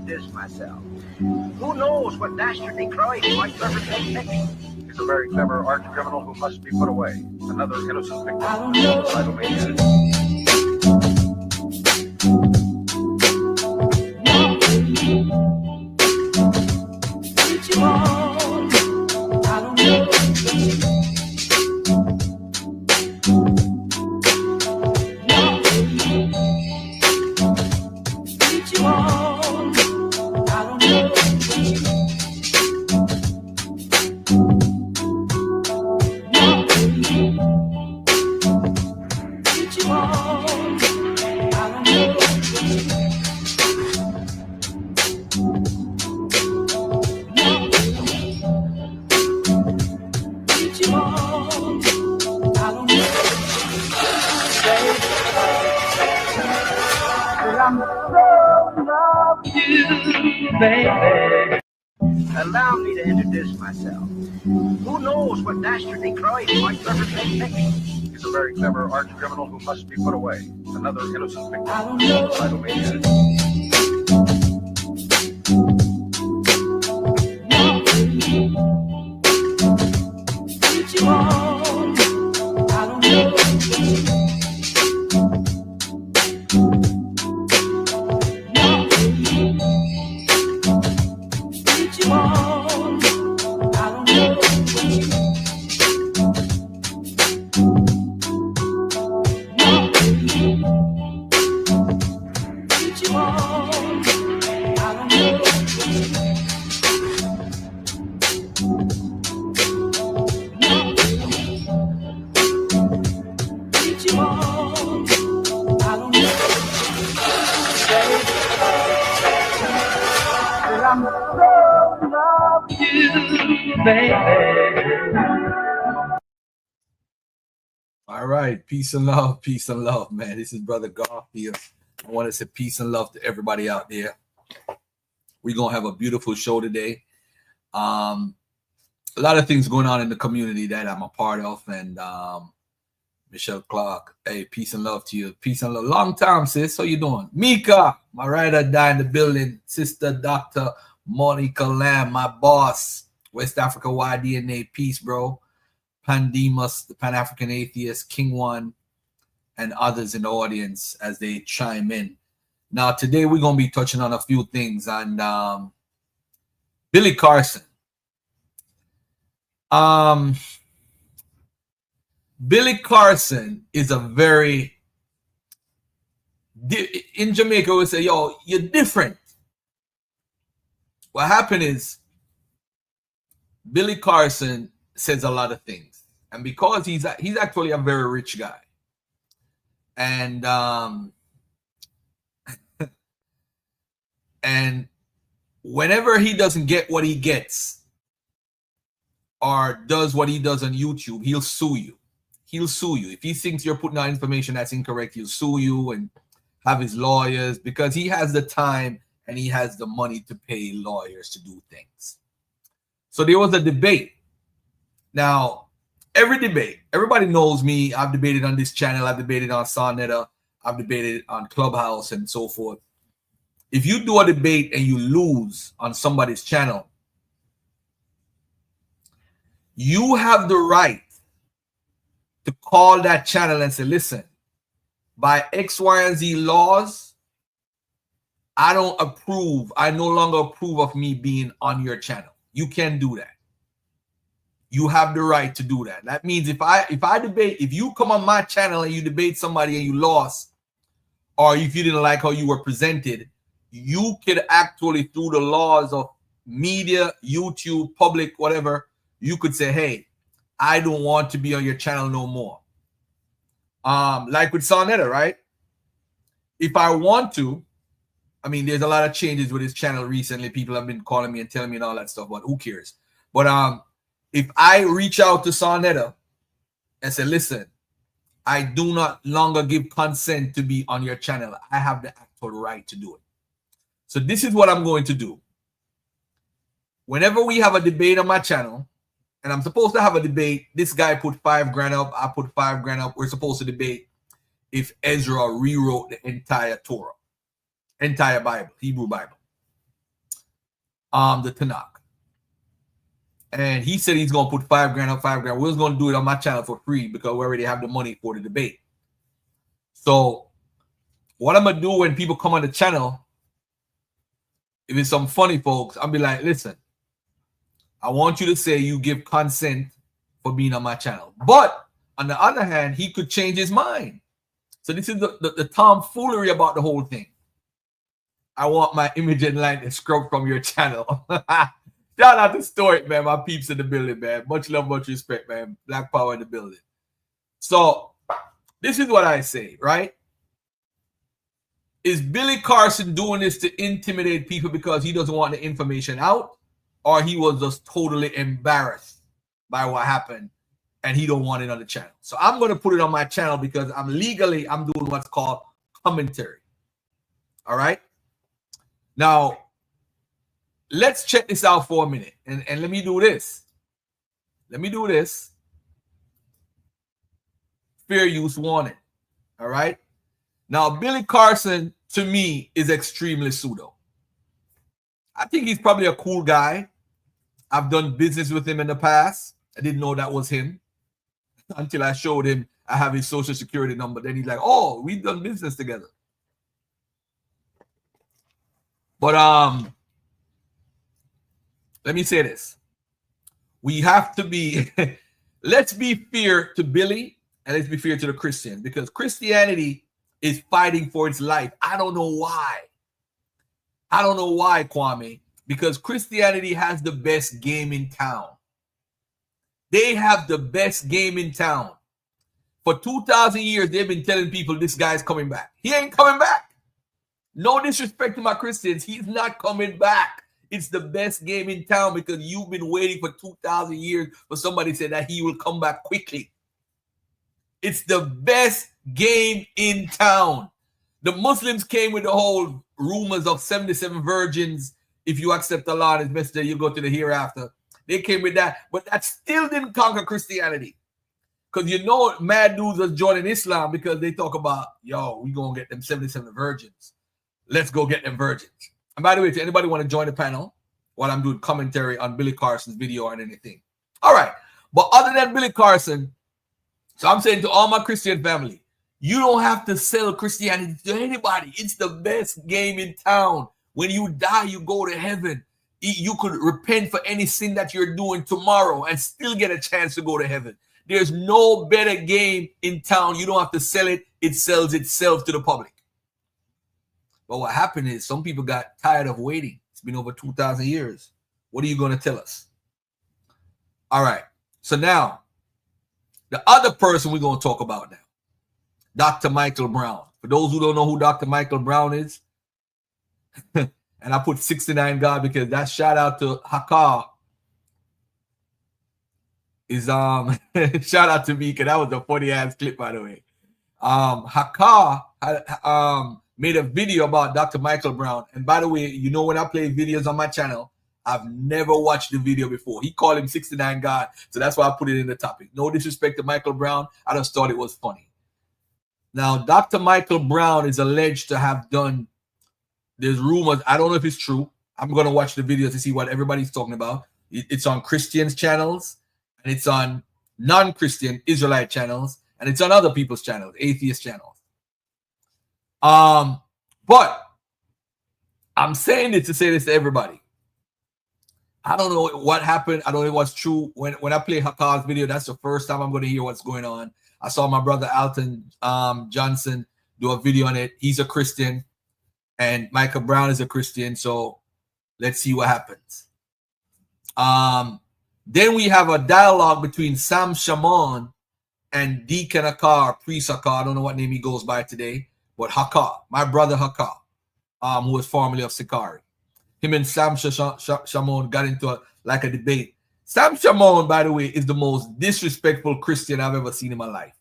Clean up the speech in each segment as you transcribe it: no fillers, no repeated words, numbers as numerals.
introduce myself. Who knows what dastardly crime might perpetrate next? He's a very clever arch criminal who must be put away. Another innocent victim I don't of know. suicidal maniac. Did you want? I don't know. Did you want? I don't know. Did you want? I don't know. Did you want? I don't know. But I'm so in love with you, baby. Allow me to introduce myself. Who knows what dastardly crime might perpetrate next? He's a very clever arch criminal who must be put away. Another innocent victim I of don't know. suicidal maniac. Did you want? I don't know. Did you want? I don't know. Did you want? I don't know. Did you want? I don't know. But I'm so in love with you, baby. All right, peace and love, man. This is Brother Garfield. I want to say peace and love to everybody out there. We're gonna have a beautiful show today. A lot of things going on in the community that I'm a part of, and Michelle Clark. Hey, peace and love to you. Peace and love. Long time, sis. How you doing? Mika, my ride or die in the building. Sister Dr. Monica Lamb, my boss. West Africa YDNA. Peace, bro. Pandemus, the Pan-African Atheist, King One, and others in the audience as they chime in. Now, today we're going to be touching on a few things. And Billy Carson. Billy Carson is a very, in Jamaica we say, yo, you're different. What happened is Billy Carson says a lot of things. And because he's actually a very rich guy. And and whenever he doesn't get what he gets or does what he does on YouTube, he'll sue you. He'll sue you. If he thinks you're putting out information that's incorrect, he'll sue you and have his lawyers, because he has the time and he has the money to pay lawyers to do things. So there was a debate. Now, every debate, everybody knows me. I've debated on this channel. I've debated on Sonetta. I've debated on Clubhouse and so forth. If you do a debate and you lose on somebody's channel, you have the right to call that channel and say, listen, by X, Y, and Z laws, I don't approve. I no longer approve of me being on your channel. You can do that. You have the right to do that. That means if I debate, if you come on my channel and you debate somebody and you lost, or if you didn't like how you were presented, you could actually, through the laws of media, YouTube, public, whatever, you could say, hey, I don't want to be on your channel no more. Like with Sonetta, right? If I want to, I mean, there's a lot of changes with his channel recently. People have been calling me and telling me and all that stuff, but who cares? But if I reach out to Sonetta and say, listen, I do not longer give consent to be on your channel, I have the actual right to do it. So this is what I'm going to do. Whenever we have a debate on my channel, and I'm supposed to have a debate, this guy put $5,000 up, I put $5,000 up. We're supposed to debate if Ezra rewrote the entire Torah, entire Bible, Hebrew Bible. the Tanakh. And he said he's gonna put $5,000 on $5,000. We was gonna do it on my channel for free because we already have the money for the debate. So what I'm gonna do when people come on the channel, if it's some funny folks, I'll be like, listen, I want you to say you give consent for being on my channel. But on the other hand, he could change his mind. So this is the tomfoolery about the whole thing. I want my image and likeness scrubbed from your channel. Shout out to Stoic, man. My peeps in the building, man. Much love, much respect, man. Black power in the building. So this is what I say, right? Is Billy Carson doing this to intimidate people because he doesn't want the information out, or he was just totally embarrassed by what happened and he don't want it on the channel? So I'm going to put it on my channel because I'm doing what's called commentary. All right. Now, let's check this out for a minute. And let me do this. Fair use warning. All right. Now, Billy Carson, to me, is extremely pseudo. I think he's probably a cool guy. I've done business with him in the past. I didn't know that was him until I showed him I have his social security number. Then he's like, oh, we've done business together. But let me say this. We have to be, let's be fair to Billy and let's be fair to the Christian, because Christianity is fighting for its life. I don't know why. Kwame, because Christianity has the best game in town. They have the best game in town. For 2,000 years, they've been telling people this guy's coming back. He ain't coming back. No disrespect to my Christians. He's not coming back. It's the best game in town because you've been waiting for 2,000 years for somebody to say that he will come back quickly. It's the best game in town. The Muslims came with the whole rumors of 77 virgins. If you accept Allah and His messenger, you go to the hereafter. They came with that, but that still didn't conquer Christianity. Because you know, mad dudes are joining Islam because they talk about, yo, we gonna get them 77 virgins. Let's go get them virgins. And by the way, if anybody want to join the panel while I'm doing commentary on Billy Carson's video or anything. All right. But other than Billy Carson, so I'm saying to all my Christian family, you don't have to sell Christianity to anybody. It's the best game in town. When you die, you go to heaven. You could repent for any sin that you're doing tomorrow and still get a chance to go to heaven. There's no better game in town. You don't have to sell it. It sells itself to the public. But what happened is some people got tired of waiting. It's been over 2,000 years. What are you going to tell us? All right. So now, the other person we're going to talk about now, Dr. Michael Brown. For those who don't know who Dr. Michael Brown is, and I put 69 God because that shout out to Hakah is shout out to me because that was a funny ass clip, by the way. Hakah had, made a video about Dr. Michael Brown. And by the way, you know, when I play videos on my channel, I've never watched the video before. He called him 69 God. So that's why I put it in the topic. No disrespect to Michael Brown. I just thought it was funny. Now, Dr. Michael Brown is alleged to have done, there's rumors. I don't know if it's true. I'm going to watch the videos to see what everybody's talking about. It's on Christians' channels, and it's on non-Christian Israelite channels, and it's on other people's channels, atheist channels. But I'm saying it to say this to everybody. I don't know what happened. I don't know what's true. When I play Hakah's video, that's the first time I'm going to hear what's going on. I saw my brother Alton Johnson do a video on it. He's a Christian, and Michael Brown is a Christian. So let's see what happens. Then we have a dialogue between Sam Shamoun and Deacon Hakah, Priest Hakah. I don't know what name he goes by today. But Hakah, my brother Hakah, who was formerly of Sikari. Him and Sam Shamoun got into a debate. Sam Shamoun, by the way, is the most disrespectful Christian I've ever seen in my life.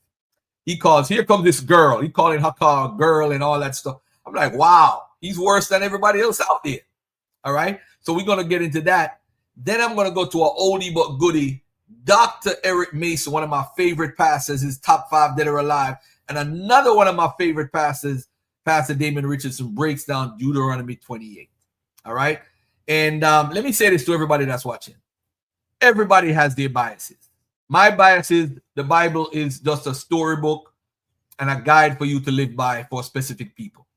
He calls, here comes this girl. He calling Hakah a girl and all that stuff. I'm like, wow, he's worse than everybody else out there. All right, so we're going to get into that. Then I'm going to go to an oldie but goodie. Dr. Eric Mason, one of my favorite pastors, his top 5 dead or alive. And another one of my favorite pastors, Pastor Damon Richardson, breaks down Deuteronomy 28. All right. And let me say this to everybody that's watching. Everybody has their biases. My bias is the Bible is just a storybook and a guide for you to live by for specific people.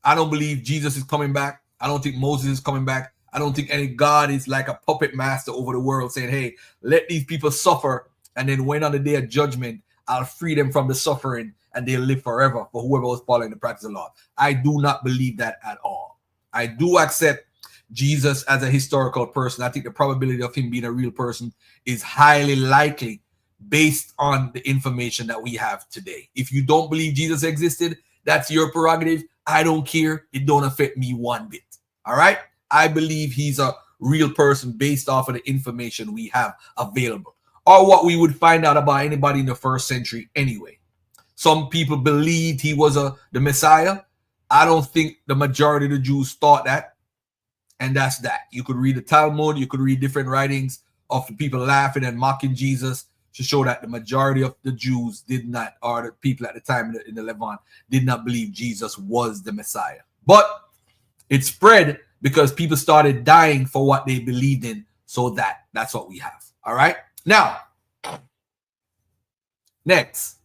I don't believe Jesus is coming back. I don't think Moses is coming back. I don't think any God is like a puppet master over the world saying, hey, let these people suffer, and then when on the day of judgment, I'll free them from the suffering and they'll live forever for whoever was following the practice of the law. I do not believe that at all. I do accept Jesus as a historical person. I think the probability of him being a real person is highly likely based on the information that we have today. If you don't believe Jesus existed, that's your prerogative. I don't care. It don't affect me one bit. All right? I believe he's a real person based off of the information we have available, or what we would find out about anybody in the first century anyway. Some people believed he was the Messiah. I don't think the majority of the Jews thought that. And that's that. You could read the Talmud. You could read different writings of the people laughing and mocking Jesus to show that the majority of the Jews did not, or the people at the time in the Levant, did not believe Jesus was the Messiah. But it spread because people started dying for what they believed in. So that's what we have. All right. Now, next.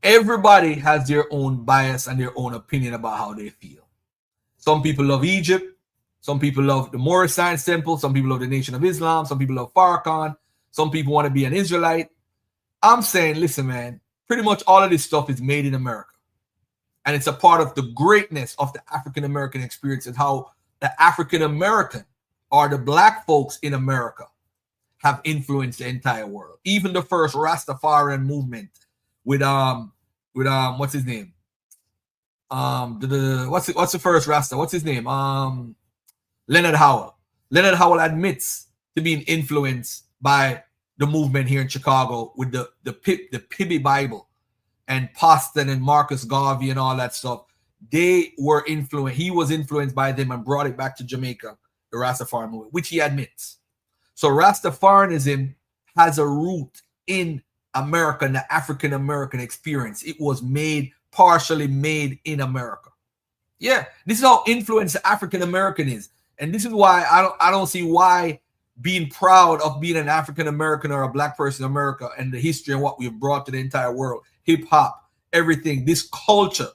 Everybody has their own bias and their own opinion about how they feel. Some people love Egypt. Some people love the Moorish Science Temple. Some people love the Nation of Islam. Some people love Farrakhan. Some people want to be an Israelite. I'm saying, listen, man, pretty much all of this stuff is made in America. And it's a part of the greatness of the African-American experience and how the African-American or the black folks in America have influenced the entire world. Even the first Rastafarian movement with what's his name? What's the first Rasta? What's his name? Leonard Howell. Leonard Howell admits to being influenced by the movement here in Chicago with the Pibby Bible and Poston and Marcus Garvey and all that stuff. They were influenced. He was influenced by them and brought it back to Jamaica, the Rastafarian movement, which he admits. So Rastafarianism has a root in America and the African-American experience. It was partially made in America. Yeah, this is how influenced the African-American is. And this is why I don't see why being proud of being an African-American or a black person in America and the history and what we've brought to the entire world, hip-hop, everything, this culture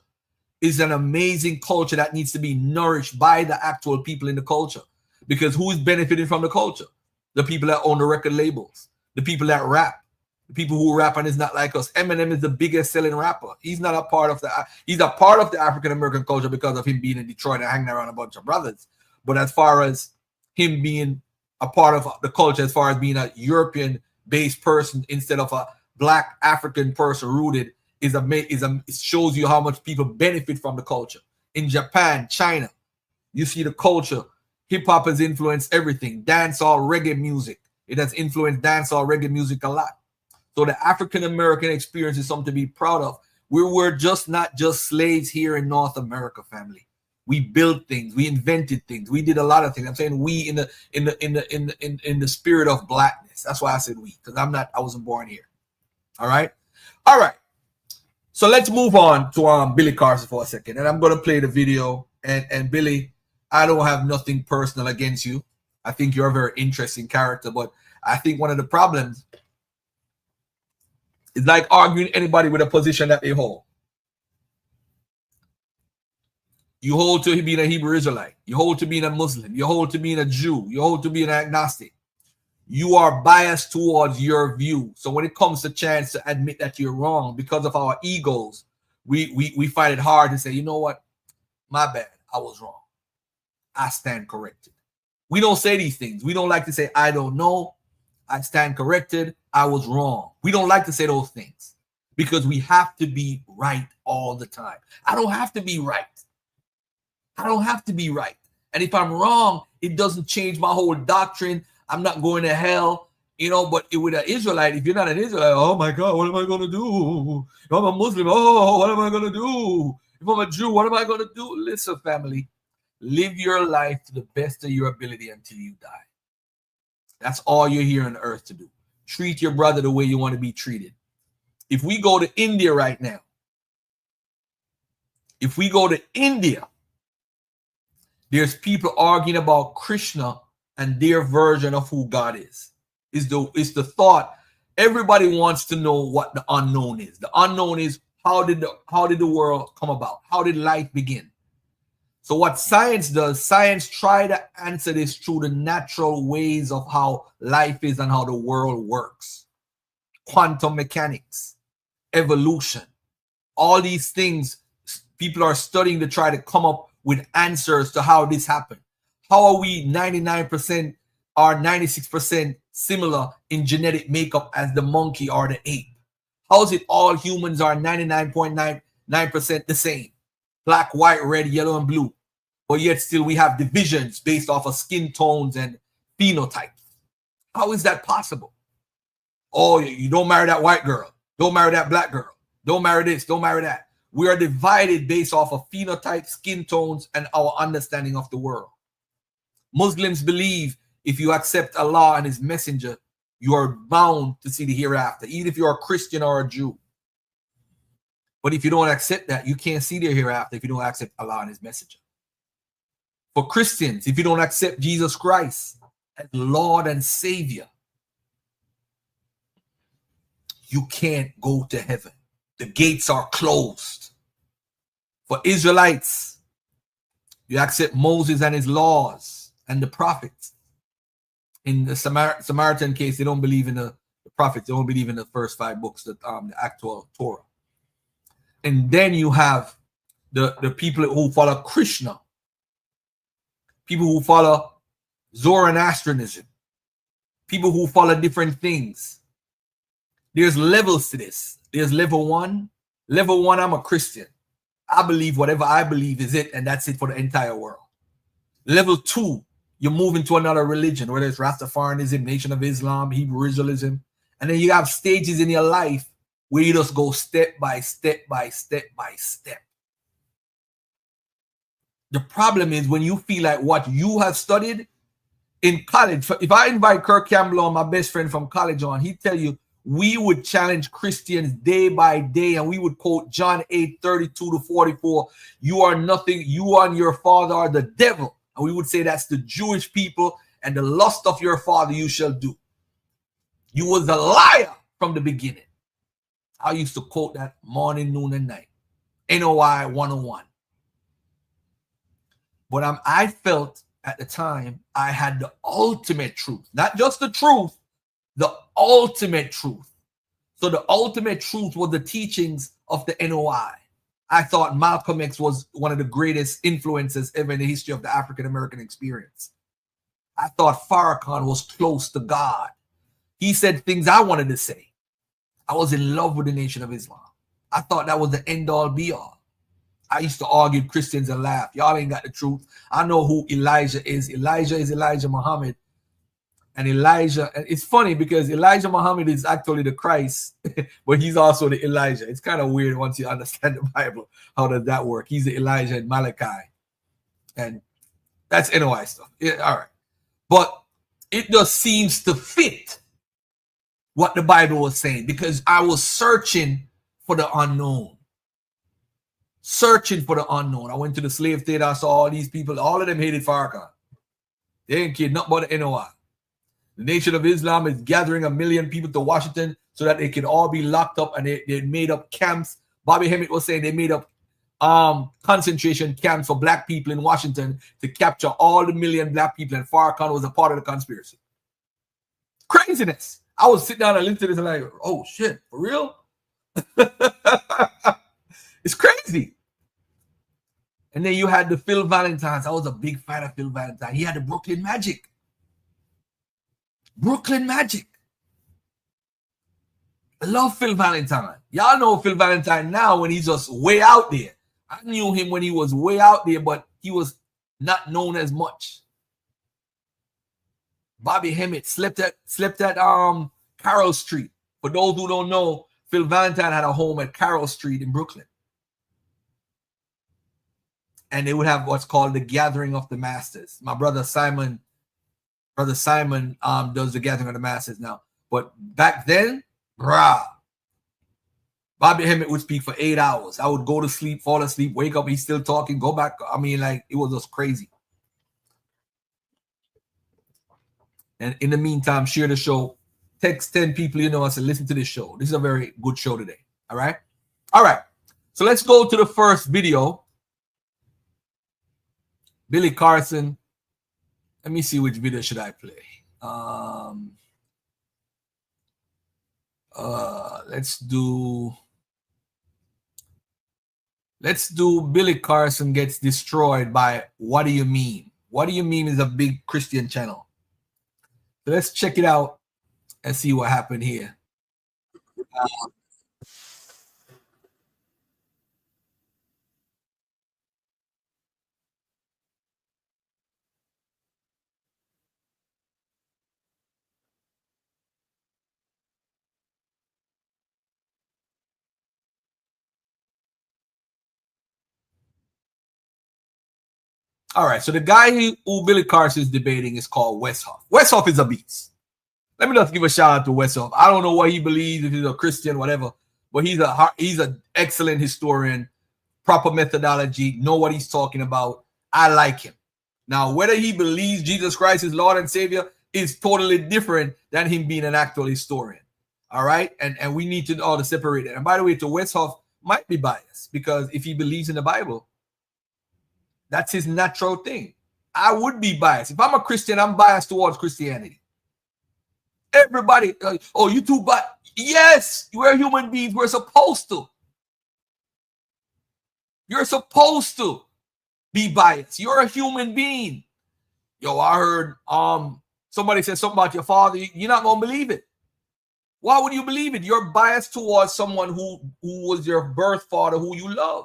is an amazing culture that needs to be nourished by the actual people in the culture. Because who is benefiting from the culture? The people that own the record labels, the people that rap, the people who rap and is not like us. Eminem is the biggest selling rapper. He's not a part of he's a part of the African-American culture because of him being in Detroit and hanging around a bunch of brothers. But as far as him being a part of the culture, as far as being a European-based person instead of a black African person rooted, it shows you how much people benefit from the culture. In Japan, China, you see the culture. Hip-hop has influenced everything. Dancehall, reggae music. It has influenced dancehall, reggae music a lot. So the African-American experience is something to be proud of. We're just not just slaves here in North America, family. We built things, we invented things, we did a lot of things. I'm saying we in the spirit of blackness. That's why I said we, because I wasn't born here. All right. So let's move on to Billy Carson for a second. And I'm gonna play the video. And Billy, I don't have nothing personal against you. I think you're a very interesting character, but I think one of the problems is like arguing anybody with a position that they hold. You hold to being a Hebrew Israelite. You hold to being a Muslim. You hold to being a Jew. You hold to being an agnostic. You are biased towards your view. So when it comes to chance to admit that you're wrong because of our egos, we find it hard to say, you know what? My bad. I was wrong. I stand corrected. We don't say these things. We don't like to say, I don't know. I stand corrected. I was wrong. We don't like to say those things because we have to be right all the time. I don't have to be right. I don't have to be right. And if I'm wrong, it doesn't change my whole doctrine. I'm not going to hell, but with an Israelite, if you're not an Israelite, oh my God, what am I going to do? If I'm a Muslim, oh, what am I going to do? If I'm a Jew, what am I going to do? Listen, family, live your life to the best of your ability until you die. That's all you're here on earth to do. Treat your brother the way you want to be treated. If we go to India right now, There's people arguing about Krishna and their version of who God is. It's the thought. Everybody wants to know what the unknown is. The unknown is how did the world come about? How did life begin? So what science does, science try to answer this through the natural ways of how life is and how the world works. Quantum mechanics, evolution, all these things people are studying to try to come up with answers to how this happened. How are we 99% or 96% similar in genetic makeup as the monkey or the ape? How is it all humans are 99.99% the same? Black, white, red, yellow, and blue. But yet still we have divisions based off of skin tones and phenotypes. How is that possible? Oh, you don't marry that white girl. Don't marry that black girl. Don't marry this. Don't marry that. We are divided based off of phenotype, skin tones, and our understanding of the world. Muslims believe if you accept Allah and his messenger, you are bound to see the hereafter, even if you're a Christian or a Jew. But if you don't accept that, you can't see the hereafter if you don't accept Allah and his messenger. For Christians, if you don't accept Jesus Christ as Lord and Savior, you can't go to heaven. The gates are closed. For Israelites, you accept Moses and his laws and the prophets. In the Samaritan case, they don't believe in the prophets. They don't believe in the first 5 books, the actual Torah. And then you have the people who follow Krishna, people who follow Zoroastrianism, people who follow different things. There's levels to this. There's level 1. Level 1, I'm a Christian. I believe whatever I believe is it, and that's it for the entire world. Level 2, you move into another religion, whether it's Rastafarianism, Nation of Islam, Hebrew Israelism. And then you have stages in your life where you just go step by step by step by step. The problem is when you feel like what you have studied in college. If I invite Kirk Campbell on, my best friend from college, on, he'd tell you we would challenge Christians day by day, and we would quote John 8:32-44. You are nothing. You and your father are the devil. And we would say that's the Jewish people, and the lust of your father you shall do. You was a liar from the beginning. I used to quote that morning, noon, and night. NOI 101. But I felt at the time I had the ultimate truth. Not just the truth, the ultimate truth. So the ultimate truth was the teachings of the NOI. I thought Malcolm X was one of the greatest influences ever in the history of the African-American experience. I thought Farrakhan was close to God. He said things I wanted to say. I was in love with the Nation of Islam. I thought that was the end-all, be-all. I used to argue with Christians and laugh. Y'all ain't got the truth. I know who Elijah is. Elijah is Elijah Muhammad. And Elijah, and it's funny because Elijah Muhammad is actually the Christ, but he's also the Elijah. It's kind of weird once you understand the Bible. How does that work? He's the Elijah and Malachi. And that's NOI stuff. Yeah, all right. But it just seems to fit what the Bible was saying because I was searching for the unknown. Searching for the unknown. I went to the slave theater. I saw all these people. All of them hated Farrakhan. They didn't care nothing about the NOI. The Nation of Islam is gathering 1 million people to Washington so that they can all be locked up, and they made up camps. Bobby Hemmett was saying they made up concentration camps for black people in Washington to capture all the 1 million black people, and Farrakhan was a part of the conspiracy. Craziness. I would sit down and listen to this and like, oh shit, for real? It's crazy. And then you had the Phil Valentines. I was a big fan of Phil Valentine. He had the Brooklyn Magic. Brooklyn Magic. I love Phil Valentine. Y'all know Phil Valentine now when he's just way out there. I knew him when he was way out there, but he was not known as much. Bobby Hemmett slept at Carroll Street. For those who don't know, Phil Valentine had a home at Carroll Street in Brooklyn. And they would have what's called the Gathering of the Masters. My brother Simon does the Gathering of the Masters now. But back then, Bobby Hemmett would speak for 8 hours. I would go to sleep, fall asleep, wake up, he's still talking, go back. I mean, like, it was just crazy. And in the meantime, share the show. Text 10 people you know and say, listen to this show. This is a very good show today. All right? All right. So let's go to the first video. Billy Carson. Let me see which video should I play. Let's do Billy Carson gets destroyed by What Do You Mean? What Do You Mean is a big Christian channel. So let's check it out and see what happened here. All right, so the guy who Billy Carson is debating is called Westhoff. Westhoff is a beast. Let me just give a shout out to Westhoff. I don't know what he believes, if he's a Christian, whatever, but he's an excellent historian, proper methodology, know what he's talking about. I like him. Now, whether he believes Jesus Christ is Lord and Savior is totally different than him being an actual historian. All right, and we need to all to separate it. And by the way, to Westhoff might be biased because if he believes in the Bible, that's his natural thing. I would be biased. If I'm a Christian, I'm biased towards Christianity. Everybody, oh, you too biased. Yes, we're human beings. We're supposed to. You're supposed to be biased. You're a human being. Yo, I heard somebody said something about your father. You're not going to believe it. Why would you believe it? You're biased towards someone who was your birth father, who you love.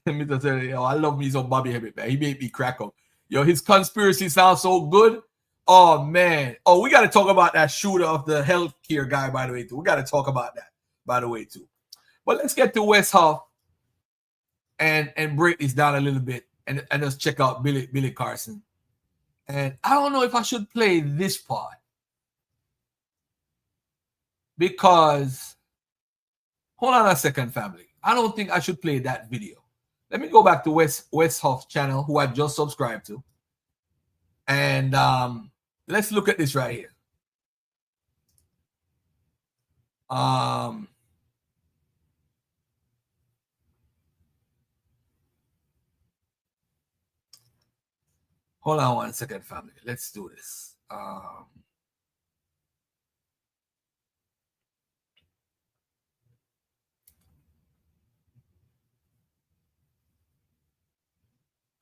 Mr. Say, yo, I love me some Bobby Hebbett, man. He made me crack up. Yo, his conspiracy sounds so good. Oh, man. Oh, we got to talk about that shooter of the healthcare guy, by the way, too. We got to talk about that, by the way, too. But let's get to Westhoff and break this down a little bit and just check out Billy Carson. And I don't know if I should play this part because, hold on a second, family. I don't think I should play that video. Let me go back to Westhoff's channel, who I just subscribed to. And let's look at this right here. Hold on one second, family. Let's do this.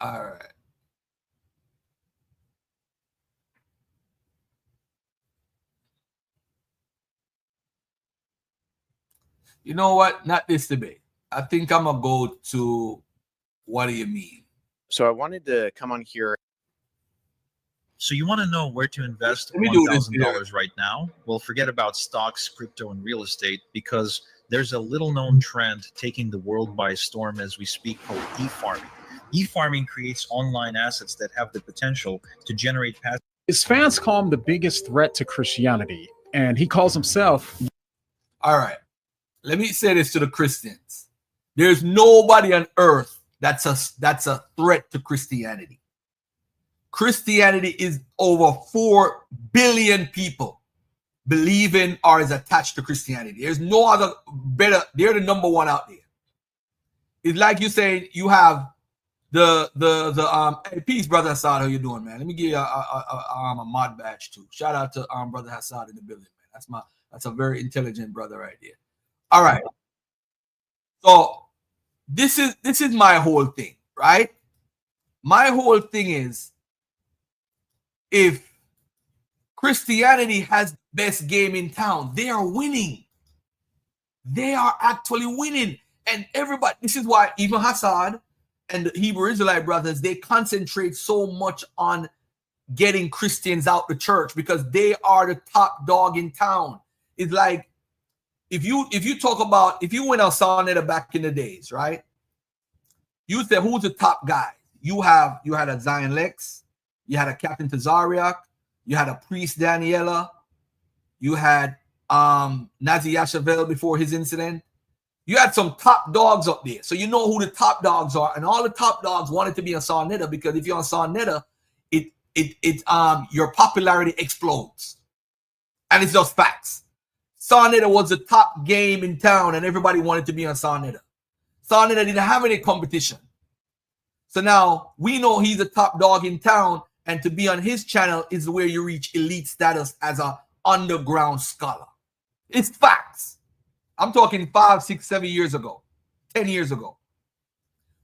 All right. You know what? Not this debate. I think I'm going to go to What Do You Mean? So I wanted to come on here. So you want to know where to invest Let me do this $1,000 right now? Well, forget about stocks, crypto, and real estate because there's a little-known trend taking the world by storm as we speak called e-farming. E-farming creates online assets that have the potential to generate passive. His fans call him the biggest threat to Christianity, and he calls himself. All right. Let me say this to the Christians. There's nobody on earth that's a threat to Christianity. Christianity is over 4 billion people believe in or is attached to Christianity. There's no other better. They're the number one out there. It's like you saying you have hey, peace, brother Hassad. How you doing, man? Let me give you a mod badge too. Shout out to brother Hassad in the building, man. That's a very intelligent brother right there. All right. So this is my whole thing, right? My whole thing is if Christianity has the best game in town, they are winning. They are actually winning. And everybody, this is why even Hassad and the Hebrew Israelite brothers, they concentrate so much on getting Christians out the church because they are the top dog in town. It's like if you talk about, if you went on Sonetta back in the days, right? You said, who's the top guy? You had a Zion Lex, you had a Captain Tazariak, you had a Priest Daniela, you had Nazi Yashavel before his incident. You had some top dogs up there. So you know who the top dogs are. And all the top dogs wanted to be on Sonetta because if you're on Sonetta, your popularity explodes. And it's just facts. Sarnetta was the top game in town, and everybody wanted to be on Sarnetta. Sarnetta didn't have any competition. So now we know he's a top dog in town, and to be on his channel is where you reach elite status as an underground scholar. It's facts. I'm talking 5, 6, 7 years ago, 10 years ago.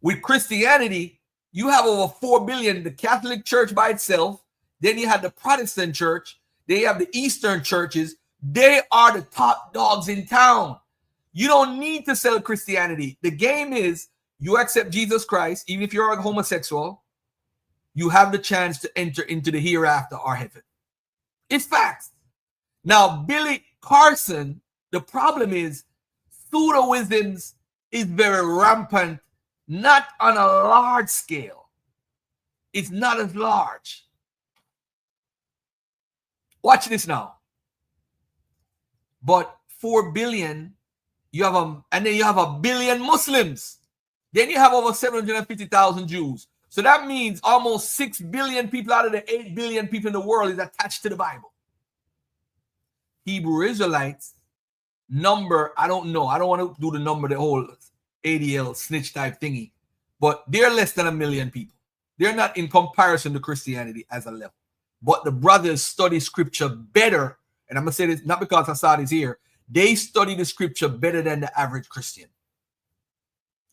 With Christianity, you have over 4 billion, the Catholic Church by itself. Then you have the Protestant Church. They have the Eastern churches. They are the top dogs in town. You don't need to sell Christianity. The game is you accept Jesus Christ, even if you're a homosexual, you have the chance to enter into the hereafter or heaven. It's facts. Now, Billy Carson, the problem is pseudo-wisdoms is very rampant, not on a large scale. It's not as large. Watch this now. But 4 billion, you have and then you have 1 billion Muslims. Then you have over 750,000 Jews. So that means almost 6 billion people out of the 8 billion people in the world is attached to the Bible. Hebrew Israelites number, I don't know. I don't want to do the number, the whole ADL snitch type thingy. But they're less than 1 million people. They're not in comparison to Christianity as a level. But the brothers study scripture better. And I'm going to say this not because Assad is here. They study the scripture better than the average Christian.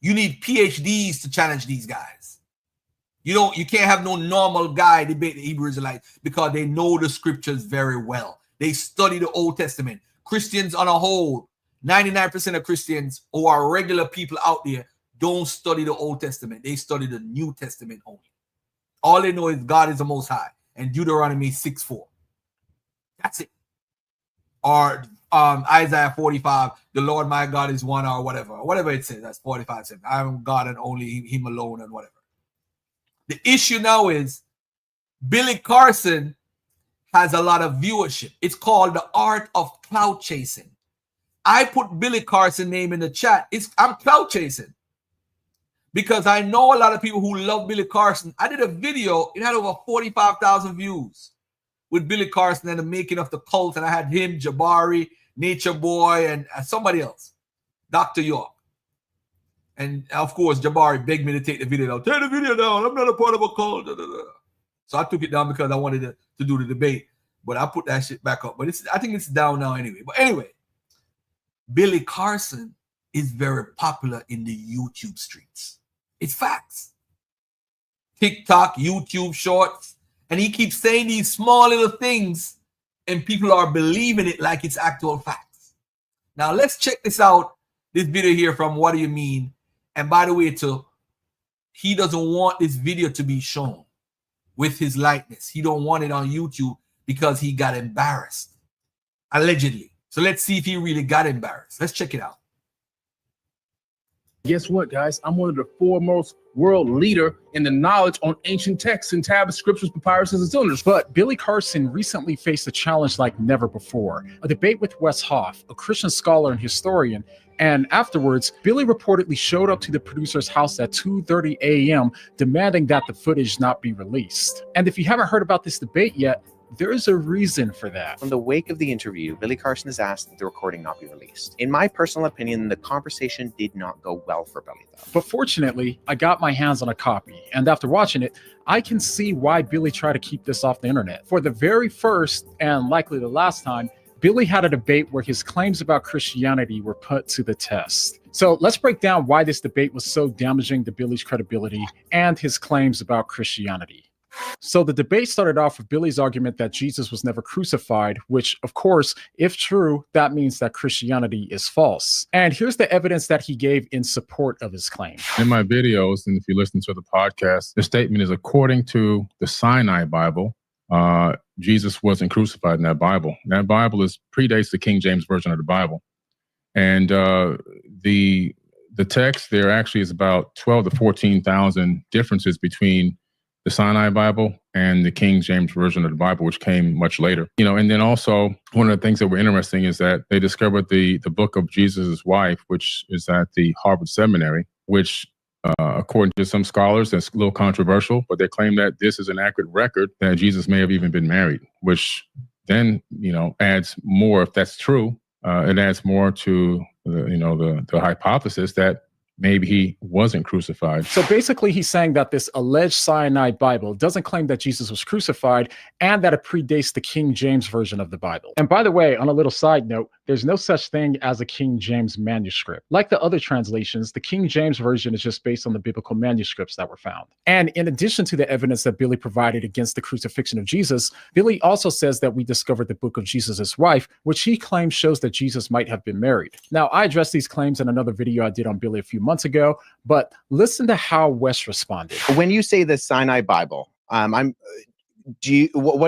You need PhDs to challenge these guys. You can't have no normal guy debate the Hebrew Israelites because they know the scriptures very well. They study the Old Testament. Christians on a whole, 99% of Christians who are regular people out there don't study the Old Testament. They study the New Testament only. All they know is God is the Most High and Deuteronomy 6:4. That's it. Or Isaiah 45, the Lord my God is one, or whatever it says. That's 45 says, I am God and only him alone, and whatever. The issue now is Billy Carson has a lot of viewership. It's called the art of clout chasing. I put Billy Carson name in the chat. I'm clout chasing because I know a lot of people who love Billy Carson. I did a video. It had over 45,000 views with Billy Carson and the making of the cult. And I had him, Jabari, Nature Boy, and somebody else, Dr. York. And of course, Jabari begged me to take the video down. Take the video down. I'm not a part of a cult. So I took it down because I wanted to do the debate. But I put that shit back up. But I think it's down now anyway. But anyway, Billy Carson is very popular in the YouTube streets. It's facts. TikTok, YouTube Shorts. And he keeps saying these small little things and people are believing it like it's actual facts. Now let's check this out. This video here from What Do You Mean? And by the way, too, he doesn't want this video to be shown with his likeness. He don't want it on YouTube because he got embarrassed, allegedly. So let's see if he really got embarrassed. Let's check it out. Guess what, guys? I'm one of the foremost world leader in the knowledge on ancient texts and tablets, scriptures, papyruses, and cylinders. But Billy Carson recently faced a challenge like never before, a debate with Wes Hoff, a Christian scholar and historian. And afterwards, Billy reportedly showed up to the producer's house at 2:30 a.m. demanding that the footage not be released. And if you haven't heard about this debate yet, there is a reason for that. In the wake of the interview, Billy Carson has asked that the recording not be released. In my personal opinion, the conversation did not go well for Billy, though. But fortunately, I got my hands on a copy, and after watching it, I can see why Billy tried to keep this off the internet. For the very first, and likely the last time, Billy had a debate where his claims about Christianity were put to the test. So let's break down why this debate was so damaging to Billy's credibility and his claims about Christianity. So the debate started off with Billy's argument that Jesus was never crucified, which, of course, if true, that means that Christianity is false. And here's the evidence that he gave in support of his claim. In my videos, and if you listen to the podcast, the statement is according to the Sinai Bible, Jesus wasn't crucified in that Bible. That Bible predates the King James Version of the Bible. And the text there actually is about 12 to 14,000 differences between the Sinai Bible and the King James Version of the Bible, which came much later. And then also one of the things that were interesting is that they discovered the book of Jesus' wife, which is at the Harvard Seminary, which According to some scholars, that's a little controversial, but they claim that this is an accurate record that Jesus may have even been married, which then, adds more, if that's true, it adds more to the hypothesis that maybe he wasn't crucified. So basically, he's saying that this alleged Sinai Bible doesn't claim that Jesus was crucified and that it predates the King James version of the Bible. And by the way, on a little side note, there's no such thing as a King James manuscript. Like the other translations, the King James version is just based on the biblical manuscripts that were found. And in addition to the evidence that Billy provided against the crucifixion of Jesus, Billy also says that we discovered the book of Jesus' wife, which he claims shows that Jesus might have been married. Now, I addressed these claims in another video I did on Billy a few months ago, but listen to how Wes responded. When you say the Sinai Bible, what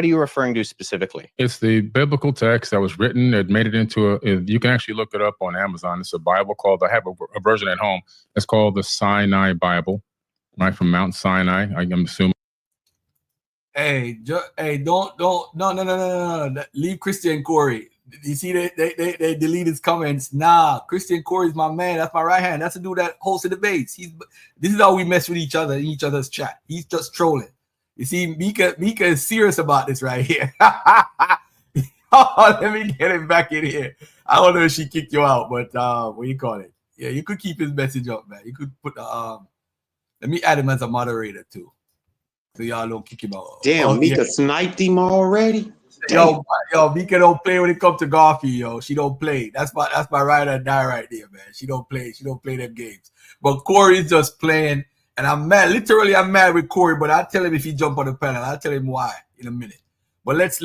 are you referring to specifically? It's the biblical text that was written. It made it into you can actually look it up on Amazon. It's a Bible called, I have a version at home. It's called the Sinai Bible, right, from Mount Sinai, I'm assuming. Hey, no. Leave Christian Corey. You see, they delete his comments. Nah, Christian Corey's my man. That's my right hand. That's the dude that hosted debates. This is how we mess with each other in each other's chat. He's just trolling. You see, Mika is serious about this right here. Oh, let me get him back in here. I don't know if she kicked you out, but what do you call it? Yeah, you could keep his message up, man. You could put let me add him as a moderator too, so y'all don't kick him out. Damn, Mika sniped him already. Yo, Mika don't play when it comes to golfy, yo. She don't play. That's my ride or die right there, man. She don't play. She don't play them games. But Corey's just playing, and I'm mad. Literally, I'm mad with Corey. But I'll tell him if he jump on the panel. I'll tell him why in a minute. But let's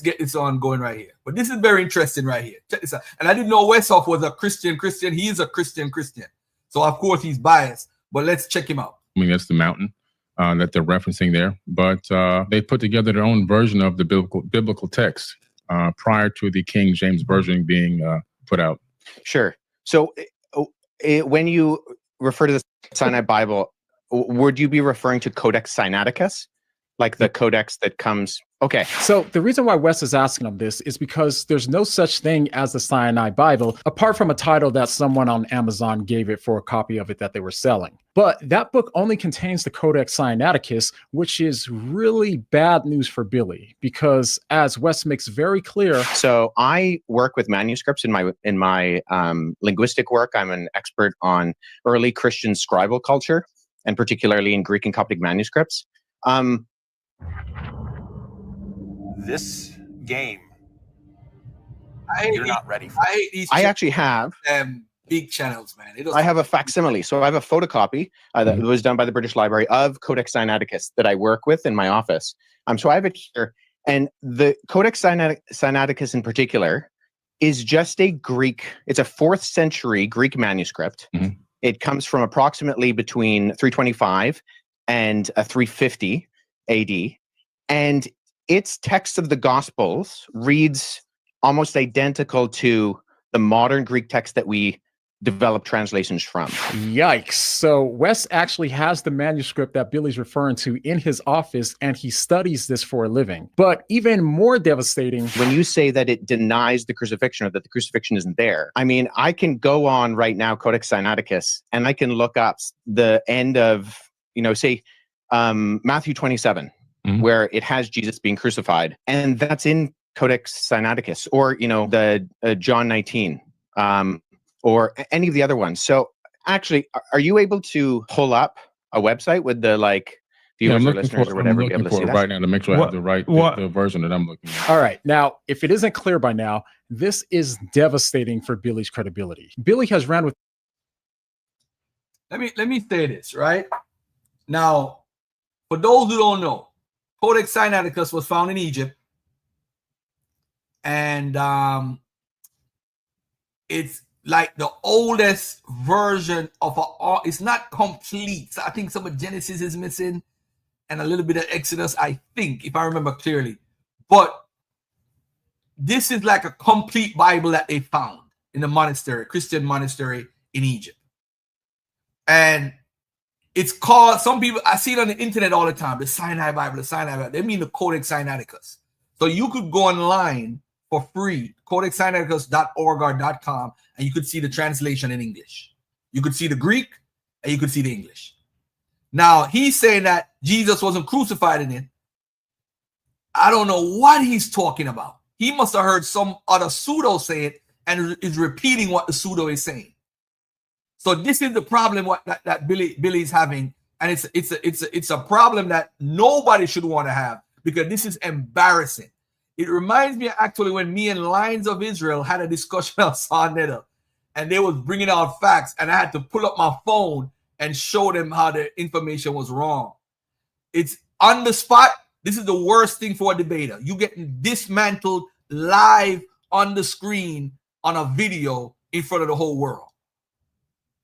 get this on going right here. But this is very interesting right here. Check this out. And I didn't know Westhoff was a Christian. He is a Christian. So of course he's biased. But let's check him out. I mean, that's the mountain that they're referencing there, but they put together their own version of the biblical text prior to the King James version being put out. Sure. So when you refer to the Sinai Bible, would you be referring to Codex Sinaiticus, like the codex that comes? Okay. So the reason why Wes is asking him this is because there's no such thing as the Sinai Bible, apart from a title that someone on Amazon gave it for a copy of it that they were selling. But that book only contains the Codex Sinaiticus, which is really bad news for Billy, because as Wes makes very clear. So I work with manuscripts in my linguistic work. I'm an expert on early Christian scribal culture, and particularly in Greek and Coptic manuscripts. This game, you're not ready for. I hate these. I actually have big channels, man. I have a facsimile. So I have a photocopy that was done by the British Library of Codex Sinaiticus that I work with in my office. So I have it here. And the Codex Sinaiticus in particular is just a Greek, it's a 4th century Greek manuscript. Mm-hmm. It comes from approximately between 325 and 350 AD. And its text of the Gospels reads almost identical to the modern Greek text that we develop translations from. Yikes. So Wes actually has the manuscript that Billy's referring to in his office, and he studies this for a living. But even more devastating, when you say that it denies the crucifixion or that the crucifixion isn't there, I mean, I can go on right now, Codex Sinaiticus, and I can look up the end of, say, Matthew 27. Mm-hmm. Where it has Jesus being crucified, and that's in Codex Sinaiticus, or the John 19, or any of the other ones. So, actually, are you able to pull up a website with the viewers or listeners or whatever be able to see that right now to make sure I have the right the version that I'm looking at? All right, now if it isn't clear by now, this is devastating for Billy's credibility. Billy has ran with. Let me say this right now, for those who don't know. Codex Sinaiticus was found in Egypt, and it's like the oldest version of it's not complete. So I think some of Genesis is missing, and a little bit of Exodus, I think, if I remember clearly. But this is like a complete Bible that they found in the monastery, Christian monastery in Egypt, and it's called, some people, I see it on the internet all the time, the Sinai Bible. They mean the Codex Sinaiticus. So you could go online for free, codexsinaiticus.org or .com, and you could see the translation in English. You could see the Greek, and you could see the English. Now, he's saying that Jesus wasn't crucified in it. I don't know what he's talking about. He must have heard some other pseudo say it and is repeating what the pseudo is saying. So this is the problem that Billy's having, and it's a problem that nobody should want to have, because this is embarrassing. It reminds me actually when me and Lions of Israel had a discussion on Sarnetta, and they was bringing out facts, and I had to pull up my phone and show them how the information was wrong. It's on the spot. This is the worst thing for a debater. You getting dismantled live on the screen on a video in front of the whole world.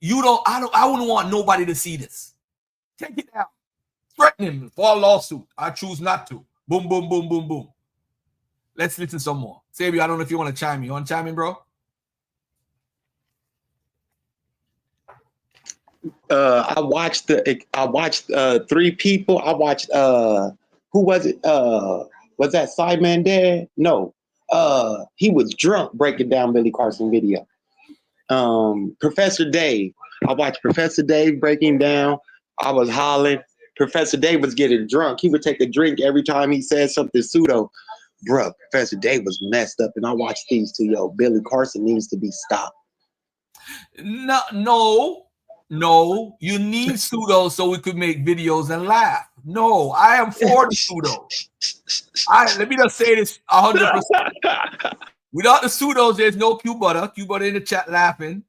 I wouldn't want nobody to see this. Take it down. Threaten him for a lawsuit. I choose not to. Boom, boom, boom, boom, boom. Let's listen some more. Sabio, I don't know if you want to chime in. You want to chime in, bro? I watched three people. I watched who was it? Was that Simon Dad? No. He was drunk breaking down Billy Carson video. Professor Dave. I watched Professor Dave breaking down. I was hollering. Professor Dave was getting drunk. He would take a drink every time he said something pseudo. Bruh, Professor Dave was messed up, and I watched these two. Yo, Billy Carson needs to be stopped. No. You need pseudo so we could make videos and laugh. No, I am for the pseudo. Let me just say this 100%. Without the pseudos, there's no Q Butter. Q Butter in the chat laughing.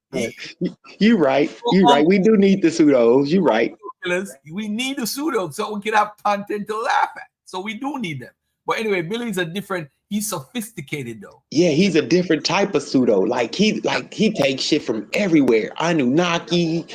You right. You right. We do need the pseudos. You right. We need the pseudos so we can have content to laugh at. So we do need them. But anyway, Billy's he's sophisticated though. Yeah, he's a different type of pseudo. Like he takes shit from everywhere. Anunnaki,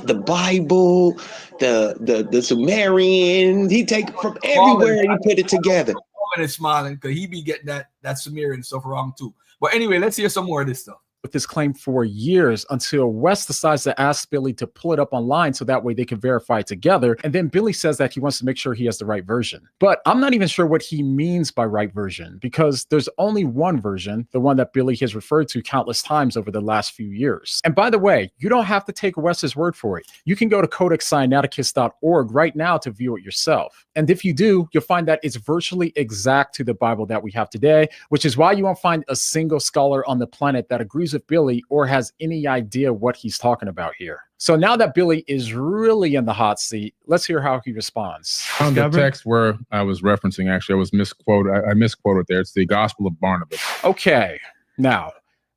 the Bible, the Sumerian. He take it from everywhere and he put it together. And smiling because he be getting that Sumerian stuff wrong too. But anyway, let's hear some more of this stuff. With this claim for years until West decides to ask Billy to pull it up online so that way they can verify it together. And then Billy says that he wants to make sure he has the right version. But I'm not even sure what he means by right version, because there's only one version, the one that Billy has referred to countless times over the last few years. And by the way, you don't have to take West's word for it. You can go to codexsinaiticus.org right now to view it yourself. And if you do, you'll find that it's virtually exact to the Bible that we have today, which is why you won't find a single scholar on the planet that agrees with Billy or has any idea what he's talking about here. So now that Billy is really in the hot seat, let's hear how he responds. On the text where I was referencing, actually, I was misquoted. I misquoted there. It's the Gospel of Barnabas. Okay, now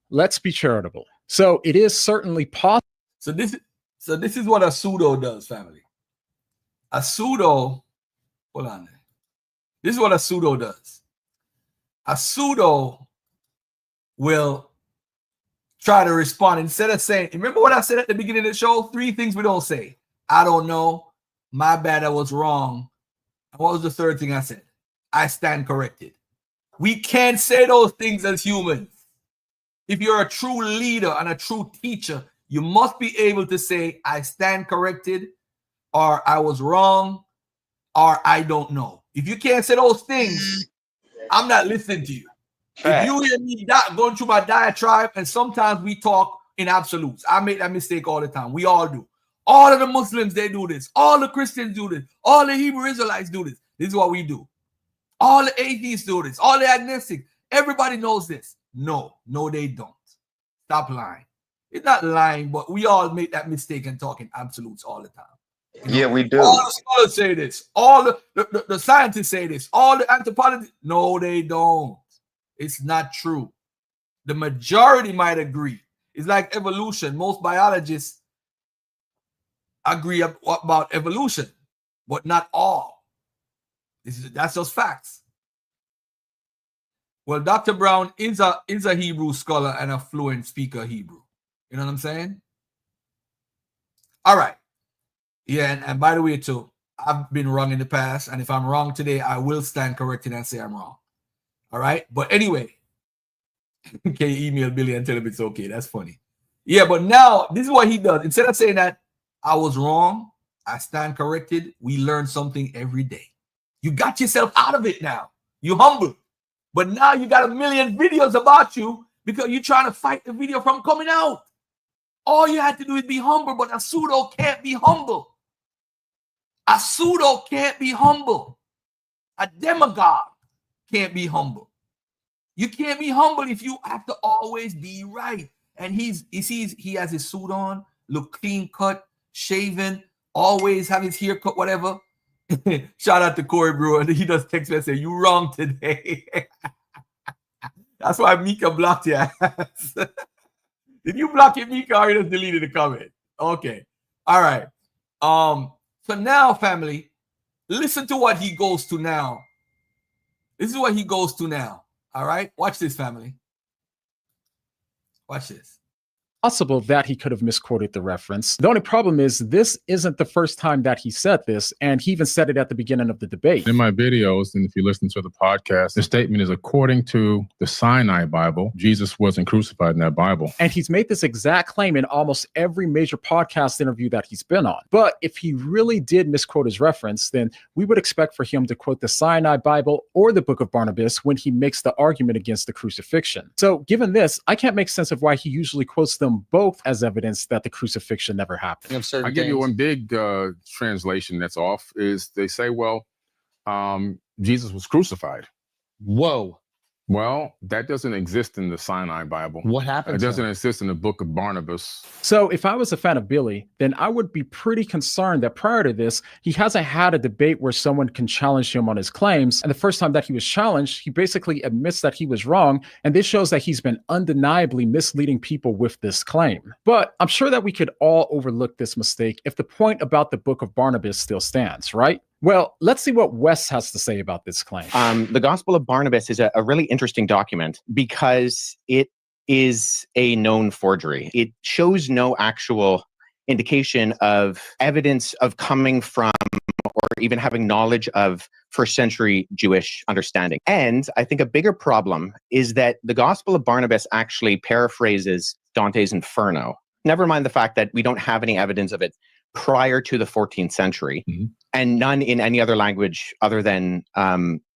let's be charitable. So it is certainly possible. So this is what a pseudo does, family. A pseudo, hold on there. This is what a pseudo does. A pseudo will try to respond instead of saying, remember what I said at the beginning of the show? 3 things we don't say. I don't know. My bad, I was wrong. And what was the third thing I said? I stand corrected. We can't say those things as humans. If you're a true leader and a true teacher, you must be able to say, I stand corrected, or I was wrong, or I don't know. If you can't say those things, I'm not listening to you. If you hear me going through my diatribe, and sometimes we talk in absolutes. I make that mistake all the time. We all do. All of the Muslims, they do this. All the Christians do this. All the Hebrew Israelites do this. This is what we do. All the atheists do this. All the agnostics. Everybody knows this. No, they don't. Stop lying. It's not lying, but we all make that mistake and talk in absolutes all the time. You know? Yeah, we do. All the scholars say this. All the scientists say this. All the anthropologists. No, they don't. It's not true. The majority might agree. It's like evolution. Most biologists agree about evolution, but not all. That's just facts. Well, Dr. Brown is a Hebrew scholar and a fluent speaker of Hebrew. You know what I'm saying? All right. Yeah, and by the way, too, I've been wrong in the past, and if I'm wrong today, I will stand corrected and say I'm wrong. All right. But anyway, okay, email Billy and tell him it's okay. That's funny. Yeah, but now this is what he does. Instead of saying that I was wrong, I stand corrected, we learn something every day. You got yourself out of it now. You humble. But now you got a million videos about you because you're trying to fight the video from coming out. All you had to do is be humble, but a pseudo can't be humble. A pseudo can't be humble. A demagogue can't be humble. You can't be humble if you have to always be right. And he has his suit on, look clean cut, shaven, always have his haircut, whatever. Shout out to Corey Brewer. He does text me and say, "You wrong today." That's why Mika blocked your ass. Did you block it, Mika, or you just deleted the comment? Okay. All right. So now, family, listen to what he goes to now. This is what he goes to now. All right. Watch this, family. Watch this. Possible that he could have misquoted the reference. The only problem is this isn't the first time that he said this, and he even said it at the beginning of the debate. In my videos, and if you listen to the podcast, the statement is according to the Sinai Bible, Jesus wasn't crucified in that Bible. And he's made this exact claim in almost every major podcast interview that he's been on. But if he really did misquote his reference, then we would expect for him to quote the Sinai Bible or the Book of Barnabas when he makes the argument against the crucifixion. So given this, I can't make sense of why he usually quotes them both as evidence that the crucifixion never happened. I give you one big translation that's off is they say, well, Jesus was crucified. Whoa. Well, that doesn't exist in the Sinai Bible. What happened? It doesn't exist in the Book of Barnabas. So if I was a fan of Billy, then I would be pretty concerned that prior to this, he hasn't had a debate where someone can challenge him on his claims. And the first time that he was challenged, he basically admits that he was wrong. And this shows that he's been undeniably misleading people with this claim. But I'm sure that we could all overlook this mistake if the point about the Book of Barnabas still stands, right? Well, let's see what Wes has to say about this claim. The Gospel of Barnabas is a really interesting document because it is a known forgery. It shows no actual indication of evidence of coming from or even having knowledge of first century Jewish understanding. And I think a bigger problem is that the Gospel of Barnabas actually paraphrases Dante's Inferno. Never mind the fact that we don't have any evidence of it prior to the 14th century. Mm-hmm. And none in any other language other than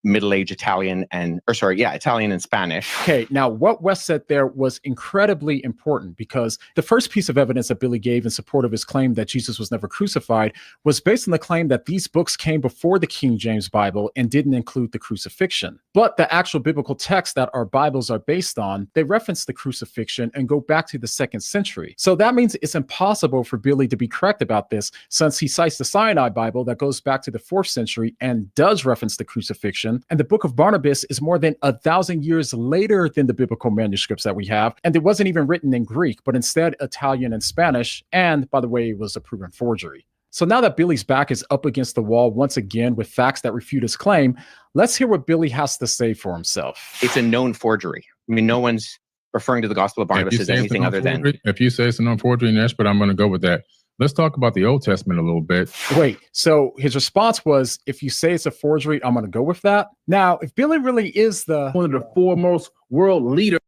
Middle Age Italian Italian and Spanish. Okay, now what Wes said there was incredibly important because the first piece of evidence that Billy gave in support of his claim that Jesus was never crucified was based on the claim that these books came before the King James Bible and didn't include the crucifixion. But the actual biblical texts that our Bibles are based on, they reference the crucifixion and go back to the 2nd century. So that means it's impossible for Billy to be correct about this since he cites the Sinai Bible that goes back to the 4th century and does reference the crucifixion. And the Book of Barnabas is more than 1,000 years later than the biblical manuscripts that we have. And it wasn't even written in Greek, but instead Italian and Spanish. And by the way, it was a proven forgery. So now that Billy's back is up against the wall once again with facts that refute his claim, let's hear what Billy has to say for himself. It's a known forgery. I mean, no one's referring to the Gospel of Barnabas as anything other than... If you say it's a known forgery, Nash, but I'm going to go with that. Let's talk about the Old Testament a little bit. Wait, so his response was, if you say it's a forgery, I'm going to go with that. Now, if Billy really is one of the foremost world leaders.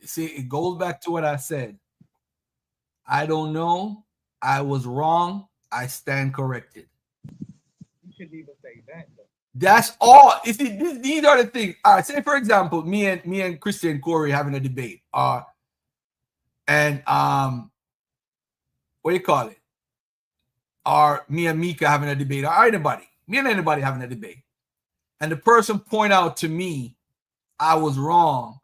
See, it goes back to what I said. I don't know. I was wrong. I stand corrected. You shouldn't even say that, though. That's all. You see, these are the things. All right, say, for example, me and Christian Corey having a debate. What do you call it? Or me and Mika having a debate, or me and anybody having a debate. And the person point out to me, I was wrong.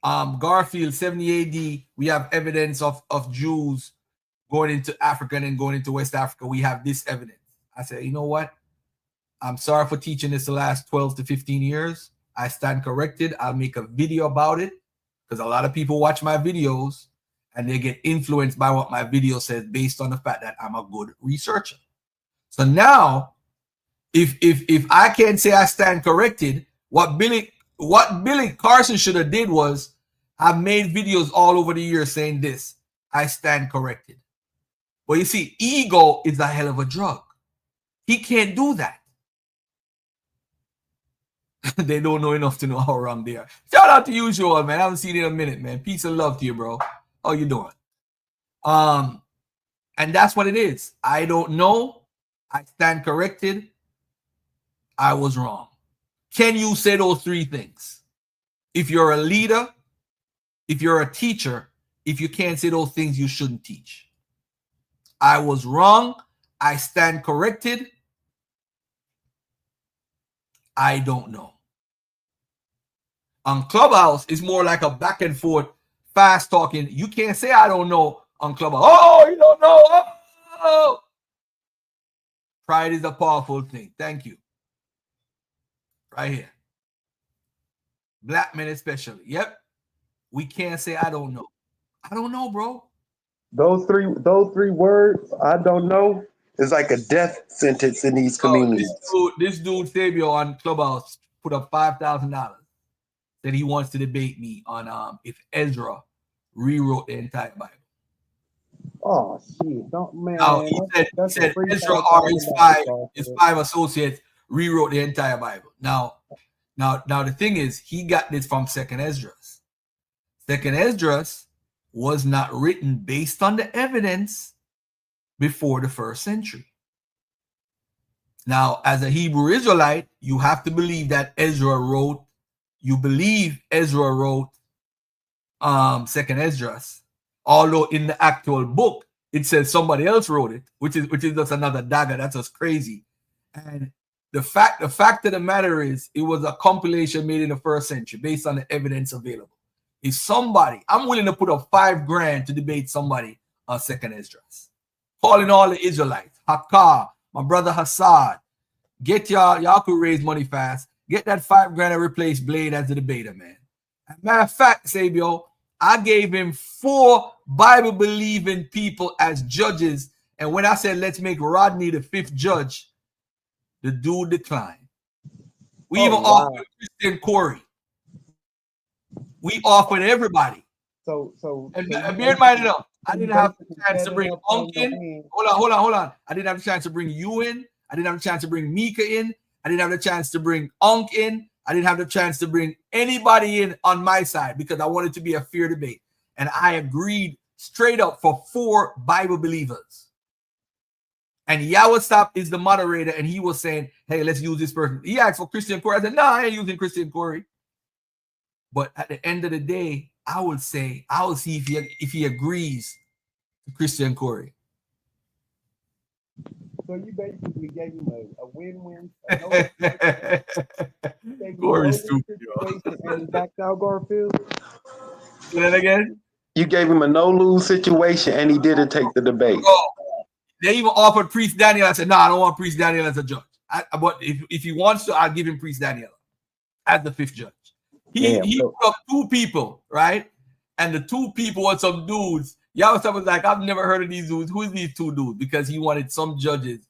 Garfield, 70 AD, we have evidence of Jews going into Africa and then going into West Africa. We have this evidence. I said, you know what? I'm sorry for teaching this the last 12 to 15 years. I stand corrected. I'll make a video about it because a lot of people watch my videos and they get influenced by what my video says based on the fact that I'm a good researcher. So now, if I can't say I stand corrected, what Billy Carson should have did was I've made videos all over the years saying this, I stand corrected. But you see, ego is a hell of a drug. He can't do that. They don't know enough to know how wrong they are. Shout out to you, Joel, man. I haven't seen you in a minute, man. Peace and love to you, bro. How you doing? And that's what it is. I don't know. I stand corrected. I was wrong. Can you say those three things? If you're a leader, if you're a teacher, if you can't say those things, you shouldn't teach. I was wrong. I stand corrected. I don't know. On Clubhouse, it's more like a back and forth, fast talking. You can't say I don't know on Clubhouse. Oh, you don't know. Oh. Pride is a powerful thing. Thank you. Right here. Black men especially. Yep. We can't say I don't know. I don't know, bro. Those three words, I don't know, is like a death sentence in these communities. This dude Fabio on Clubhouse put up $5,000 that he wants to debate me on if Ezra rewrote the entire Bible. Oh shit! Don't man. Now he said Ezra or his five associates rewrote the entire Bible. Now the thing is, he got this from Second Esdras. Second Esdras was not written based on the evidence before the first century. Now, as a Hebrew Israelite, you have to believe that Ezra wrote. You believe Ezra wrote Second Esdras, although in the actual book it says somebody else wrote it, which is just another dagger. That's just crazy. And the fact of the matter is, it was a compilation made in the first century based on the evidence available. If somebody, I'm willing to put up $5,000 to debate somebody on Second Esdras. Calling all the Israelites, Hakah, my brother Hassad, get y'all could raise money fast. Get that $5,000 to replace Blade as the debater, man. As a matter of fact, Sabio, I gave him 4 Bible-believing people as judges, and when I said let's make Rodney the 5th judge, the dude declined. We even offered Christian Corey. We offered everybody. And bear in mind, I didn't have the chance to bring Unk in. Hold on. I didn't have the chance to bring you in. I didn't have the chance to bring Mika in. I didn't have the chance to bring Unk in. I didn't have the chance to bring anybody in on my side because I wanted to be a fair debate. And I agreed straight up for 4 Bible believers. And Yawastop is the moderator, and he was saying, hey, let's use this person. He asked for Christian Corey. I said, no, I ain't using Christian Corey. But at the end of the day, I will see if he agrees to Christian Corey. So you basically gave him a win-win. Corey's stupid, and he backed out Garfield. Say that again? You gave him a no-lose situation, and he didn't take the debate. Oh, they even offered Priest Daniel. I said, no, I don't want Priest Daniel as a judge. But if he wants to, I'll give him Priest Daniel as the 5th judge. He put up 2 people, right? And the 2 people were some dudes. Y'all was like, I've never heard of these dudes. Who is these 2 dudes? Because he wanted some judges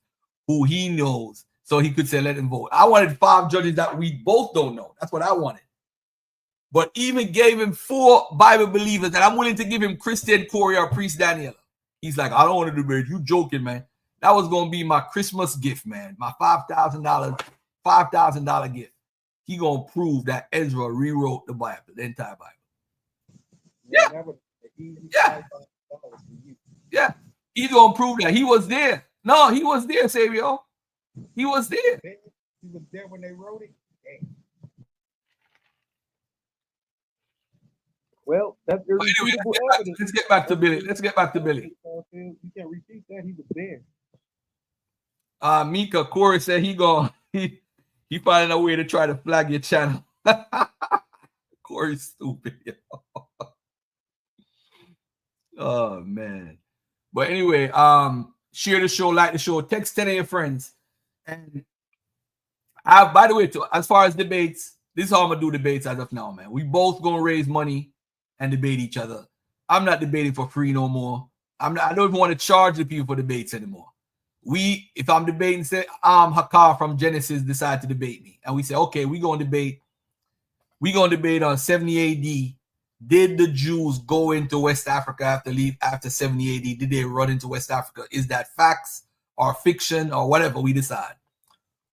who he knows, so he could say, let him vote. I wanted 5 judges that we both don't know. That's what I wanted. But even gave him 4 Bible believers, and I'm willing to give him Christian Corey or Priest Daniel. He's like, I don't want to debate. You joking, man. That was going to be my Christmas gift, man. My $5,000 gift. He going to prove that Ezra rewrote the Bible, the entire Bible. Yeah. Yeah. He's going to prove that. He was there. No, he was there, Savio. He was there. He was there when they wrote it. Dang. Well, that's irrefutable evidence. Let's get back to Billy. You can't refute that. He was there. Mika, Corey said he finding a way to try to flag your channel. Corey's stupid. Oh man. But anyway, share the show, like the show, text 10 of your friends. And by the way, as far as debates, this is how I'm gonna do debates as of now, man. We both gonna raise money and debate each other. I'm not debating for free no more. I don't even want to charge the people for debates anymore. If I'm debating, say Hakah from Genesis decide to debate me, and we say, okay, we're gonna debate on 70 AD. Did the Jews go into West Africa after 70 AD? Did they run into West Africa? Is that facts or fiction or whatever we decide?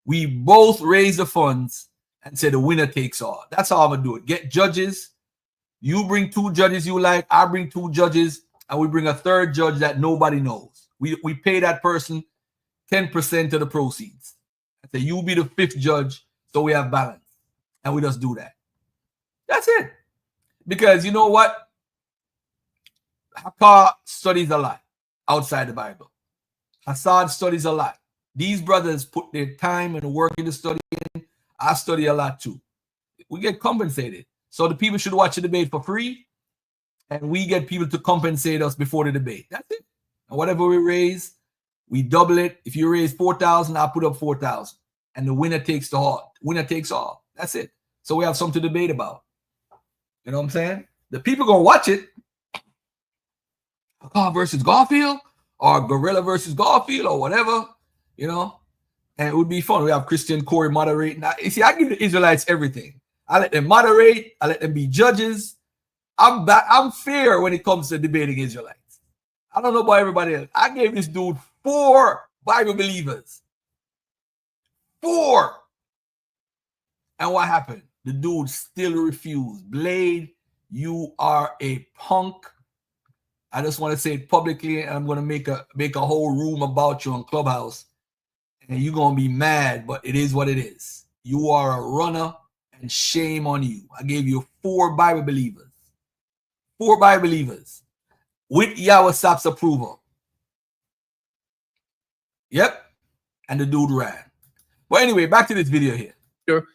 We both raise the funds and say the winner takes all. That's how I'm gonna do it. Get judges. You bring 2 judges you like. I bring 2 judges, and we bring a 3rd judge that nobody knows. We pay that person 10% of the proceeds. I say you be the 5th judge, so we have balance, and we just do that. That's it. Because you know what? Hakah studies a lot outside the Bible. Hassan studies a lot. These brothers put their time and work into studying. I study a lot too. We get compensated. So the people should watch the debate for free, and we get people to compensate us before the debate. That's it. And whatever we raise, we double it. If you raise 4,000, I'll put up 4,000. And the winner takes the all. Winner takes all. That's it. So we have something to debate about. You know what I'm saying? The people gonna watch it. Hakah versus Garfield, or Gorilla versus Garfield, or whatever, you know. And it would be fun. We have Christian Corey moderate. Now, you see, I give the Israelites everything. I let them moderate. I let them be judges. I'm fair when it comes to debating Israelites. I don't know about everybody else. I gave this dude 4 Bible believers. 4. And what happened? The dude still refused. Blade, you are a punk. I just want to say it publicly, and I'm going to make a whole room about you on Clubhouse. And you're going to be mad, but it is what it is. You are a runner, and shame on you. I gave you 4 Bible believers. 4 Bible believers. With Yahweh Sap's approval. Yep. And the dude ran. But anyway, back to this video here.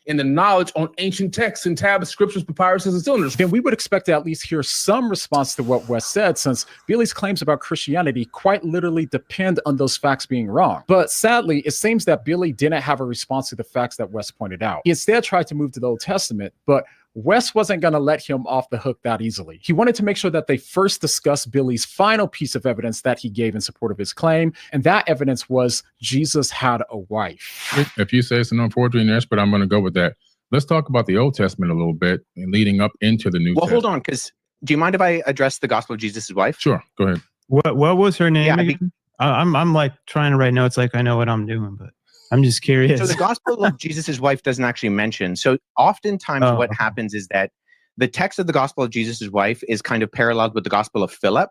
In the knowledge on ancient texts and tablets, scriptures, papyruses, and cylinders. Then we would expect to at least hear some response to what Wes said, since Billy's claims about Christianity quite literally depend on those facts being wrong. But sadly, it seems that Billy didn't have a response to the facts that Wes pointed out. He instead tried to move to the Old Testament, but Wes wasn't going to let him off the hook that easily. He wanted to make sure that they first discuss Billy's final piece of evidence that he gave in support of his claim, and that evidence was Jesus had a wife. If you say it's an unfortunate expert, I'm going to go with that. Let's talk about the Old Testament a little bit and leading up into the New Testament. Well, hold on, because do you mind if I address the gospel of Jesus' wife? Sure, go ahead. What was her name again? I'm like trying to write notes like I know what I'm doing, but I'm just curious. So the gospel of Jesus' wife doesn't actually mention. So oftentimes what happens is that the text of the gospel of Jesus' wife is kind of paralleled with the gospel of Philip,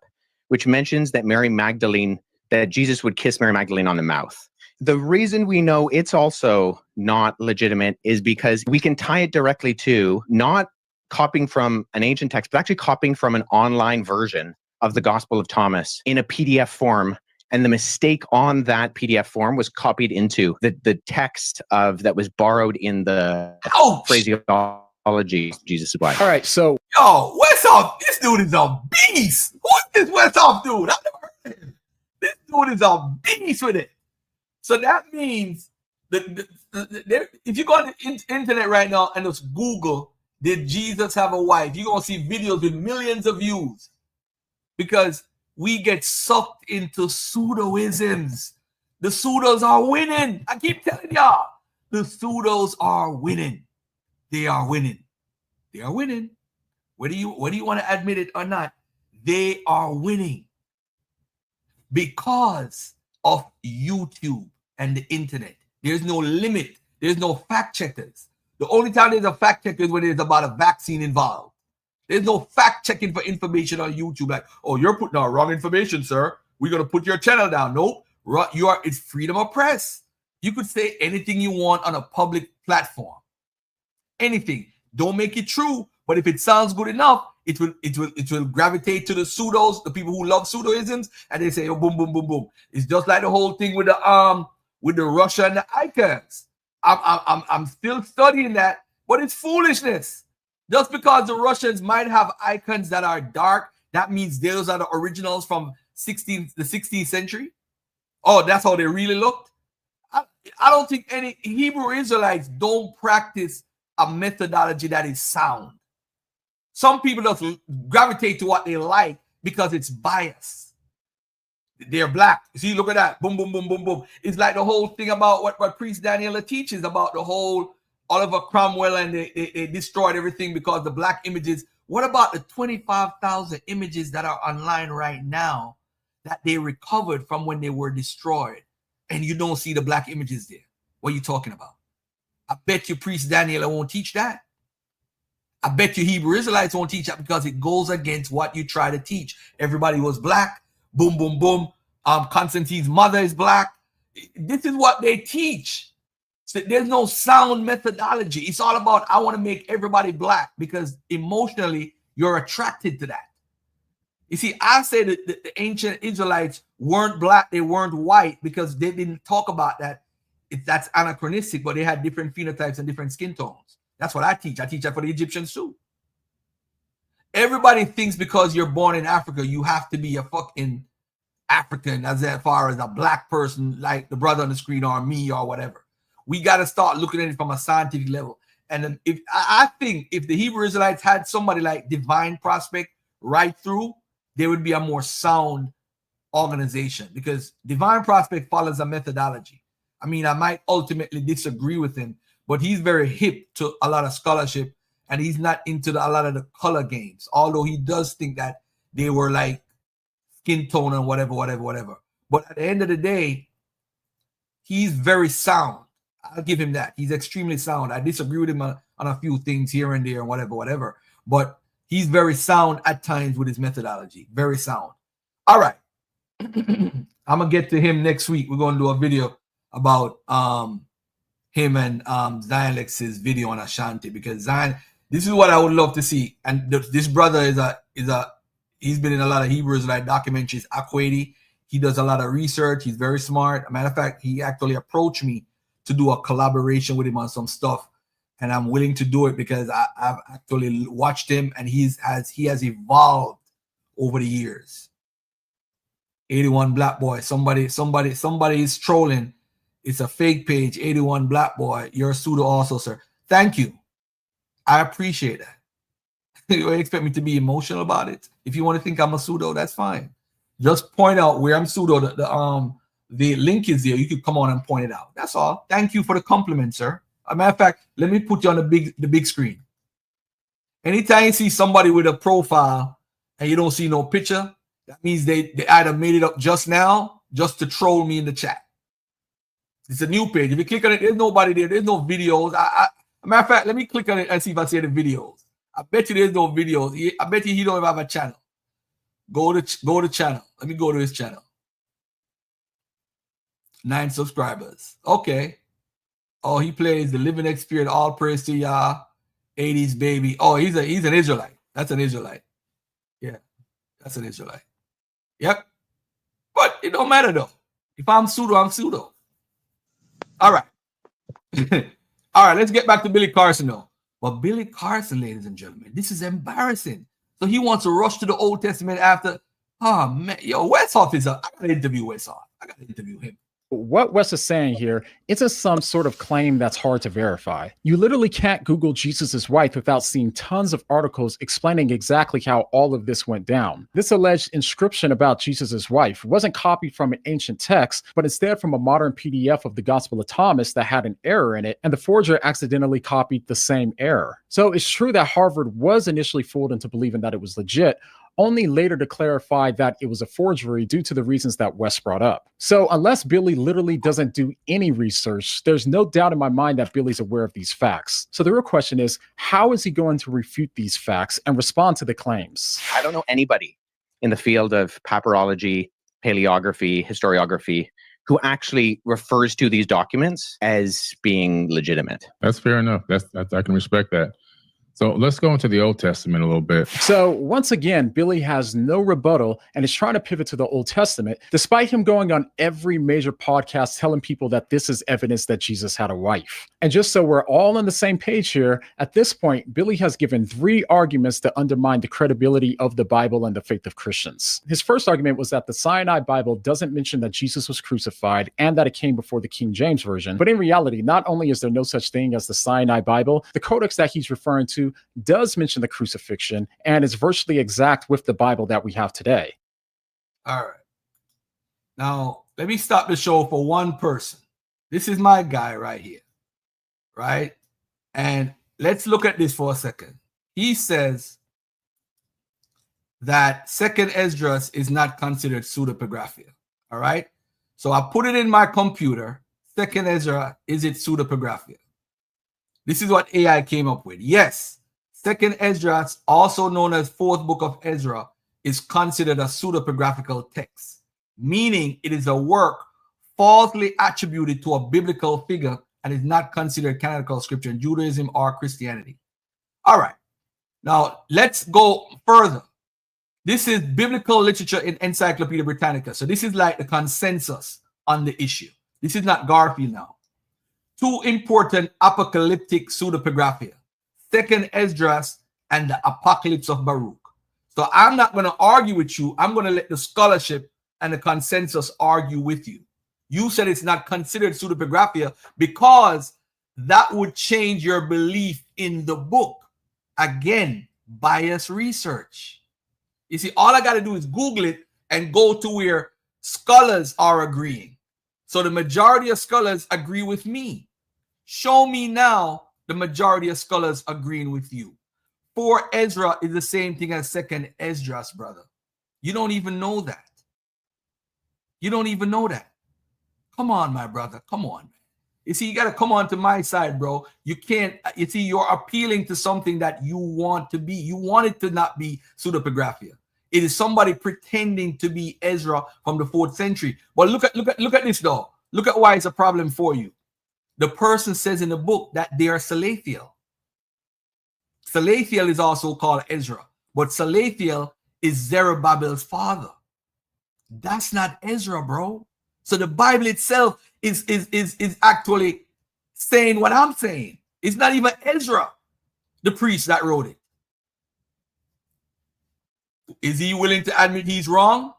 which mentions that that Jesus would kiss Mary Magdalene on the mouth. The reason we know it's also not legitimate is because we can tie it directly to not copying from an ancient text, but actually copying from an online version of the Gospel of Thomas in a PDF form. And the mistake on that PDF form was copied into the text that was borrowed in the phraseology of Jesus' wife. All right, so yo, Westhoff, this dude is a beast. Who's this Westhoff dude? I've never heard of him. This dude is a beast with it. So that means that if you go on the internet right now and just Google, did Jesus have a wife? You're going to see videos with millions of views, because we get sucked into pseudoisms. The pseudos are winning. I keep telling y'all, the pseudos are winning. They are winning. They are winning. Whether you want to admit it or not, they are winning because of YouTube and the internet. There's no limit. There's no fact checkers. The only time there's a fact checker is when there's about a vaccine involved. There's no fact checking for information on YouTube. Like, oh, you're putting out wrong information, sir. We're going to put your channel down. Nope. It's freedom of press. You could say anything you want on a public platform. Anything. Don't make it true. But if it sounds good enough, it will gravitate to the pseudos, the people who love pseudoisms, and they say, oh, boom, boom, boom, boom. It's just like the whole thing with the Russia and the icons. I'm still studying that, but it's foolishness. Just because the Russians might have icons that are dark, that means those are the originals from the 16th century. Oh, that's how they really looked. I don't think any Hebrew Israelites don't practice a methodology that is sound. Some people just gravitate to what they like because it's bias. They're black. See, look at that. Boom, boom, boom, boom, boom. It's like the whole thing about what Priest Daniela teaches about the whole Oliver Cromwell, and they destroyed everything because the black images. What about the 25,000 images that are online right now that they recovered from when they were destroyed? And you don't see the black images there. What are you talking about? I bet you Priest Daniela won't teach that. I bet you Hebrew Israelites won't teach that because it goes against what you try to teach. Everybody was black. Boom, boom, boom. Constantine's mother is black. This is what they teach. So there's no sound methodology. It's all about, I want to make everybody black because emotionally you're attracted to that. You see, I say that the ancient Israelites weren't black, they weren't white, because they didn't talk about that. That's anachronistic, but they had different phenotypes and different skin tones. That's what I teach. I teach that for the Egyptians too. Everybody thinks because you're born in Africa, you have to be a fucking African as far as a black person like the brother on the screen or me or whatever. We got to start looking at it from a scientific level. And if I think if the Hebrew Israelites had somebody like Divine Prospect right through, there would be a more sound organization, because Divine Prospect follows a methodology. I mean, I might ultimately disagree with him, but he's very hip to a lot of scholarship, and he's not into a lot of the color games, although he does think that they were like skin tone and whatever. But at the end of the day, he's very sound. I'll give him that. He's extremely sound. I disagree with him on a few things here and there and whatever. But he's very sound at times with his methodology. Very sound. All right. I'm going to get to him next week. We're going to do a video about him and Zionlex's video on Ashanti, because Zion, this is what I would love to see. And this brother he's been in a lot of Hebrew Israelite documentaries. Akwedi, he does a lot of research. He's very smart. As a matter of fact, he actually approached me to do a collaboration with him on some stuff, and I'm willing to do it because I've actually watched him, and he has evolved over the years. 81 Black Boy. Somebody is trolling. It's a fake page. 81 Black Boy. You're a pseudo also, sir. Thank you. I appreciate that. You expect me to be emotional about it? If you want to think I'm a pseudo, that's fine. Just point out where I'm pseudo. The link is there. You could come on and point it out. That's all. Thank you for the compliment, sir. As a matter of fact, let me put you on the big screen. Anytime you see somebody with a profile and you don't see no picture, that means they either made it up just now just to troll me in the chat. It's a new page. If you click on it, there's nobody there. There's no videos. As a matter of fact, let me click on it and see if I see the videos. I bet you there's no videos. I bet you he don't even have a channel. Go to channel. Let me go to his channel. 9 subscribers. Okay. Oh, he plays the living experience. All praise to Yah. 80s baby. Oh, he's an Israelite. That's an Israelite. Yeah, that's an Israelite. Yep. But it don't matter though. If I'm pseudo, I'm pseudo. All right. All right, let's get back to Billy Carson though. But Billy Carson, ladies and gentlemen, this is embarrassing. So he wants to rush to the Old Testament after. Oh man, yo, Westhoff is I gotta interview Westhoff. I gotta interview him. What Wes is saying here isn't some sort of claim that's hard to verify. You literally can't Google Jesus's wife without seeing tons of articles explaining exactly how all of this went down. This alleged inscription about Jesus's wife wasn't copied from an ancient text, but instead from a modern PDF of the Gospel of Thomas that had an error in it, and the forger accidentally copied the same error. So it's true that Harvard was initially fooled into believing that it was legit, only later to clarify that it was a forgery due to the reasons that Wes brought up. So unless Billy literally doesn't do any research, there's no doubt in my mind that Billy's aware of these facts. So the real question is, how is he going to refute these facts and respond to the claims? I don't know anybody in the field of papyrology, paleography, historiography, who actually refers to these documents as being legitimate. That's fair enough. I can respect that. So let's go into the Old Testament a little bit. So once again, Billy has no rebuttal and is trying to pivot to the Old Testament, despite him going on every major podcast telling people that this is evidence that Jesus had a wife. And just so we're all on the same page here, at this point, Billy has given 3 arguments that undermine the credibility of the Bible and the faith of Christians. His first argument was that the Sinai Bible doesn't mention that Jesus was crucified and that it came before the King James Version. But in reality, not only is there no such thing as the Sinai Bible, the codex that he's referring to does mention the crucifixion and is virtually exact with the Bible that we have today. All right. Now, let me stop the show for one person. This is my guy right here, right? And let's look at this for a second. He says that Second Esdras is not considered pseudepigraphia, all right? So I put it in my computer. Second Ezra, is it pseudepigraphia? This is what AI came up with. Yes. Second Esdras, also known as Fourth Book of Ezra, is considered a pseudepigraphical text, meaning it is a work falsely attributed to a biblical figure and is not considered canonical scripture in Judaism or Christianity. All right. Now, let's go further. This is biblical literature in Encyclopedia Britannica. So this is like the consensus on the issue. This is not Garfield now. 2 important apocalyptic pseudepigraphia, 2nd Esdras and the Apocalypse of Baruch. So I'm not going to argue with you. I'm going to let the scholarship and the consensus argue with you. You said it's not considered pseudepigraphia because that would change your belief in the book. Again, bias research. You see, all I got to do is Google it and go to where scholars are agreeing. So the majority of scholars agree with me. Show me now the majority of scholars agreeing with you. 4 Ezra is the same thing as 2nd Esdras, brother. You don't even know that. You don't even know that. Come on, my brother. Come on, man. You see, you got to come on to my side, bro. You can't, you see, you're appealing to something that you want to be. You want it to not be pseudepigraphia. It is somebody pretending to be Ezra from the 4th century. But look at this, though. Look at why it's a problem for you. The person says in the book that they are Salathiel. Salathiel is also called Ezra, but Salathiel is Zerubbabel's father. That's not Ezra, bro. So the Bible itself is actually saying what I'm saying. It's not even Ezra, the priest, that wrote it. Is he willing to admit he's wrong?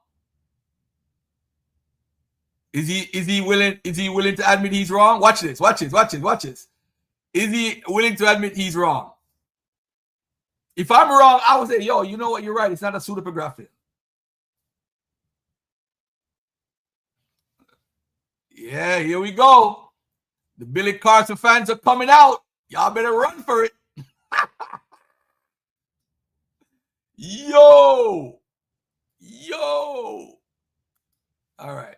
Is he willing to admit he's wrong? Watch this. Is he willing to admit he's wrong? If I'm wrong, I would say, yo, you know what? You're right. It's not a pseudepigraphia. Yeah, here we go. The Billy Carson fans are coming out. Y'all better run for it. Yo. All right.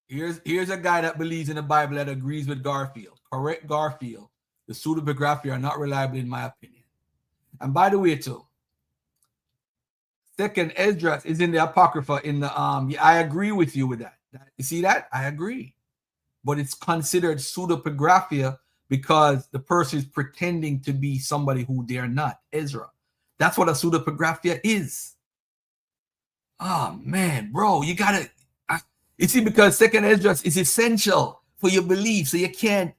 Here's a guy that believes in the Bible that agrees with Garfield. Correct, Garfield. The pseudepigraphia are not reliable in my opinion. And by the way, too, 2nd Esdras is in the Apocrypha in the yeah, I agree with you with that. You see that? I agree. But it's considered pseudepigraphia because the person is pretending to be somebody who they're not. Ezra. That's what a pseudepigraphia is. Oh man, bro, you gotta. You see, because 2nd Esdras is essential for your belief, so you can't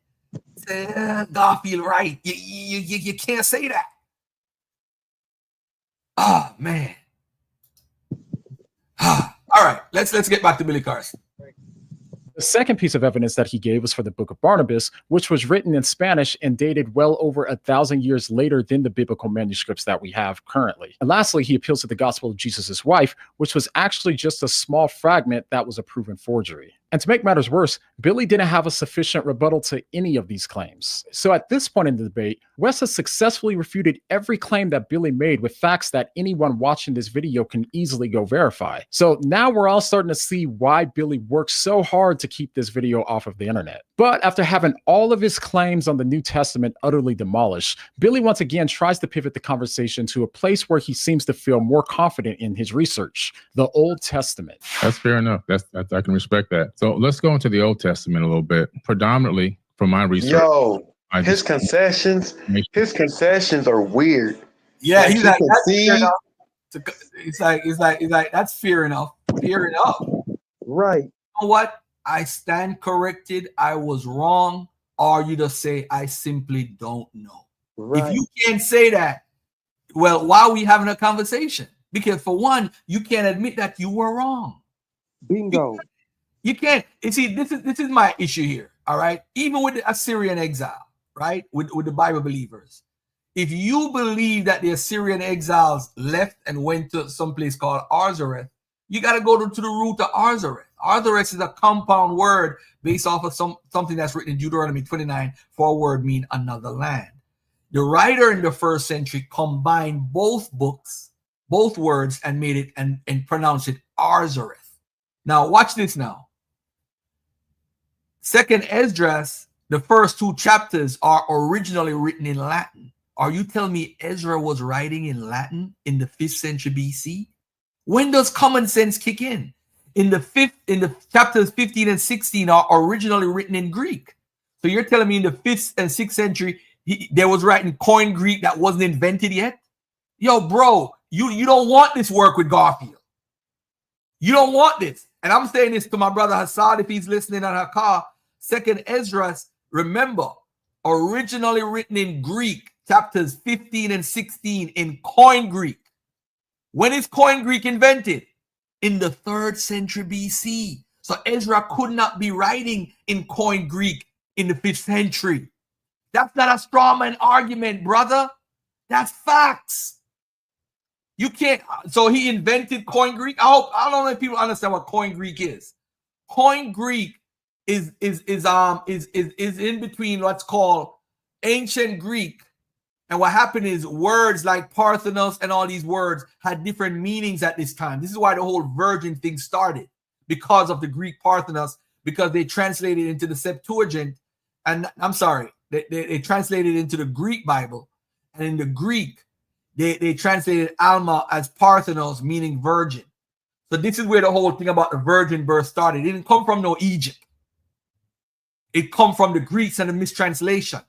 say Garfield right. You can't say that. Oh man. All right, let's get back to Billy Carson. The second piece of evidence that he gave was for the Book of Barnabas, which was written in Spanish and dated well over 1,000 years later than the biblical manuscripts that we have currently. And lastly, he appeals to the Gospel of Jesus' wife, which was actually just a small fragment that was a proven forgery. And to make matters worse, Billy didn't have a sufficient rebuttal to any of these claims. So at this point in the debate, Wes has successfully refuted every claim that Billy made with facts that anyone watching this video can easily go verify. So now we're all starting to see why Billy worked so hard to keep this video off of the internet. But after having all of his claims on the New Testament utterly demolished, Billy once again tries to pivot the conversation to a place where he seems to feel more confident in his research, the Old Testament. That's fair enough. I can respect that. So let's go into the Old Testament a little bit. Predominantly from my research. His concessions are weird. Yeah, like he's like, that's fair enough. He's like, that's fair enough. Fair enough. Right. You know what? I stand corrected. I was wrong. Or you just say, I simply don't know. Right. If you can't say that, well, why are we having a conversation? Because for one, you can't admit that you were wrong. Bingo. You can't. You see, this is my issue here. All right. Even with the Assyrian exile, right? With the Bible believers. If you believe that the Assyrian exiles left and went to some place called Arzareth, you got to go to the root of Arzareth. Arzareth is a compound word based off of something that's written in Deuteronomy 29 for a word mean another land. The writer in the 1st century combined both books, both words, and made it and pronounced it Arzareth. Now watch this now. 2nd Esdras, the first 2 chapters are originally written in Latin. Are you telling me Ezra was writing in Latin in the 5th century BC? When does common sense kick in? In the chapters 15 and 16 are originally written in Greek. So you're telling me in the 5th and 6th century, there was writing Koine Greek that wasn't invented yet? Yo, bro, you don't want this work with Garfield. You don't want this. And I'm saying this to my brother Hassad if he's listening on Hakah. 2nd Esdras, remember, originally written in Greek, chapters 15 and 16 in Koine Greek. When is Koine Greek invented? In the 3rd century BC. So Ezra could not be writing in Koine Greek in the 5th century. That's not a straw man argument, brother. That's facts. You can't. So he invented Koine Greek. I don't know if people understand what Koine Greek is. Koine Greek is in between what's called ancient Greek. And what happened is words like Parthenos and all these words had different meanings at this time. This is why the whole virgin thing started, because of the Greek Parthenos, because they translated into the Septuagint. And I'm sorry, they translated into the Greek Bible. And in the Greek, they translated Alma as Parthenos, meaning virgin. So this is where the whole thing about the virgin birth started. It didn't come from no Egypt. It come from the Greeks and the mistranslation.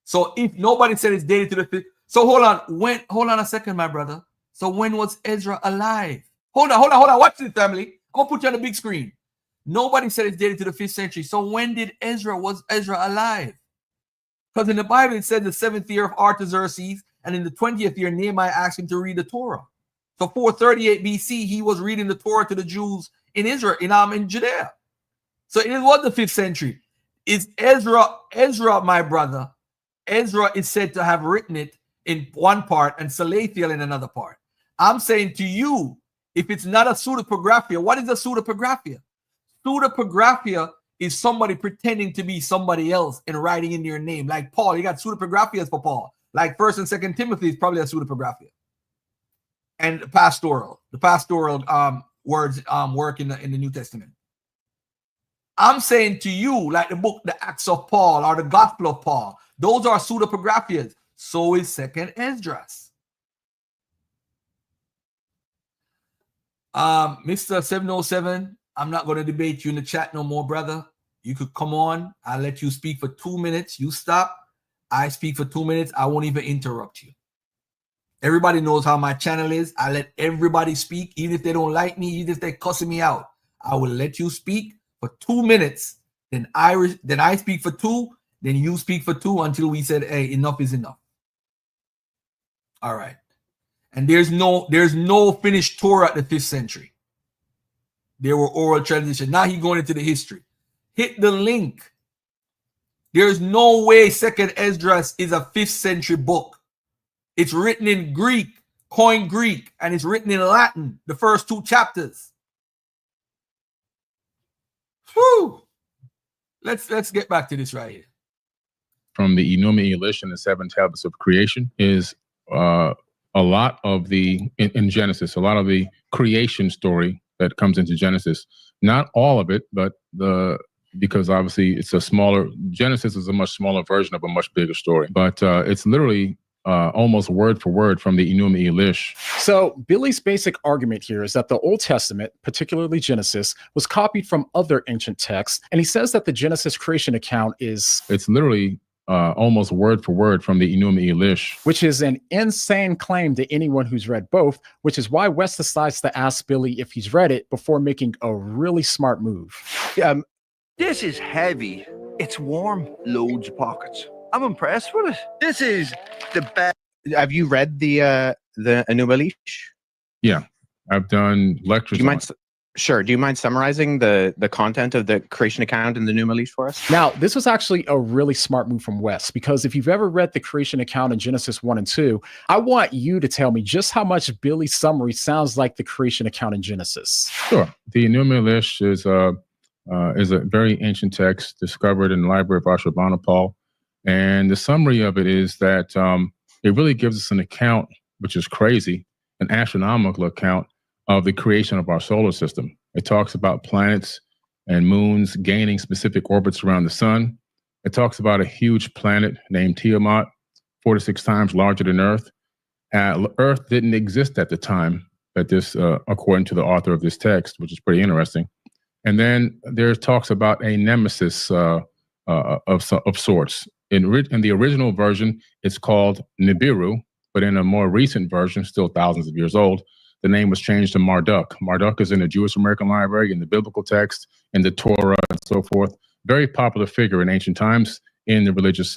So if nobody said it's dated to the 5th, so hold on a second, my brother. So when was Ezra alive? Hold on. Watch this, family. I'm gonna put you on the big screen. Nobody said it's dated to the 5th century. So when was Ezra alive? Because in the Bible it said the 7th year of Artaxerxes, and in the 20th year Nehemiah asked him to read the Torah. So 438 BC he was reading the Torah to the Jews in Israel, in Judea. So it was the 5th century. Is Ezra, my brother? Ezra is said to have written it in one part and Salathiel in another part. I'm saying to you, if it's not a pseudepigraphia, what is a pseudepigraphia? Pseudepigraphia is somebody pretending to be somebody else and writing in your name. Like Paul, you got pseudepigraphias for Paul. Like 1st and 2nd Timothy is probably a pseudepigraphia. And the pastoral words work in the New Testament. I'm saying to you, like the book, the Acts of Paul or the Gospel of Paul, those are pseudepigraphias. So is 2nd Esdras. Mr. 707, I'm not going to debate you in the chat no more, brother. You could come on. I'll let you speak for 2 minutes. You stop. I speak for 2 minutes. I won't even interrupt you. Everybody knows how my channel is. I let everybody speak, even if they don't like me, even if they're cussing me out. I will let you speak for 2 minutes. Then I speak for 2. Then you speak for 2 until we said, hey, enough is enough. All right. And there's no finished Torah at the 5th century. There were oral traditions. Now he's going into the history. Hit the link. There's no way 2nd Esdras is a 5th century book. It's written in Greek, Koine Greek, and it's written in Latin, the first 2 chapters. Whew. Let's get back to this right here. From the Enuma Elish and the 7 tablets of creation is a lot of in Genesis, a lot of the creation story that comes into Genesis. Not all of it, but because obviously Genesis is a much smaller version of a much bigger story. But it's literally almost word for word from the Enuma Elish. So Billy's basic argument here is that the Old Testament, particularly Genesis, was copied from other ancient texts, and he says that the Genesis creation account it's literally almost word for word from the Enuma Elish, which is an insane claim to anyone who's read both, which is why Wes decides to ask Billy if he's read it before making a really smart move. This is heavy. It's warm. Loads of pockets. I'm impressed with it. This is the best. Have you read the Enuma Elish? Yeah, I've done lectures. Sure. Do you mind summarizing the content of the creation account in the Enuma Elish for us? Now, this was actually a really smart move from Wes, because if you've ever read the creation account in Genesis 1 and 2, I want you to tell me just how much Billy's summary sounds like the creation account in Genesis. Sure. The Enuma Elish is a very ancient text discovered in the Library of Ashurbanipal. And the summary of it is that it really gives us an account, which is crazy, an astronomical account of the creation of our solar system. It talks about planets and moons gaining specific orbits around the sun. It talks about a huge planet named Tiamat, 46 times larger than Earth. Earth didn't exist at the time that this, according to the author of this text, which is pretty interesting. And then there's talks about a nemesis of sorts. In the original version, it's called Nibiru, but in a more recent version, still thousands of years old, the name was changed to Marduk. Marduk is in the Jewish American Library, in the biblical text, in the Torah, and so forth. Very popular figure in ancient times in the religious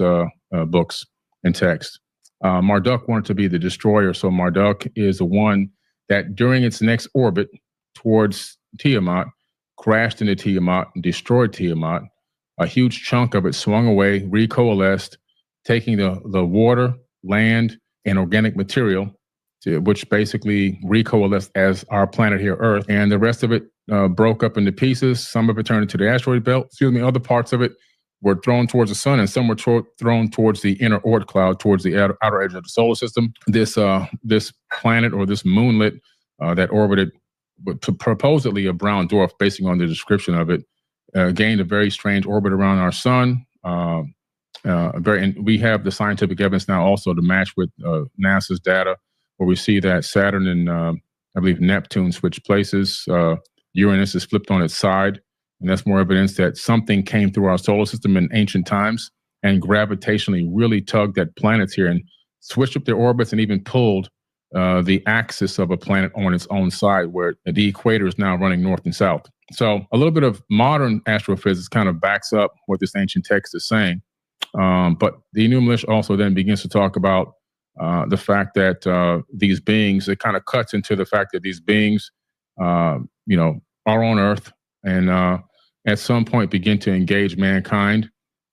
books and text. Marduk wanted to be the destroyer, so Marduk is the one that during its next orbit towards Tiamat, crashed into Tiamat and destroyed Tiamat. A huge chunk of it swung away, recoalesced, taking the water, land, and organic material, which basically recoalesced as our planet here, Earth. And the rest of it broke up into pieces. Some of it turned into the asteroid belt. Other parts of it were thrown towards the sun, and some were thrown towards the inner Oort cloud, towards the outer edge of the solar system. This planet, or this moonlet that orbited supposedly a brown dwarf, based on the description of it, gained a very strange orbit around our sun. And we have the scientific evidence now also to match with NASA's data, where we see that Saturn and I believe Neptune switch places. Uranus is flipped on its side, and that's more evidence that something came through our solar system in ancient times and gravitationally really tugged at planets here and switched up their orbits and even pulled the axis of a planet on its own side, where the equator is now running north and south. So a little bit of modern astrophysics kind of backs up what this ancient text is saying. But the Enuma also then begins to talk about the fact that these beings, it kind of cuts into the fact that these beings, are on Earth and at some point begin to engage mankind.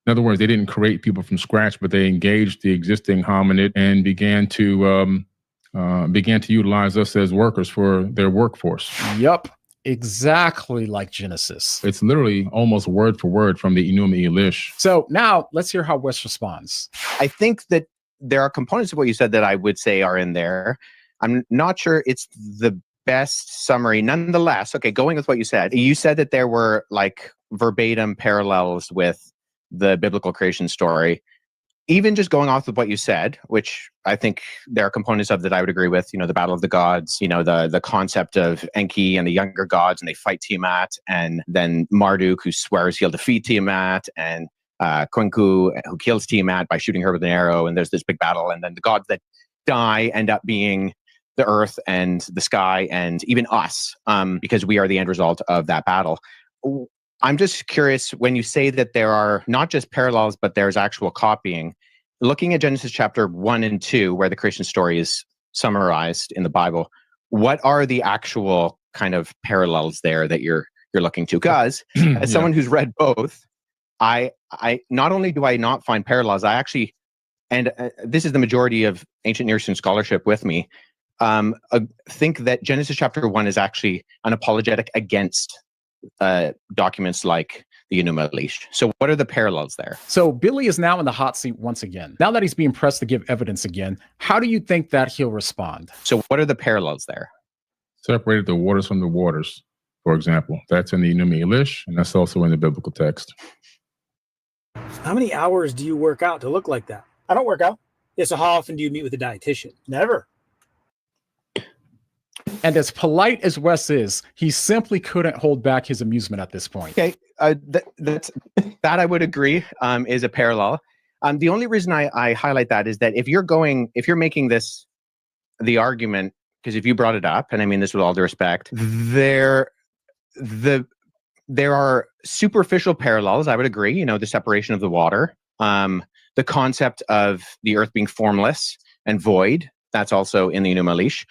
In other words, they didn't create people from scratch, but they engaged the existing hominid and began to utilize us as workers for their workforce. Yup. Exactly like Genesis. It's literally almost word for word from the Enuma Elish. So now let's hear how Wes responds. I think that there are components of what you said that I would say are in there. I'm not sure it's the best summary. Nonetheless, okay, going with what you said that there were like verbatim parallels with the biblical creation story. Even just going off of what you said, which I think there are components of that I would agree with, the Battle of the Gods, the concept of Enki and the younger gods, and they fight Tiamat, and then Marduk, who swears he'll defeat Tiamat, and Kunku, who kills Tiamat by shooting her with an arrow, and there's this big battle, and then the gods that die end up being the earth and the sky and even us, because we are the end result of that battle. I'm just curious, when you say that there are not just parallels, but there's actual copying, looking at Genesis chapter 1 and 2, where the creation story is summarized in the Bible, what are the actual kind of parallels there that you're looking to? Because as someone who's read both, I not only do I not find parallels, I actually, and this is the majority of ancient Near Eastern scholarship with me, think that Genesis chapter 1 is actually an apologetic against documents like the Enuma Elish. So what are the parallels there? So Billy is now in the hot seat once again. Now that he's being pressed to give evidence again, how do you think that he'll respond? So what are the parallels there? Separated the waters from the waters, for example. That's in the Enuma Elish, and that's also in the biblical text. How many hours do you work out to look like that? I don't work out. Yeah, so how often do you meet with a dietitian? Never. And as polite as Wes is, he simply couldn't hold back his amusement at this point. Okay, that I would agree is a parallel. The only reason I highlight that is that if you're making this the argument, because if you brought it up, and I mean this with all due respect, there are superficial parallels. I would agree. The separation of the water, the concept of the earth being formless and void. That's also in the Enuma Elish.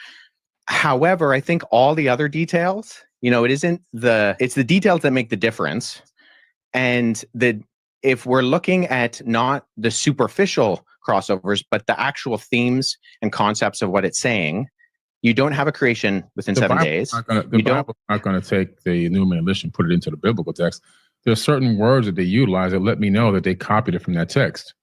However, I think all the other details, it's the details that make the difference. And if we're looking at not the superficial crossovers, but the actual themes and concepts of what it's saying, you don't have a creation within 7 days. The Bible's not going to take the Enuma Elish and put it into the biblical text. There are certain words that they utilize that let me know that they copied it from that text.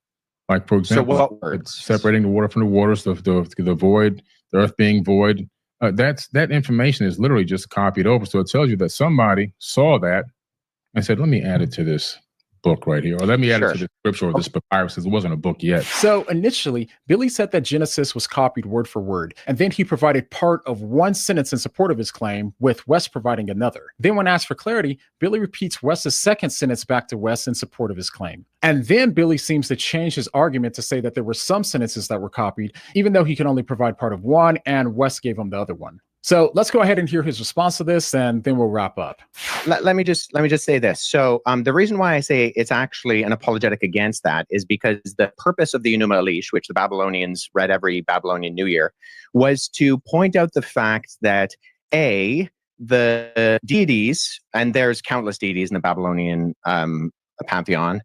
Like, for example, what words? Separating the water from the waters, the void, the earth being void. That information is literally just copied over. So it tells you that somebody saw that and said, let me add it to this book right here, or let me add it Sure. to the scripture or this papyrus, because it wasn't a book yet. So initially, Billy said that Genesis was copied word for word, and then he provided part of one sentence in support of his claim, with Wes providing another. Then when asked for clarity, Billy repeats Wes's second sentence back to Wes in support of his claim. And then Billy seems to change his argument to say that there were some sentences that were copied, even though he could only provide part of one, and Wes gave him the other one. So let's go ahead and hear his response to this, and then we'll wrap up. Let me just say this. So the reason why I say it's actually an apologetic against that is because the purpose of the Enuma Elish, which the Babylonians read every Babylonian New Year, was to point out the fact that the deities, and there's countless deities in the Babylonian pantheon,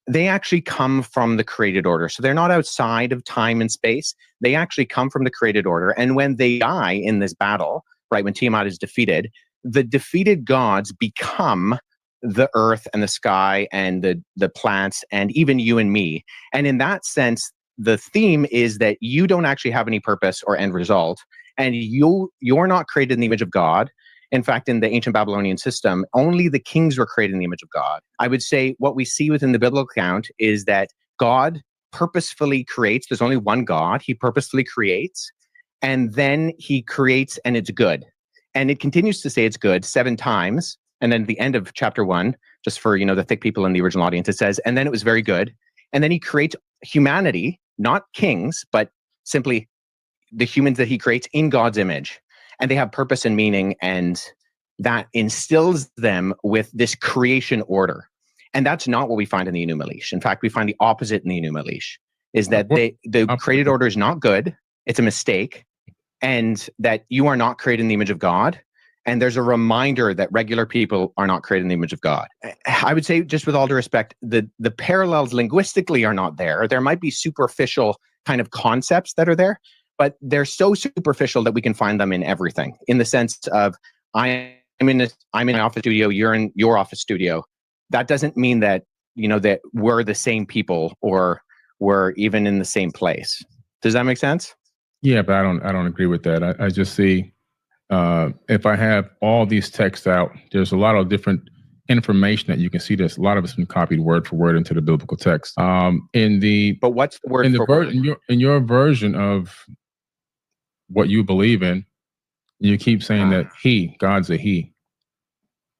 they actually come from the created order. So they're not outside of time and space. They actually come from the created order. And when they die in this battle, right, when Tiamat is defeated, the defeated gods become the earth and the sky and the plants and even you and me. And in that sense, the theme is that you don't actually have any purpose or end result. And you're not created in the image of God. In fact, in the ancient Babylonian system, only the kings were created in the image of God. I would say what we see within the biblical account is that God purposefully creates. There's only one God. He purposefully creates, and then he creates, and it's good. And it continues to say it's good 7 times. And then at the end of chapter 1, just for the thick people in the original audience, it says, and then it was very good. And then he creates humanity, not kings, but simply the humans that he creates in God's image. And they have purpose and meaning, and that instills them with this creation order. And that's not what we find in the Enuma Elish. In fact, we find the opposite in the Enuma Elish, is that the created order is not good, it's a mistake, and that you are not created in the image of God. And there's a reminder that regular people are not created in the image of God. I would say, just with all due respect, the parallels linguistically are not there. There might be superficial kind of concepts that are there, but they're so superficial that we can find them in everything. In the sense of, I'm in an office studio, you're in your office studio. That doesn't mean that that we're the same people or we're even in the same place. Does that make sense? Yeah, but I don't agree with that. I just see if I have all these texts out, there's a lot of different information that you can see. There's a lot of it's been copied word for word into the biblical text. But what's the word for word? In your version of what you believe in, you keep saying that God's a he.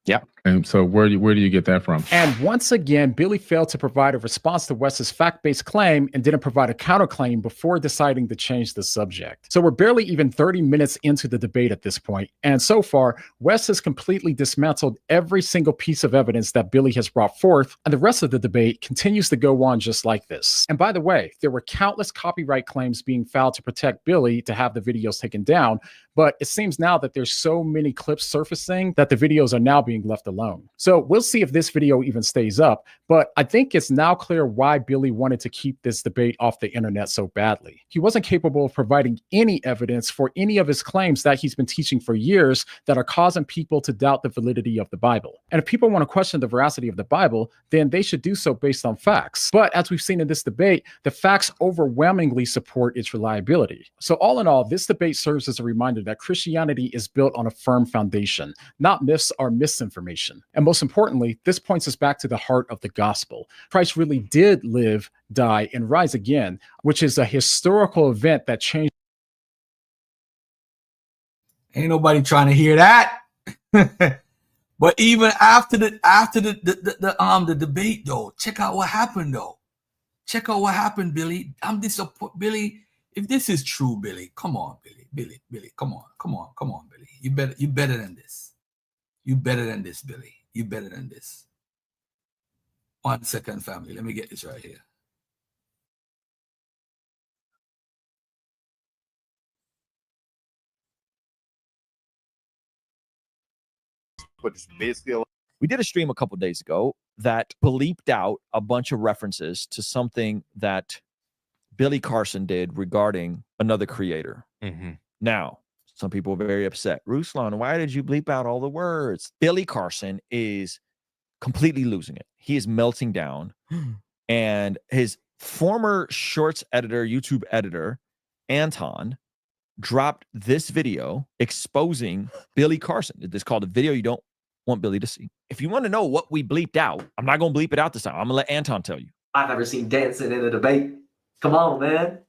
Yeah. And so where do you get that from? And once again, Billy failed to provide a response to Wes's fact-based claim and didn't provide a counterclaim before deciding to change the subject. So we're barely even 30 minutes into the debate at this point. And so far, Wes has completely dismantled every single piece of evidence that Billy has brought forth, and the rest of the debate continues to go on just like this. And by the way, there were countless copyright claims being filed to protect Billy to have the videos taken down, but it seems now that there's so many clips surfacing that the videos are now being left alone. So we'll see if this video even stays up, but I think it's now clear why Billy wanted to keep this debate off the internet so badly. He wasn't capable of providing any evidence for any of his claims that he's been teaching for years that are causing people to doubt the validity of the Bible. And if people want to question the veracity of the Bible, then they should do so based on facts. But as we've seen in this debate, the facts overwhelmingly support its reliability. So all in all, this debate serves as a reminder that Christianity is built on a firm foundation, not myths or misinformation. And most importantly, this points us back to the heart of the gospel. Christ really did live, die, and rise again, which is a historical event that changed. Ain't nobody trying to hear that. But even after the debate though, check out what happened though. Check out what happened, Billy. I'm disappointed, Billy. If this is true, Billy, come on, Billy, come on, Billy. You better than this. You better than this, Billy. You better than this. 1 second, family. Let me get this right here. But it's basically we did a stream a couple days ago that bleeped out a bunch of references to something that Billy Carson did regarding another creator. Mm-hmm. Now, some people are very upset. Ruslan, why did you bleep out all the words? Billy Carson is completely losing it. He is melting down. And his former shorts editor, YouTube editor, Anton, dropped this video exposing Billy Carson. It's called a video you don't want Billy to see. If you want to know what we bleeped out, I'm not going to bleep it out this time. I'm going to let Anton tell you. I've never seen dancing in a debate. Come on, man.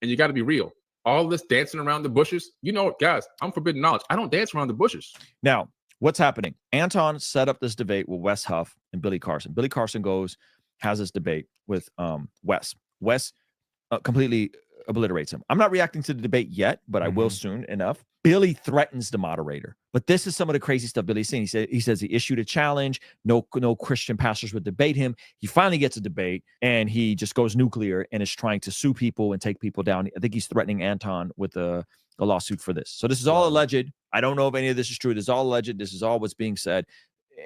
And you got to be real. All this dancing around the bushes, you know what, guys, I'm forbidden knowledge. I don't dance around the bushes. Now, what's happening? Anton set up this debate with Wes Huff and Billy Carson. Billy Carson has this debate with Wes. Wes completely obliterates him. I'm not reacting to the debate yet, but I will soon enough. Billy threatens the moderator. But this is some of the crazy stuff Billy's saying. He says he issued a challenge. No Christian pastors would debate him. He finally gets a debate, and he just goes nuclear and is trying to sue people and take people down. I think he's threatening Anton with a lawsuit for this. So this is all alleged. I don't know if any of this is true. This is all alleged. This is all what's being said.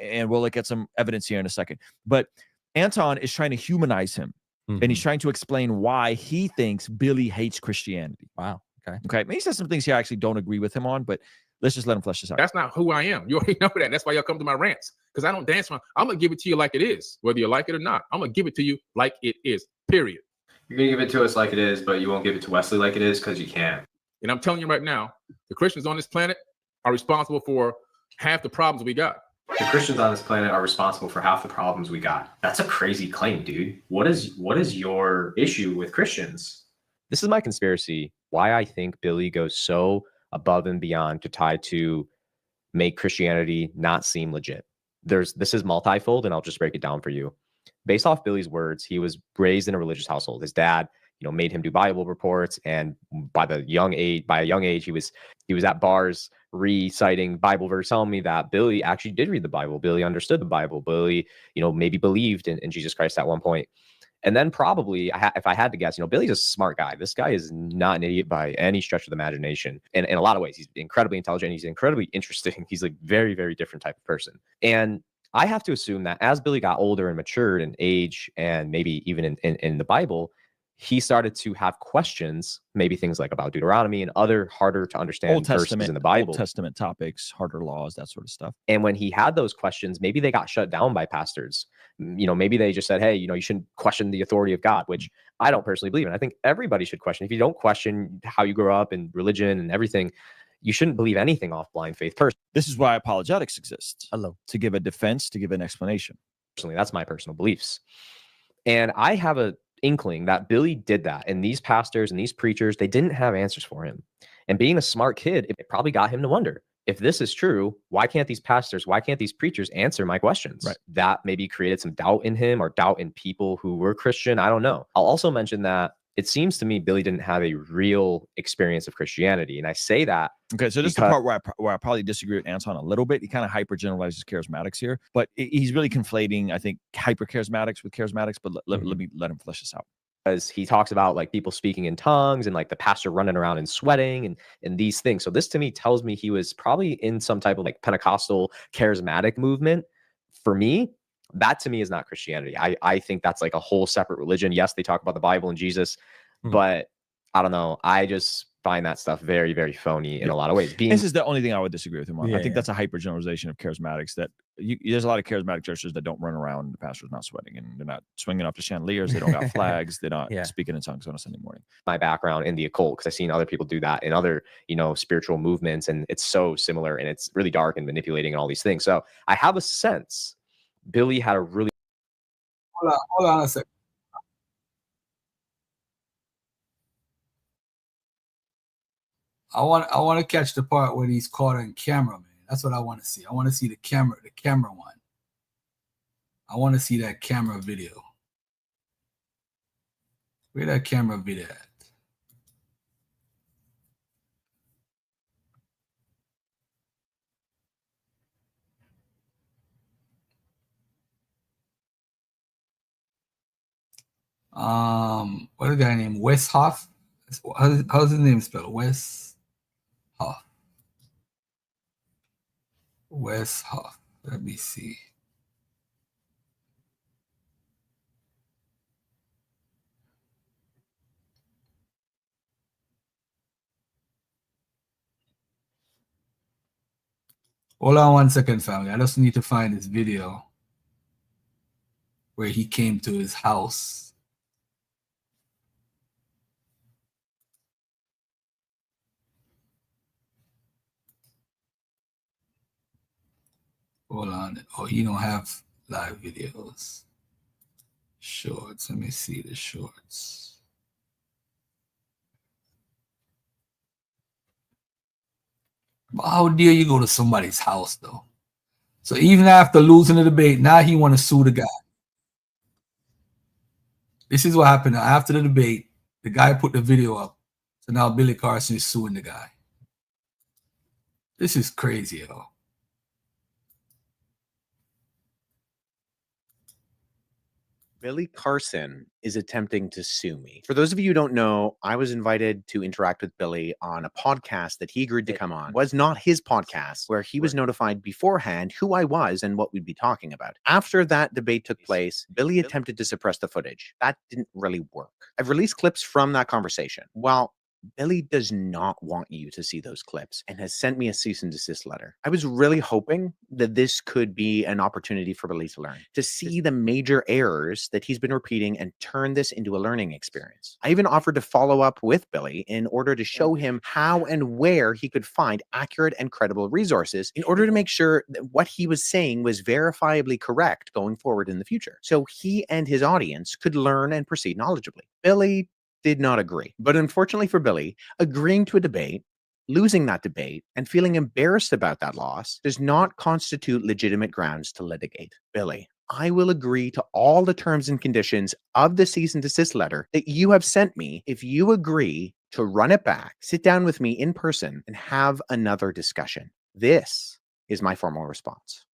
And we'll look at some evidence here in a second. But Anton is trying to humanize him. And he's trying to explain why he thinks Billy hates Christianity. Wow. Okay. Maybe he says some things here I actually don't agree with him on, but let's just let him flesh this out. That's not who I am. You already know that. That's why y'all come to my rants. Because I don't dance around. I'm going to give it to you like it is, whether you like it or not. I'm going to give it to you like it is, period. You're going to give it to us like it is, but you won't give it to Wesley like it is because you can't. And I'm telling you right now, the Christians on this planet are responsible for half the problems we got. The Christians on this planet are responsible for half the problems we got. That's a crazy claim, dude. What is your issue with Christians? This is my conspiracy. Why I think Billy goes so above and beyond to try to make Christianity not seem legit. This is multifold, and I'll just break it down for you. Based off Billy's words, he was raised in a religious household. His dad, made him do Bible reports, and by a young age, he was at bars reciting Bible verse, telling me that Billy actually did read the Bible. Billy understood the Bible. Billy, maybe believed in Jesus Christ at one point. And then probably, if I had to guess, Billy's a smart guy. This guy is not an idiot by any stretch of the imagination. And in a lot of ways, he's incredibly intelligent. He's incredibly interesting. He's like very, very different type of person. And I have to assume that as Billy got older and matured in age, and maybe even in the Bible, he started to have questions, maybe things like about Deuteronomy and other harder to understand verses in the Bible. Old Testament topics, harder laws, that sort of stuff. And when he had those questions, maybe they got shut down by pastors. Maybe they just said, hey, you shouldn't question the authority of God, which I don't personally believe in. I think everybody should question. If you don't question how you grew up and religion and everything, you shouldn't believe anything off blind faith first. This is why apologetics exists. To give a defense, to give an explanation. Personally, that's my personal beliefs. And I have a inkling that Billy did that, and these pastors and these preachers, they didn't have answers for him. And being a smart kid, it probably got him to wonder, if this is true, why can't these pastors, why can't these preachers answer my questions? Right. That maybe created some doubt in him, or doubt in people who were Christian. I don't know. I'll also mention that it seems to me Billy didn't have a real experience of Christianity. And I say that. Okay, so this is the part where I probably disagree with Anton a little bit. He kind of hyper generalizes charismatics here, but he's really conflating, I think, hyper charismatics with charismatics. But let me let him flesh this out. As he talks about like people speaking in tongues and like the pastor running around and sweating and these things. So this to me tells me he was probably in some type of like Pentecostal charismatic movement. For me, that to me is not Christianity. I think that's like a whole separate religion. Yes, they talk about the Bible and Jesus, but I don't know. I just find that stuff very, very phony in a lot of ways. This is the only thing I would disagree with him on. I think that's a hyper generalization of charismatics. That there's a lot of charismatic churches that don't run around. The pastor's not sweating and they're not swinging off the chandeliers. They don't got flags. They're not speaking in tongues on a Sunday morning. My background in the occult, because I've seen other people do that in other, spiritual movements, and it's so similar and it's really dark and manipulating and all these things. So I have a sense Billy had a really. Hold on a second. I want to catch the part where he's caught on camera, man. That's what I want to see. I want to see the camera one. I want to see that camera video. Where that camera video at? What is the guy named Wes Hoff? How's his name spelled? Wes Hoff. Wes Hoff. Let me see. Hold on 1 second, family. I just need to find this video where he came to his house. Hold on. Oh, you don't have live videos. Shorts. Let me see the shorts. But how dare you go to somebody's house, though? So even after losing the debate, now he want to sue the guy. This is what happened after the debate. The guy put the video up. So now Billy Carson is suing the guy. This is crazy, yo. Billy Carson is attempting to sue me. For those of you who don't know, I was invited to interact with Billy on a podcast that he agreed to come on. It was not his podcast, where he was notified beforehand who I was and what we'd be talking about. After that debate took place, Billy attempted to suppress the footage. That didn't really work. I've released clips from that conversation. Well, Billy does not want you to see those clips and has sent me a cease and desist letter. I was really hoping that this could be an opportunity for Billy to learn, to see the major errors that he's been repeating and turn this into a learning experience. I even offered to follow up with Billy in order to show him how and where he could find accurate and credible resources in order to make sure that what he was saying was verifiably correct going forward in the future, so he and his audience could learn and proceed knowledgeably. Billy did not agree. But unfortunately for Billy, agreeing to a debate, losing that debate, and feeling embarrassed about that loss does not constitute legitimate grounds to litigate. Billy, I will agree to all the terms and conditions of the cease and desist letter that you have sent me if you agree to run it back, sit down with me in person, and have another discussion. This is my formal response.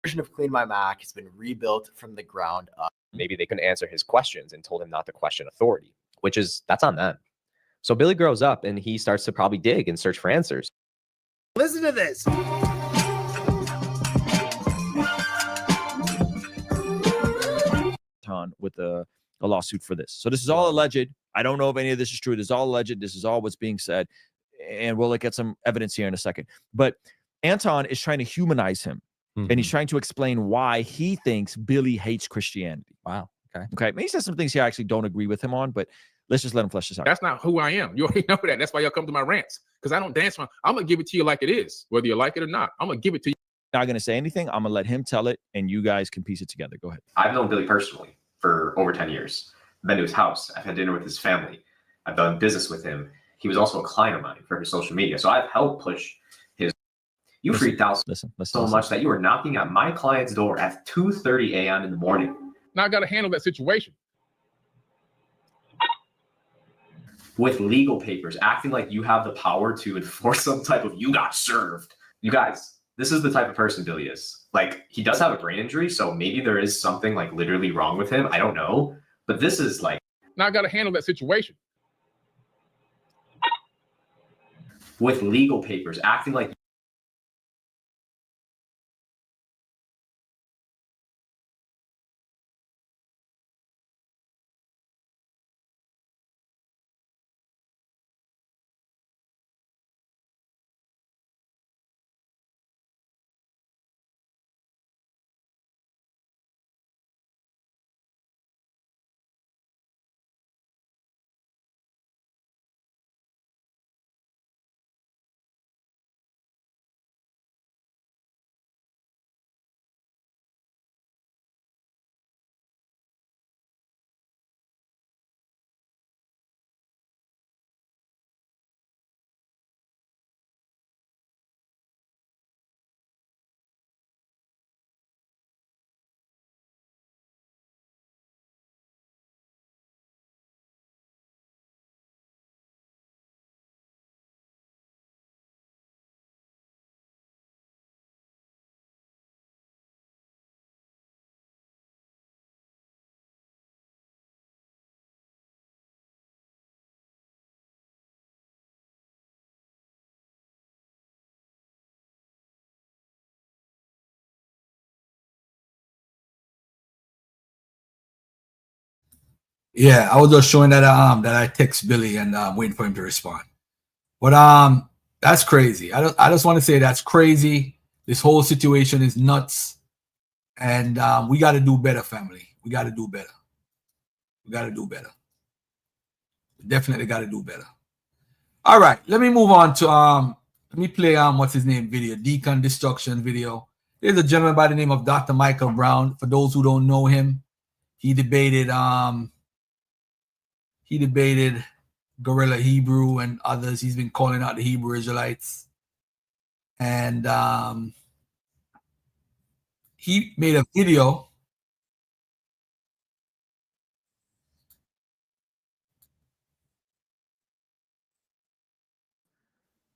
Version of Clean My Mac has been rebuilt from the ground up. Maybe they couldn't answer his questions and told him not to question authority, that's on them. So Billy grows up and he starts to probably dig and search for answers. Listen to this. With a lawsuit for this. So this is all alleged. I don't know if any of this is true. This is all alleged. This is all what's being said. And we'll look at some evidence here in a second. But Anton is trying to humanize him. And he's trying to explain why he thinks Billy hates Christianity. Wow. Okay. Okay. Maybe he says some things here I actually don't agree with him on, but let's just let him flesh this out. That's not who I am. You already know that. That's why y'all come to my rants. Because I don't dance around. I'm going to give it to you like it is, whether you like it or not. I'm going to give it to you. Not going to say anything. I'm going to let him tell it, and you guys can piece it together. Go ahead. I've known Billy personally for over 10 years. I've been to his house. I've had dinner with his family. I've done business with him. He was also a client of mine for his social media. So I've helped push his. You freaked out so much that you were knocking at my client's door at 2:30 a.m. in the morning. Now I got to handle that situation. With legal papers, acting like you have the power to enforce some type of you got served. You guys, this is the type of person Billy is. Like, he does have a brain injury, so maybe there is something like literally wrong with him. I don't know. But this is like. Now I got to handle that situation. With legal papers, acting like Yeah, I was just showing that that I text Billy and waiting for him to respond. But that's crazy. I just want to say that's crazy. This whole situation is nuts, and we got to do better, family. We got to do better. We got to do better. Definitely got to do better. All right, let me move on to let me play what's his name video, Deacon Destruction video. There's a gentleman by the name of Dr. Michael Brown. For those who don't know him, he debated Gorilla Hebrew and others. He's been calling out the Hebrew Israelites. And he made a video.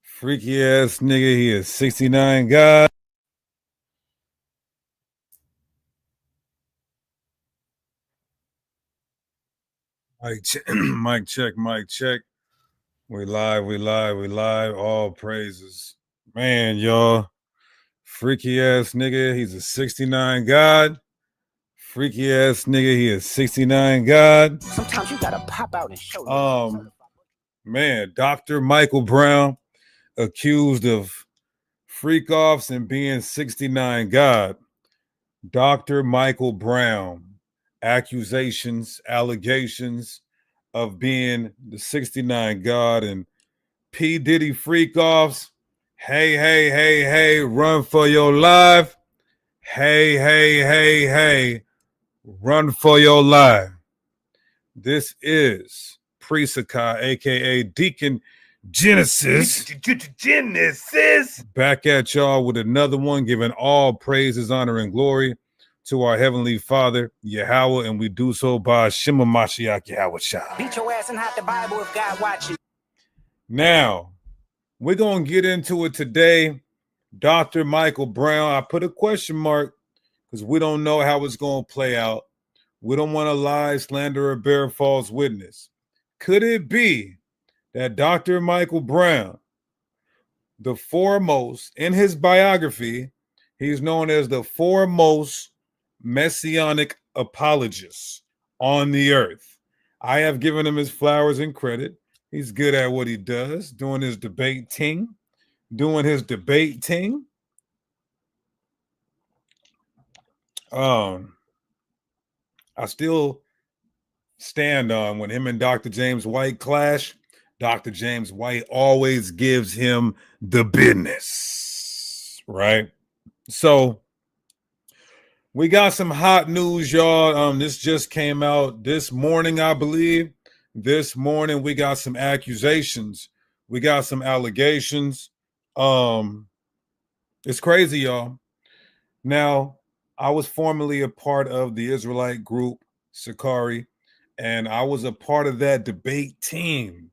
Freaky ass nigga, he is 69 God. Mic check, mic check. We live. All praises. Man, y'all. Freaky ass nigga, he's a 69 God. Freaky ass nigga, he is 69 God. Sometimes you gotta pop out and show Man, Dr. Michael Brown accused of freak offs and being 69 God. Dr. Michael Brown, allegations of being the 69 God and P. Diddy freak offs. Hey, run for your life. Hey, run for your life. This is Priest Hakah, aka Deacon Genesis. Back at y'all with another one, giving all praises, honor, and glory to our Heavenly Father, Yahweh, and we do so by Shema Mashiach Yahweh Shah. Beat your ass and hide the Bible if God watching. Now, we're going to get into it today. Dr. Michael Brown, I put a question mark because we don't know how it's going to play out. We don't want to lie, slander, or bear false witness. Could it be that Dr. Michael Brown, the foremost, in his biography, he's known as the foremost messianic apologist on the earth? I have given him his flowers and credit. He's good at what he does, doing his debate ting. I still stand on when him and Dr. James White clash. Dr. James White always gives him the business, right? So we got some hot news, y'all. This just came out this morning, I believe. This morning we got some accusations. We got some allegations. It's crazy, y'all. Now, I was formerly a part of the Israelite group, Sakari, and I was a part of that debate team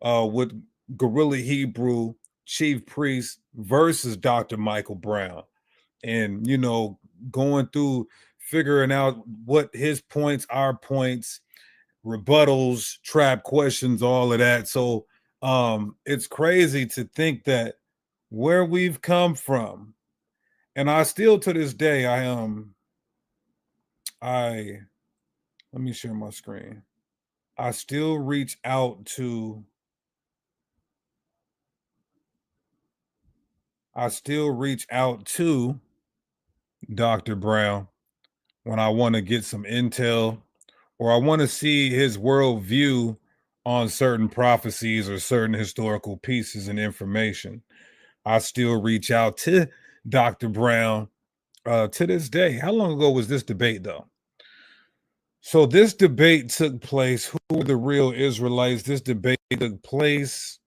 with Gorilla Hebrew Chief Priest versus Dr. Michael Brown. And, you know, going through figuring out what his points, our points, rebuttals, trap questions, all of that. So it's crazy to think that where we've come from, and I still to this day, let me share my screen. I still reach out to Dr. Brown when I want to get some intel or I want to see his worldview on certain prophecies or certain historical pieces and information. I still reach out to Dr. Brown to this day. How long ago was this debate, though? So this debate took place. Who were the real Israelites? This debate took place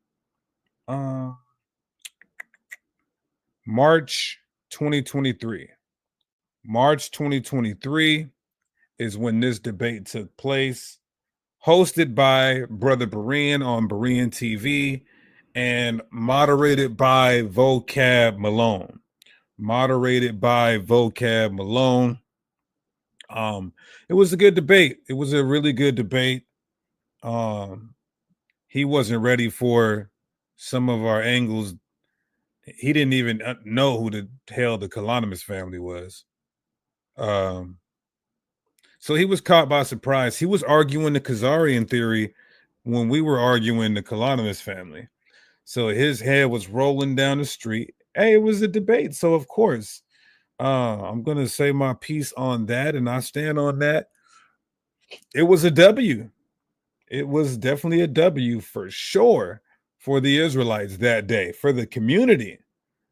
March 2023. March 2023 is when this debate took place, hosted by Brother Berean on Berean TV and moderated by Vocab Malone. It was a good debate. It was a really good debate. He wasn't ready for some of our angles. He didn't even know who the hell the Colonimus family was. So he was caught by surprise. He was arguing the Khazarian theory when we were arguing the Colonimus family. So his head was rolling down the street. Hey, it was a debate. So of course, I'm going to say my piece on that, and I stand on that. It was a W. It was definitely a W for sure for the Israelites that day, for the community.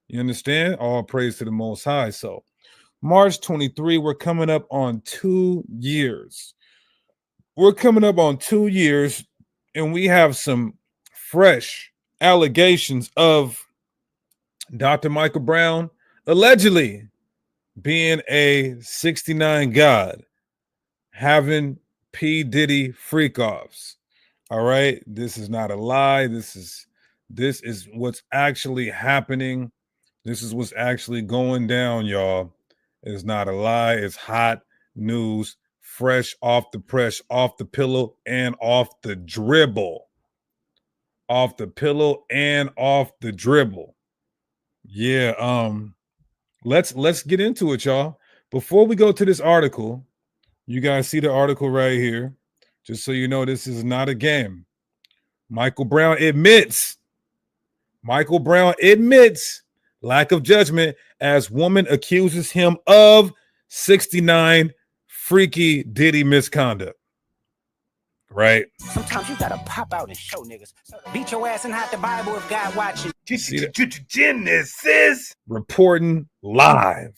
You understand? All praise to the Most High. So March 23, we're coming up on 2 years. We're coming up on 2 years, and we have some fresh allegations of Dr. Michael Brown allegedly being a 69 God, having P. Diddy freak offs. All right. This is not a lie. This is what's actually happening. This is what's actually going down, y'all. It's not a lie. It's hot news, fresh off the press, off the pillow, and off the dribble. Off the pillow and off the dribble. Yeah, let's get into it, y'all. Before we go to this article, you guys see the article right here. Just so you know, this is not a game. Michael Brown admits lack of judgment as woman accuses him of 69 freaky Diddy misconduct. Right? Sometimes you gotta pop out and show niggas. Beat your ass and hide the Bible if God watching. Genesis reporting live.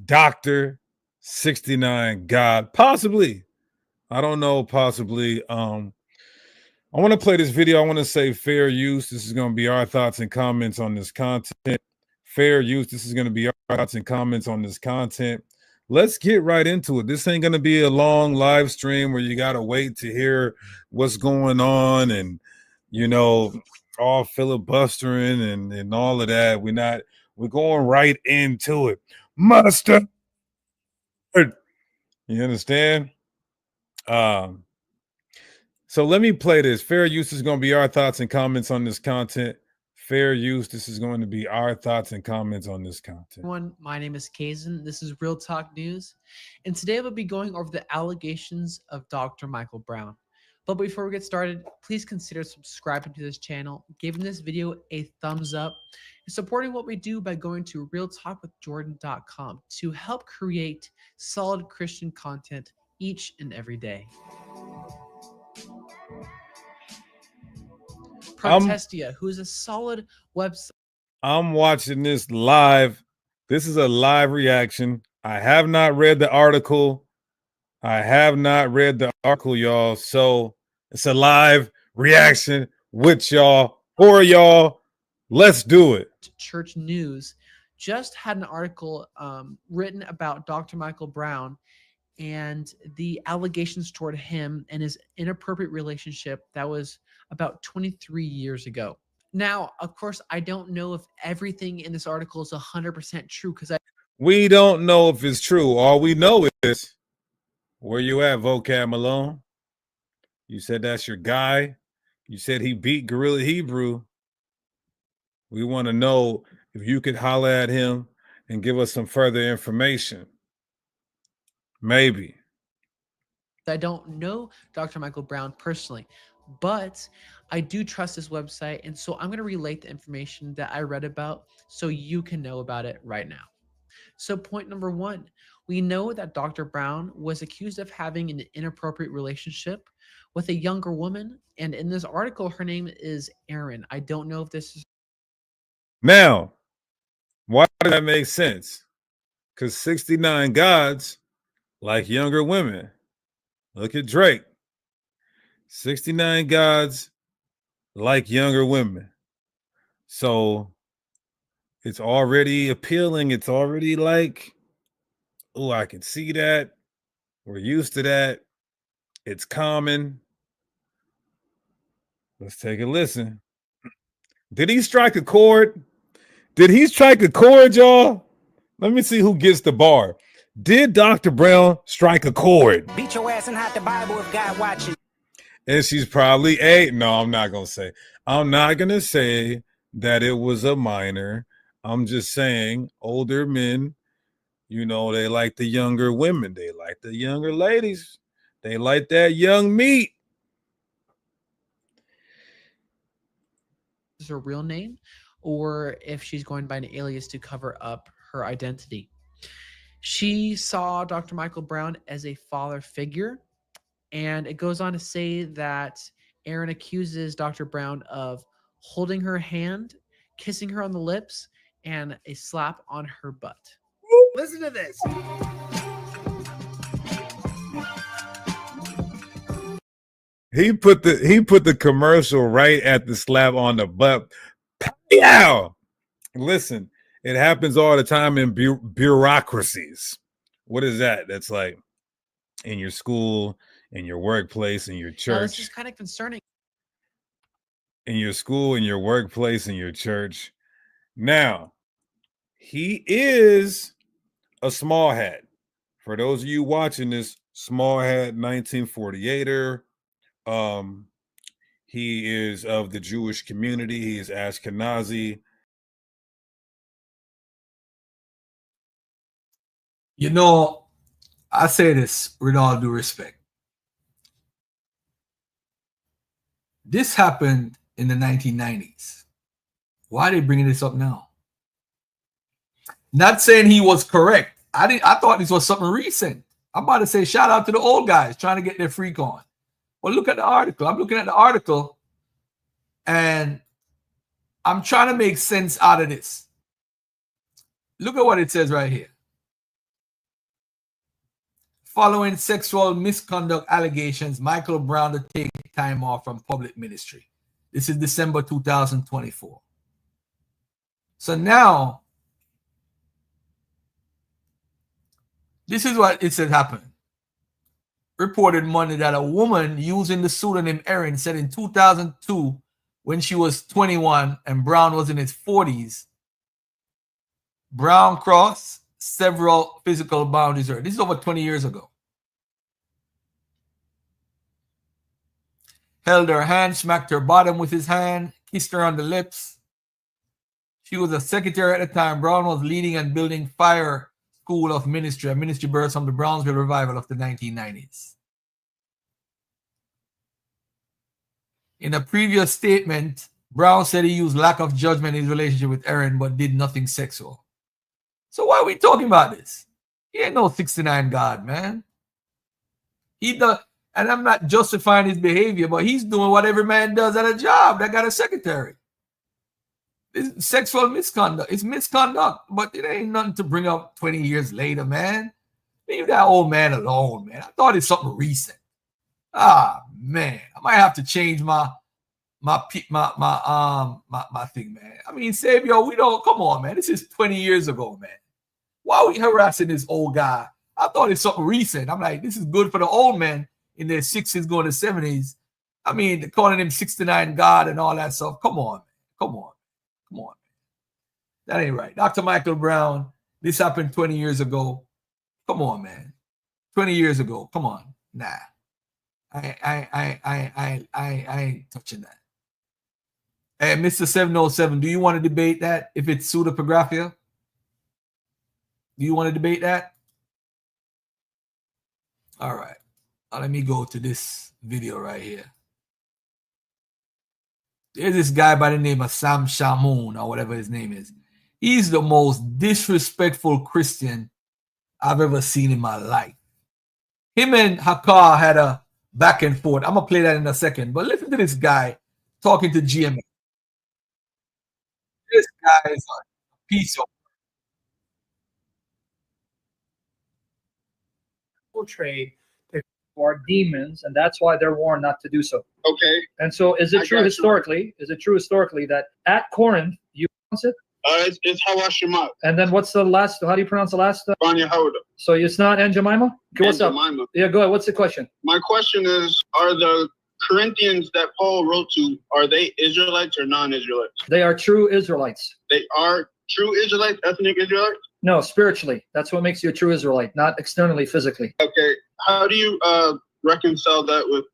Dr. 69 God. Possibly. I don't know. Possibly. I want to play this video. I want to say fair use. This is going to be our thoughts and comments on this content. Fair use. This is going to be our thoughts and comments on this content. Let's get right into it. This ain't going to be a long live stream where you got to wait to hear what's going on and, you know, all filibustering and all of that. We're going right into it. Mustard. You understand? So let me play this. Fair use is going to be our thoughts and comments on this content. Fair use. This is going to be our thoughts and comments on this content. Everyone, my name is Kazan. This is Real Talk News. And today we'll be going over the allegations of Dr. Michael Brown. But before we get started, please consider subscribing to this channel, giving this video a thumbs up, and supporting what we do by going to realtalkwithjordan.com to help create solid Christian content each and every day. Protestia, who's a solid website. I'm watching this live. This is a live reaction. I have not read the article. Y'all. So it's a live reaction with y'all, for y'all. Let's do it. Church News just had an article written about Dr. Michael Brown and the allegations toward him and his inappropriate relationship that was about 23 years ago. Now, of course, I don't know if everything in this article is 100% true because we don't know if it's true. All we know is, where you at, Vocab Malone? You said that's your guy. You said he beat Gorilla Hebrew. We want to know if you could holler at him and give us some further information. Maybe. I don't know Dr. Michael Brown personally, but I do trust his website. And so I'm going to relate the information that I read about so you can know about it right now. So point number one, we know that Dr. Brown was accused of having an inappropriate relationship with a younger woman. And in this article, her name is Erin. I don't know if this is. Now, why does that make sense? Because 69 gods like younger women. Look at Drake. 69 gods like younger women. So it's already appealing. It's already like, oh, I can see that. We're used to that. It's common. Let's take a listen. Did he strike a chord? Did he strike a chord, y'all? Let me see who gets the bar. Did Dr. Brown strike a chord? Beat your ass and hide the Bible if God watching. And she's probably eight. No, I'm not going to say. I'm not going to say that it was a minor. I'm just saying older men You know, they like the younger women. They like the younger ladies. They like that young meat. Is her real name, or if she's going by an alias to cover up her identity. She saw Dr. Michael Brown as a father figure, and it goes on to say that Aaron accuses Dr. Brown of holding her hand, kissing her on the lips, and a slap on her butt. Listen to this. He put the commercial right at the slap on the butt. Yeah. Listen, it happens all the time in bureaucracies. What is that? That's like in your school, in your workplace, in your Now, church. this is kind of concerning. In your school, in your workplace, in your church. Now, he is a small hat. For those of you watching this, small hat 1948er. He is of the Jewish community. He is Ashkenazi. You know, I say this with all due respect. This happened in the 1990s. Why are they bringing this up now? Not saying he was correct. I thought this was something recent. I'm about to say shout out to the old guys trying to get their freak on. Well, look at the article. I'm looking at the article and I'm trying to make sense out of this. Look at what it says right here. Following sexual misconduct allegations, Michael Brown to take time off from public ministry. This is December 2024. So now, this is what it said happened. Reported Monday that a woman using the pseudonym Erin said in 2002, when she was 21 and Brown was in his 40s, Brown crossed several physical boundaries. This is over 20 years ago. Held her hand, smacked her bottom with his hand, kissed her on the lips. She was a secretary at the time. Brown was leading and building Fire School of Ministry, a ministry birthed from the Brownsville revival of the 1990s. In a previous statement, Brown said he used lack of judgment in his relationship with Erin, but did nothing sexual. So why are we talking about this? He ain't no 69 God, man. He does, and I'm not justifying his behavior, but he's doing what every man does at a job that got a secretary. It's sexual misconduct. It's misconduct, but it ain't nothing to bring up 20 years later, man. Leave that old man alone, man. I thought it's something recent. Ah, man. I might have to change my thing, man. I mean, Savior, we don't, come on, man. This is 20 years ago, man. Why are we harassing this old guy? I thought it's something recent. I'm like, this is good for the old men in their 60s going to 70s. I mean, they're calling him 69 God and all that stuff. Come on, man. Come on. Come on. That ain't right. Dr. Michael Brown, this happened 20 years ago. Come on, man. 20 years ago. Come on. Nah. I ain't touching that. Hey, Mr. 707, do you want to debate that if it's pseudepigraphia? Do you want to debate that? All right. Now let me go to this video right here. There's this guy by the name of Sam Shamoun or whatever his name is. He's the most disrespectful Christian I've ever seen in my life. Him and Hakah had a back and forth. I'm going to play that in a second. But listen to this guy talking to GMA. This guy is a piece of trade for demons, and that's why they're warned not to do so. Okay. And so, is it true historically? Is it true historically that at Corinth you pronounce it? It's Hawashima. And then what's the last? How do you pronounce the last? Banya Hoda. So it's not En Jemima? Okay, what's up? Yeah, go ahead. What's the question? My question is: are the Corinthians that Paul wrote to, are they Israelites or non-Israelites? They are true Israelites. They are true Israelites, ethnic Israelites. No, spiritually. That's what makes you a true Israelite, not externally, physically. Okay. How do you reconcile that with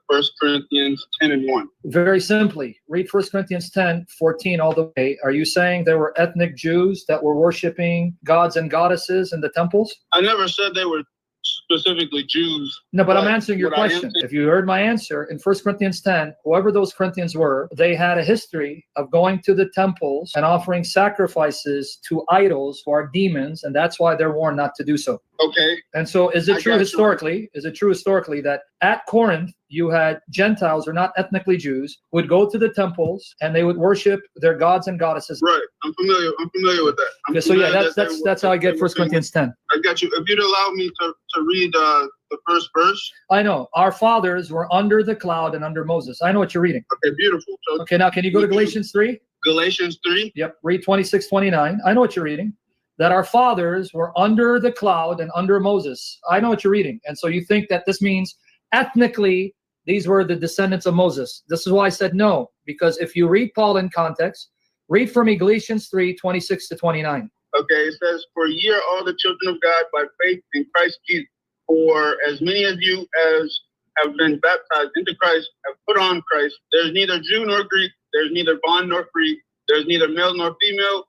1 Corinthians 10:1? Very simply, read 1 Corinthians 10:14 all the way. Are you saying there were ethnic Jews that were worshiping gods and goddesses in the temples? I never said they were specifically Jews. No, but I'm answering your what I am question. saying- If you heard my answer, in 1 Corinthians 10, whoever those Corinthians were, they had a history of going to the temples and offering sacrifices to idols who are demons, and that's why they're warned not to do so. Okay. And so is it I true got you. historically, that at Corinth, you had Gentiles, or not ethnically Jews, would go to the temples and they would worship their gods and goddesses? Right. I'm familiar with that. Okay, so yeah, that's how I get 1 Corinthians 10. I got you. If you'd allow me to read the first verse. I know. Our fathers were under the cloud and under Moses. I know what you're reading. Okay, beautiful. So Okay, now can you go to Galatians 3? Galatians 3. Yep, read 26, 29. I know what you're reading. That our fathers were under the cloud and under Moses. I know what you're reading. And so you think that this means ethnically these were the descendants of Moses. This is why I said no, because if you read Paul in context, read for me Galatians 3, 26 to 29. Okay, it says, "For ye are all the children of God by faith in Christ Jesus. For as many of you as have been baptized into Christ have put on Christ. There's neither Jew nor Greek, there's neither bond nor free, there's neither male nor female,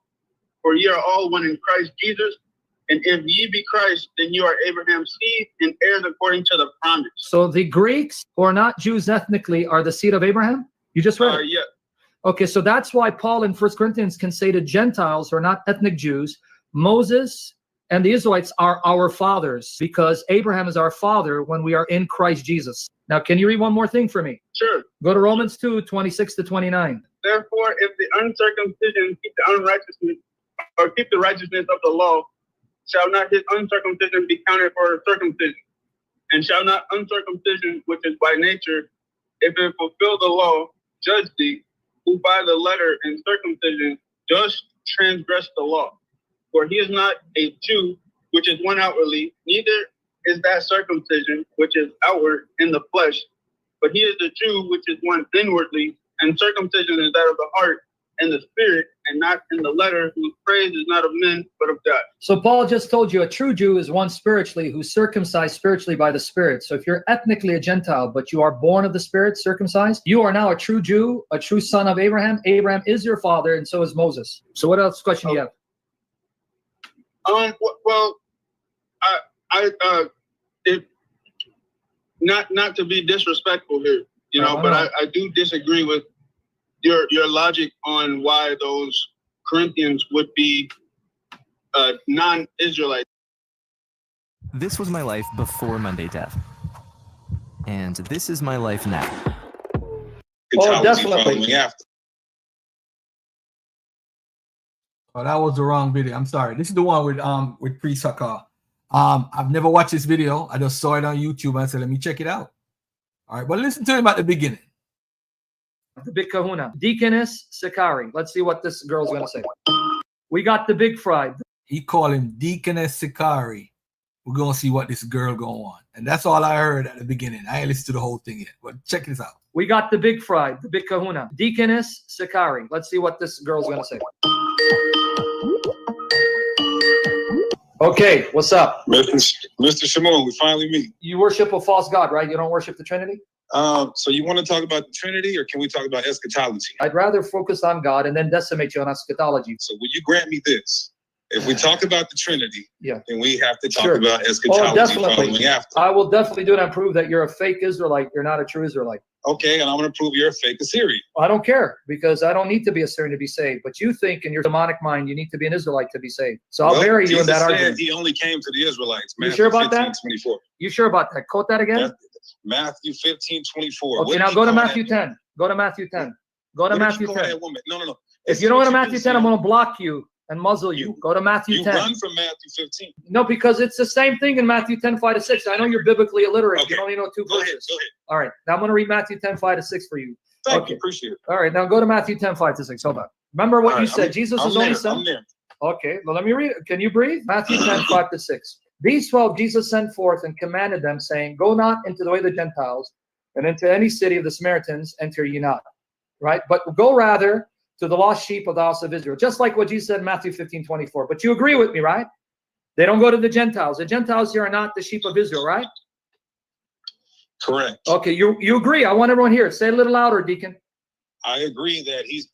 for ye are all one in Christ Jesus. And if ye be Christ, then you are Abraham's seed and heirs according to the promise." So the Greeks, who are not Jews ethnically, are the seed of Abraham? You just read it. Yeah. Okay, so that's why Paul in 1 Corinthians can say to Gentiles who are not ethnic Jews, Moses and the Israelites are our fathers, because Abraham is our father when we are in Christ Jesus. Now, can you read one more thing for me? Sure. Go to Romans 2, 26 to 29. "Therefore, if the uncircumcision keep the unrighteousness, or keep the righteousness of the law, shall not his uncircumcision be counted for circumcision? And shall not uncircumcision, which is by nature, if it fulfill the law, judge thee, who by the letter and circumcision does transgress the law? For he is not a Jew, which is one outwardly, neither is that circumcision, which is outward in the flesh, but he is the Jew, which is one inwardly, and circumcision is that of the heart and the spirit, and not in the letter, whose praise is not of men, but of God." So Paul just told you a true Jew is one spiritually, who's circumcised spiritually by the Spirit. So if you're ethnically a Gentile, but you are born of the Spirit, circumcised, you are now a true Jew, a true son of Abraham. Abraham is your father, and so is Moses. So what else question do you have? Well, if not to be disrespectful here, but I do disagree with your logic on why those Corinthians would be non-Israelites. This was my life before Monday Death. And this is my life now. Oh, definitely. Oh, that was the wrong video. I'm sorry. This is the one with Priest Hakah. I've never watched this video. I just saw it on YouTube and I said, let me check it out. All right, but listen to him at the beginning. The big kahuna. Deaconess Sakari. Let's see what this girl's going to say. We got the big fry. He called him Deaconess Sakari. We're going to see what this girl go on. And that's all I heard at the beginning. I ain't listened to the whole thing yet. But check this out. We got the big fry, the big kahuna. Deaconess Sakari. Let's see what this girl's going to say. Okay, what's up? Mr. Shamoun, we finally meet. You worship a false god, right? You don't worship the Trinity? So you want to talk about the Trinity, or can we talk about eschatology? I'd rather focus on God and then decimate you on eschatology. So will you grant me this? If we talk about the Trinity, yeah, then we have to talk sure. about eschatology following after. I will definitely do it and prove that you're a fake Israelite. You're not a true Israelite. Okay, and I'm going to prove you're a fake Assyrian. I don't care, because I don't need to be Assyrian to be saved. But you think in your demonic mind you need to be an Israelite to be saved. So I'll bury you in that argument. He only came to the Israelites. You sure about that? 24. You sure about that? Quote that again. Matthew 15:24. Okay, now go to Matthew 10. Go to Matthew 10. Go to Matthew 10. No. If you don't go to Matthew 10, I'm going to block you and muzzle you. Go to Matthew 10. You run from Matthew 15. No, because it's the same thing in Matthew 10, 5 to 6. I know you're biblically illiterate. Okay. You only know two verses. Go ahead. All right. Now I'm going to read Matthew 10, 5 to 6 for you. Thank you. Appreciate it. All right. Now go to Matthew 10, 5 to 6. Hold on. Remember what you said. Jesus is only son. I'm there. Okay. Well, let me read it. Can you breathe? Matthew 10, 5 to 6. These 12 Jesus sent forth and commanded them, saying, Go not into the way of the Gentiles, and into any city of the Samaritans enter ye not. Right? But go rather to the lost sheep of the house of Israel. Just like what Jesus said in Matthew 15:24. But you agree with me, right? They don't go to the Gentiles. The Gentiles here are not the sheep of Israel, right? Correct. Okay, you agree. I want everyone here. Say it a little louder, Deacon. I agree that he's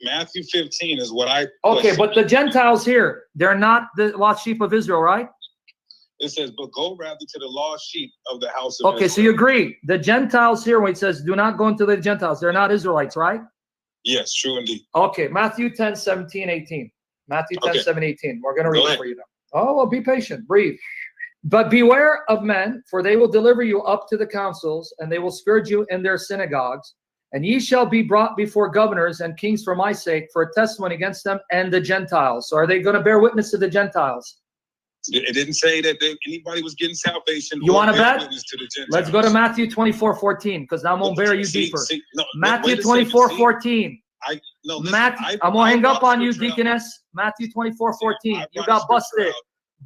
Matthew 15 is what I Okay, but the Gentiles here, they're not the lost sheep of Israel, right? It says, but go rather to the lost sheep of the house of Okay, Israel. so you agree. The Gentiles here, when it says do not go into the Gentiles, they're not Israelites, right? Yes, true indeed. Okay, Matthew 10, 17, 18. Matthew 10, Okay. 17, 18. We're going to Go read it ahead. for you now. Oh, well, be patient. Breathe. But beware of men, for they will deliver you up to the councils, and they will scourge you in their synagogues. And ye shall be brought before governors and kings for my sake, for a testimony against them and the Gentiles. So are they going to bear witness to the Gentiles? It didn't say that anybody was getting salvation. You want to bet? Witness to the Gentiles. Let's go to Matthew 24, 14, because now I'm going to bury you deeper. Matthew 24, 14. I'm going to hang up on you, Deaconess. Matthew 24, 14. You got busted.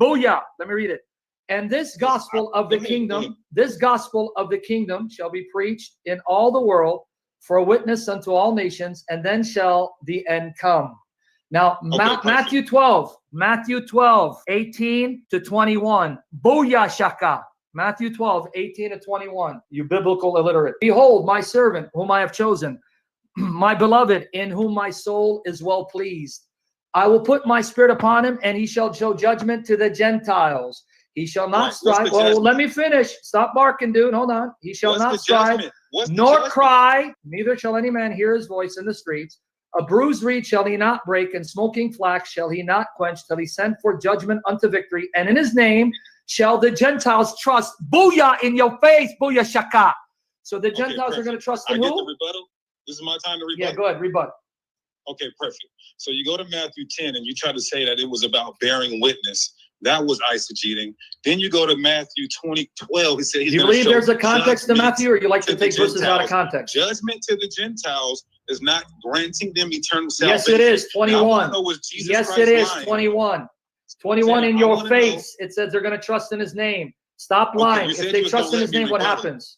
Booyah. Let me read it. And this gospel of the kingdom, shall be preached in all the world for a witness unto all nations, and then shall the end come. Now, Matthew 12, 18 to 21. Booyah shaka. Matthew 12, 18 to 21. You biblical illiterate. Behold, my servant, whom I have chosen, my beloved, in whom my soul is well pleased. I will put my spirit upon him, and he shall show judgment to the Gentiles. He shall not strive. Well, let me finish. Stop barking, dude. Hold on. He shall not strive, nor cry, neither shall any man hear his voice in the streets. A bruised reed shall he not break, and smoking flax shall he not quench, till he send forth judgment unto victory. And in his name shall the Gentiles trust. Booyah in your face, booyah shaka. So the Gentiles are going to trust in I get who? the rebuttal. This is my time to rebut. Yeah, go ahead, rebut. Okay, perfect. So you go to Matthew 10 and you try to say that it was about bearing witness. That was eisegeting. Then you go to Matthew 20:12. He said he's Do you going to believe show there's a context to Matthew, or you like to the take verses out of Gentiles. context? Judgment to the Gentiles is not granting them eternal salvation. Yes, it is. Now, I wanna 21. know, was Jesus Yes, Christ it is. lying? 21. 21 in I your wanna face. It says they're going to trust in his name. Stop lying. you said If you they was trust gonna in let his me name, what rebuttal. happens?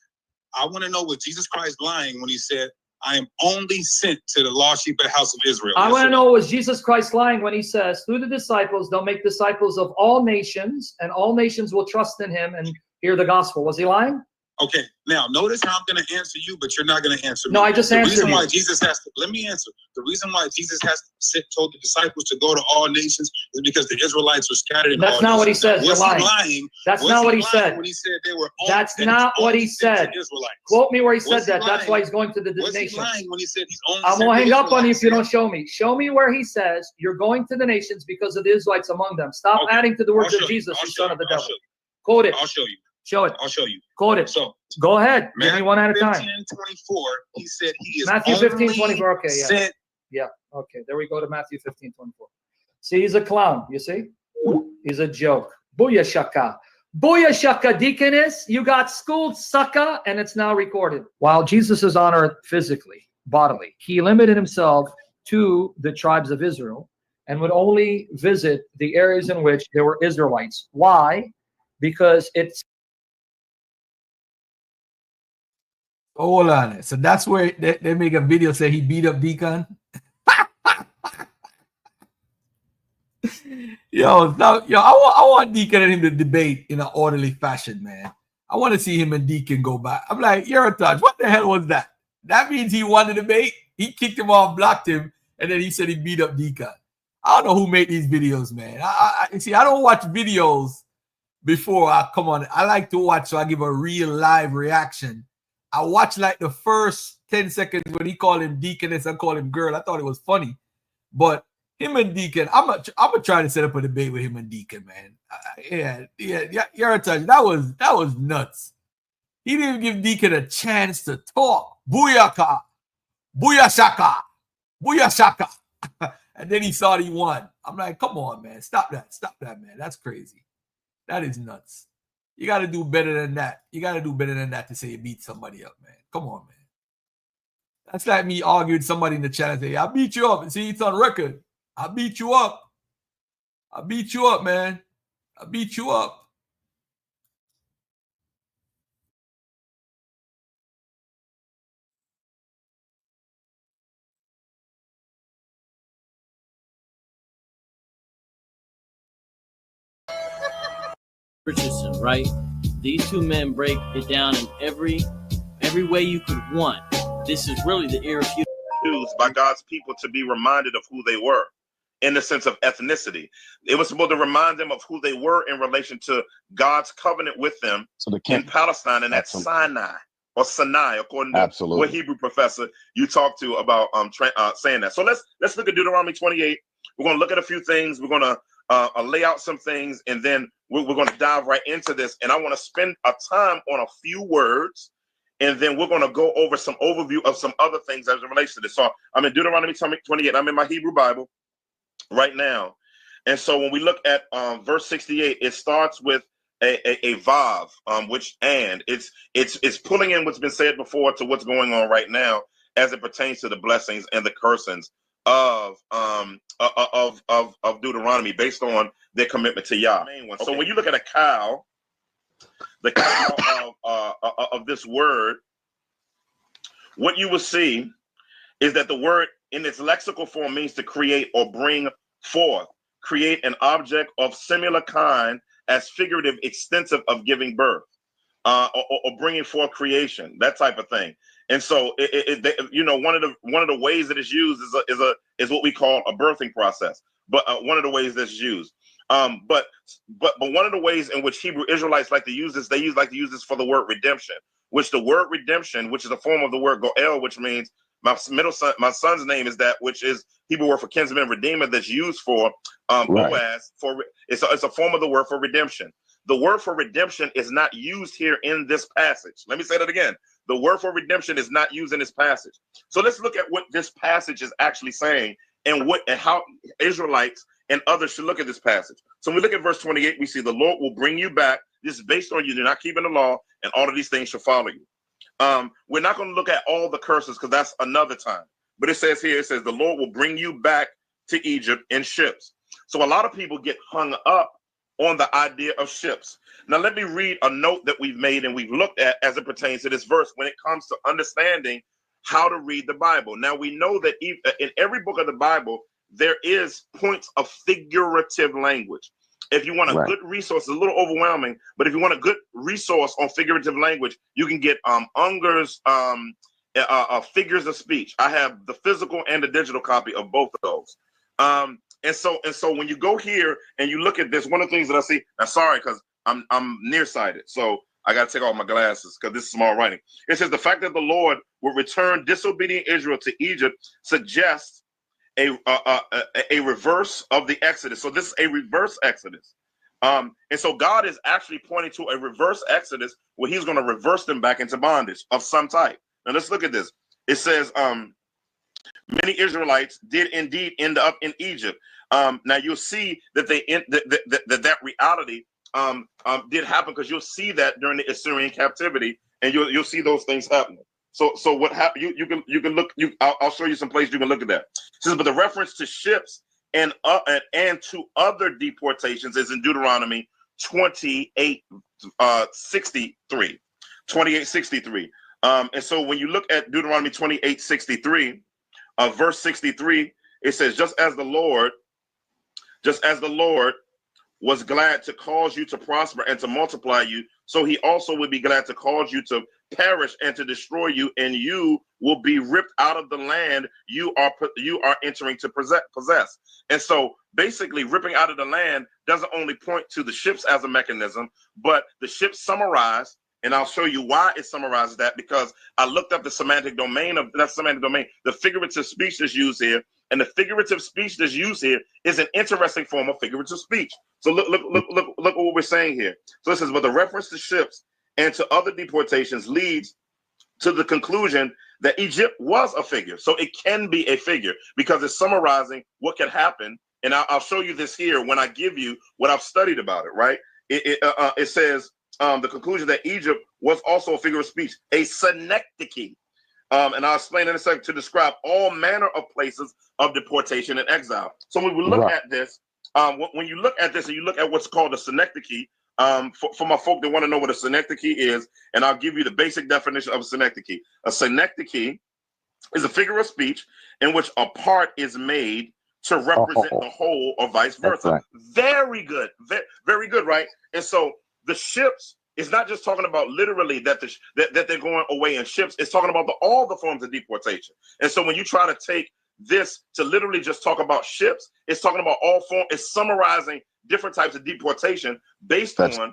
I want to know, was Jesus Christ lying when he said, I am only sent to the lost sheep of the house of Israel? I Yes, want to sir. know, was Jesus Christ lying when he says, through the disciples, they'll make disciples of all nations, and all nations will trust in him and hear the gospel? Was he lying? Okay, now notice how I'm going to answer you, but you're not going to answer me. No, I just the answered reason you. why Jesus has to, let me answer. The reason why Jesus has to told the disciples to go to all nations is because the Israelites were scattered in That's all not what he nations. says. You're Was he lying. lying? That's Was not what he lying said. when he said they were That's that not he's what only he sent to said. Israelites? Quote me where he said Was he that. That's lying? why he's going to the Was he nations. lying when he said he's only I'm sent going to to hang up on you Israelites? if you don't show me. Show me where he says you're going to the nations because of the Israelites among them. Stop adding to the words I'll of show you. Jesus, I'll you show son you. of the I'll devil. show you. Quote it. I'll show you. Show it. I'll show you. Quote it. So go ahead. Give me one at a time. 15:24, he said he is Matthew only 15:24. Okay, yeah. sent. Yeah. Okay. There we go to Matthew 15:24. See, he's a clown. You see? He's a joke. Booyah shaka. Booyah shaka, deaconess. You got schooled, sucker, and it's now recorded. While Jesus is on earth physically, bodily, he limited himself to the tribes of Israel and would only visit the areas in which there were Israelites. Why? Because it's Hold on. So that's where they make a video say he beat up Deacon. I want Deacon and him to debate in an orderly fashion, man. I want to see him and Deacon go back. I'm like, you're a touch. What the hell was that? That means he won the debate. He kicked him off, blocked him, and then he said he beat up Deacon. I don't know who made these videos, man. I don't watch videos before I come on. I like to watch so I give a real live reaction. I watched like the first 10 seconds when he called him Deaconess and called him girl. I thought it was funny. But him and Deacon, I'm gonna try to set up a debate with him and Deacon, man. Yeah, you're a touch. That was nuts. He didn't give Deacon a chance to talk. Booyaka, booyashaka, booyashaka. And then he thought he won. I'm like, come on, man. Stop that, man. That's crazy. That is nuts. You got to do better than that. You got to do better than that to say you beat somebody up, man. Come on, man. That's like me arguing with somebody in the chat and say, I beat you up. And see, it's on record. I beat you up. I beat you up, man. I beat you up. Richardson, right? These two men break it down in every way you could want. This is really the irrefutable. Used by God's people to be reminded of who they were in the sense of ethnicity. It was supposed to remind them of who they were in relation to God's covenant with them in Palestine, and that's Sinai or Sinai, according to what Hebrew professor you talked to about saying that. So let's look at Deuteronomy 28. We're going to look at a few things. We're going to lay out some things, and then we're going to dive right into this. And I want to spend a time on a few words, and then we're going to go over some overview of some other things as it relates to this. So I'm in Deuteronomy 28. I'm in my Hebrew Bible right now. And so when we look at verse 68, it starts with a vav, which it's pulling in what's been said before to what's going on right now as it pertains to the blessings and the cursings of Deuteronomy based on their commitment to Yah. Okay. So when you look at a cow, the cow of this word, what you will see is that the word in its lexical form means to create or bring forth, create an object of similar kind as figurative, extensive of giving birth, or bringing forth creation, that type of thing. And so, one of the ways that it's used is what we call a birthing process. But one of the ways that's used. But one of the ways in which Hebrew Israelites like to use this, they like to use this for the word redemption, which the word redemption, which is a form of the word goel, which means my son's name is that, which is Hebrew word for kinsman redeemer, that's used for Boaz. It's a form of the word for redemption. The word for redemption is not used here in this passage. Let me say that again. The word for redemption is not used in this passage. So let's look at what this passage is actually saying and how Israelites and others should look at this passage. So when we look at verse 28, we see the Lord will bring you back. This is based on you not keeping the law, and all of these things shall follow you. We're not going to look at all the curses because that's another time. But it says here, the Lord will bring you back to Egypt in ships. So a lot of people get hung up on the idea of ships. Now, let me read a note that we've made and we've looked at as it pertains to this verse when it comes to understanding how to read the Bible. Now, we know that in every book of the Bible, there is points of figurative language. If you want a good resource, it's a little overwhelming, but if you want a good resource on figurative language, you can get Unger's Figures of Speech. I have the physical and the digital copy of both of those. And so when you go here and you look at this, one of the things that I see, I'm sorry, because I'm nearsighted, so I got to take off my glasses because this is small writing. It says the fact that the Lord will return disobedient Israel to Egypt suggests a reverse of the Exodus. So this is a reverse Exodus. And so God is actually pointing to a reverse Exodus where he's going to reverse them back into bondage of some type. Now let's look at this. It says, many Israelites did indeed end up in Egypt. Now you'll see that that reality did happen, because you'll see that during the Assyrian captivity, and you'll see those things happening. So what happened? You can look. I'll show you some places you can look at that. It says, but the reference to ships and to other deportations is in Deuteronomy 28:63. 28:63. And so when you look at Deuteronomy 28:63, verse 63, it says, just as the Lord was glad to cause you to prosper and to multiply you, so he also would be glad to cause you to perish and to destroy you, and you will be ripped out of the land you are entering to possess. And so basically ripping out of the land doesn't only point to the ships as a mechanism, but the ships summarize, and I'll show you why it summarizes that, because I looked up the semantic domain of that semantic domain, the figurative speech that's used here. And the figurative speech that's used here is an interesting form of figurative speech. So look what we're saying here. So it says, but the reference to ships and to other deportations leads to the conclusion that Egypt was a figure. So it can be a figure because it's summarizing what can happen. And I'll show you this here when I give you what I've studied about it, right? It says the conclusion that Egypt was also a figure of speech, a synecdoche. And I'll explain in a second, to describe all manner of places of deportation and exile. So when we look at this, when you look at this and you look at what's called a synecdoche, for my folk that want to know what a synecdoche is, and I'll give you the basic definition of a synecdoche. A synecdoche is a figure of speech in which a part is made to represent the whole or vice versa. Very good. Very good, right? And so the ships it's not just talking about literally that that they're going away in ships. It's talking about all the forms of deportation. And so when you try to take this to literally just talk about ships, it's talking about all forms. It's summarizing different types of deportation based on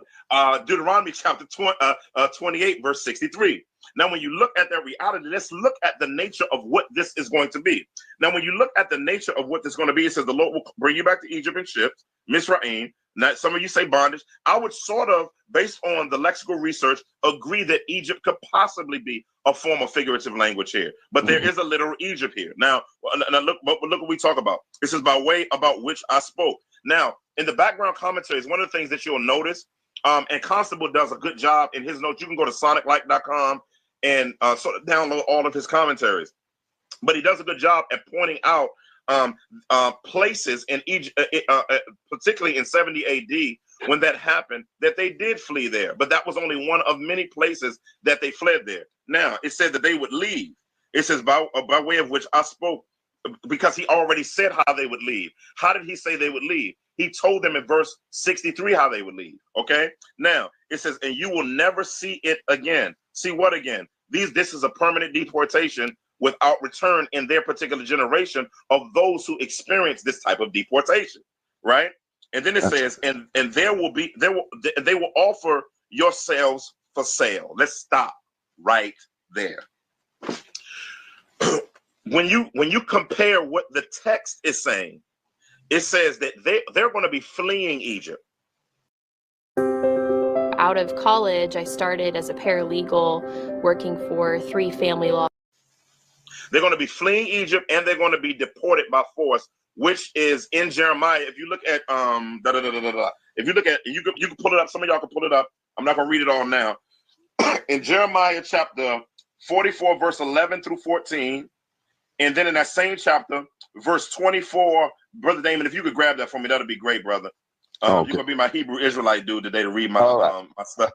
Deuteronomy chapter 28, verse 63. Now, when you look at that reality, let's look at the nature of what this is going to be. Now, when you look at the nature of what this is going to be, it says the Lord will bring you back to Egypt in ships, Mizraim. Now, some of you say bondage. I would sort of, based on the lexical research, agree that Egypt could possibly be a form of figurative language here. But there is a literal Egypt here. Now look what we talk about. This is by way about which I spoke. Now, in the background commentaries, one of the things that you'll notice, and Constable does a good job in his notes. You can go to soniclight.com and sort of download all of his commentaries. But he does a good job at pointing out places in Egypt, particularly in 70 AD, when that happened, that they did flee there. But that was only one of many places that they fled there. Now, it said that they would leave. It says by way of which I spoke, because he already said how they would leave. How did he say they would leave? He told them in verse 63 how they would leave. Okay. Now it says, and you will never see it again. See what again? This is a permanent deportation without return in their particular generation of those who experience this type of deportation. Right. And then it says, and they will offer yourselves for sale. Let's stop right there. When you compare what the text is saying, it says that they're going to be fleeing Egypt. Out of college, I started as a paralegal working for 3 family law. They're going to be fleeing Egypt, and they're going to be deported by force, which is in Jeremiah. If you look at if you look at, you can pull it up. Some of y'all can pull it up. I'm not going to read it all now. In Jeremiah chapter 44, verse 11 through 14. And then in that same chapter, verse 24, Brother Damon, if you could grab that for me, that'd be great, brother. You're going to be my Hebrew Israelite dude today to read my, my stuff.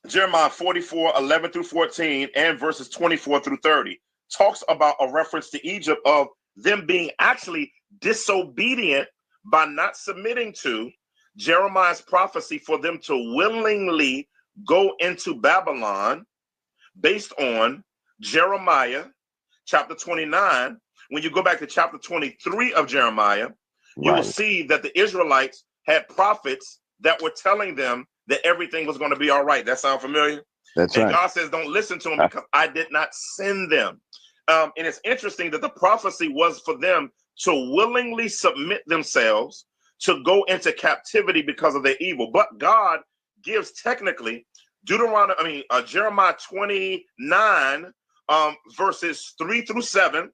Jeremiah 44, 11 through 14, and verses 24 through 30 talks about a reference to Egypt of them being actually disobedient by not submitting to Jeremiah's prophecy for them to willingly go into Babylon based on Jeremiah chapter 29. When you go back to chapter 23 of Jeremiah, you will see that the Israelites had prophets that were telling them that everything was going to be all right. That sound familiar? That's and right. God says, don't listen to them because I did not send them. And it's interesting that the prophecy was for them to willingly submit themselves to go into captivity because of their evil. But God gives technically Jeremiah 29, verses 3 through 7,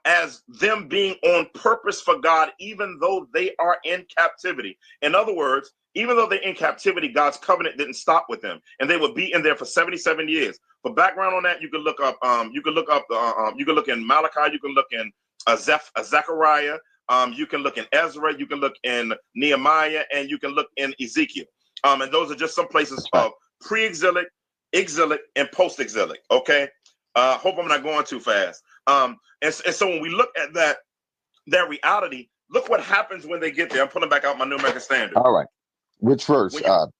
as them being on purpose for God, even though they are in captivity. In other words, even though they're in captivity, God's covenant didn't stop with them, and they would be in there for 77 years. For background on that, you can look up. You can look in Malachi. You can look in Zechariah. You can look in Ezra. You can look in Nehemiah, and you can look in Ezekiel. And those are just some places of pre-exilic, exilic, and post-exilic. Okay. Hope I'm not going too fast. And so when we look at that reality, look what happens when they get there. I'm pulling back out my New American Standard. All right. Which verse? Go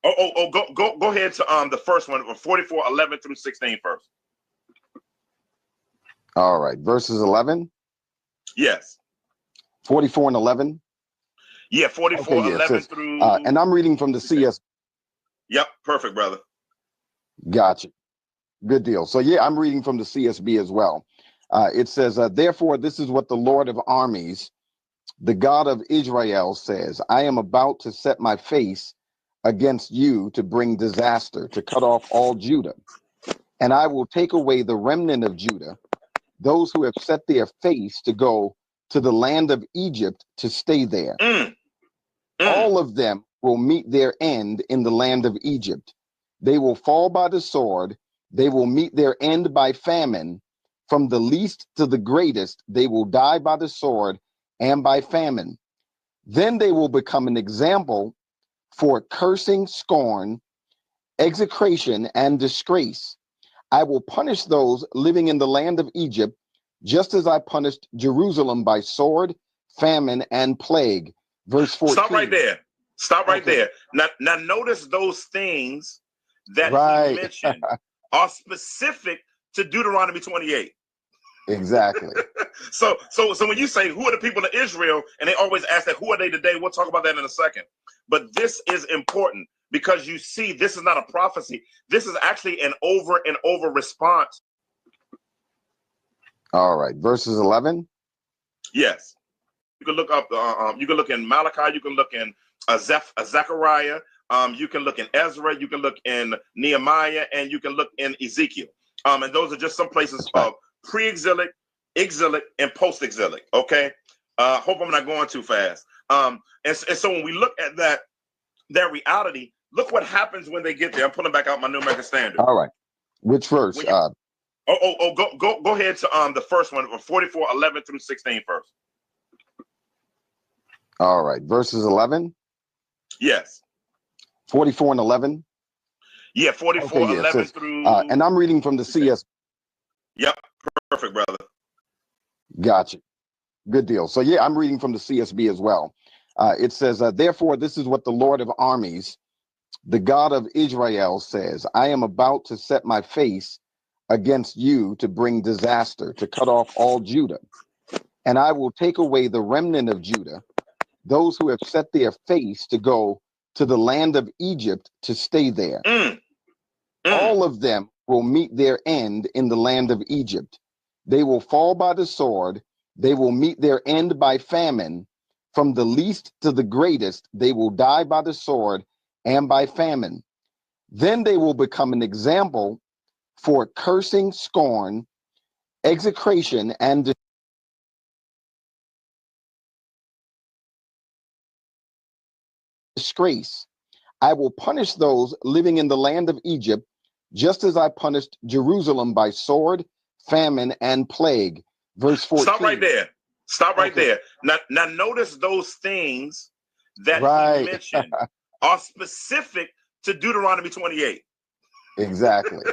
ahead to the first one, 44, 11 through 16 first. All right. Verses 11? Yes. 44 and 11? Yeah, 44, okay, yeah, 11 through... and I'm reading from the CS. Yep, perfect, brother. Gotcha. Good deal. So, yeah, I'm reading from the CSB as well. It says, therefore, this is what the Lord of armies, the God of Israel, says, I am about to set my face against you to bring disaster, to cut off all Judah. And I will take away the remnant of Judah, those who have set their face to go to the land of Egypt to stay there. All of them will meet their end in the land of Egypt. They will fall by the sword. They will meet their end by famine. From the least to the greatest, they will die by the sword and by famine. Then they will become an example for cursing, scorn, execration, and disgrace. I will punish those living in the land of Egypt, just as I punished Jerusalem by sword, famine, and plague. Verse 14. Stop right there. Stop right there. Now notice those things that he mentioned are specific to Deuteronomy 28. Exactly. So when you say who are the people of Israel, and they always ask that who are they today, we'll talk about that in a second. But this is important because you see, this is not a prophecy. This is actually an over and over response. All right, verses 11. Yes, you can look up. You can look in Malachi. You can look in Zechariah. You can look in Ezra. You can look in Nehemiah, and you can look in Ezekiel. And those are just some places of pre-exilic, exilic, and post-exilic. Okay. Hope I'm not going too fast. And so when we look at that reality, look what happens when they get there. I'm pulling back out my New American Standard. All right. Which verse? Go ahead to the first one, 44:11 through 16 first. All right, verses 11. Yes. 44 and 11. Yeah, 44:11 through. And I'm reading from the CS. Yep, perfect, brother. Gotcha. Good deal. So yeah, I'm reading from the CSB as well. It says, therefore, this is what the Lord of armies, the God of Israel says, I am about to set my face against you to bring disaster, to cut off all Judah. And I will take away the remnant of Judah, those who have set their face to go to the land of Egypt to stay there. All of them will meet their end in the land of Egypt. They will fall by the sword. They will meet their end by famine. From the least to the greatest, they will die by the sword and by famine. Then they will become an example for cursing, scorn, execration, and disgrace. I will punish those living in the land of Egypt, just as I punished Jerusalem by sword, famine, and plague. Verse 14. Stop right there. Stop right there. Now notice those things that he mentioned are specific to Deuteronomy 28. Exactly.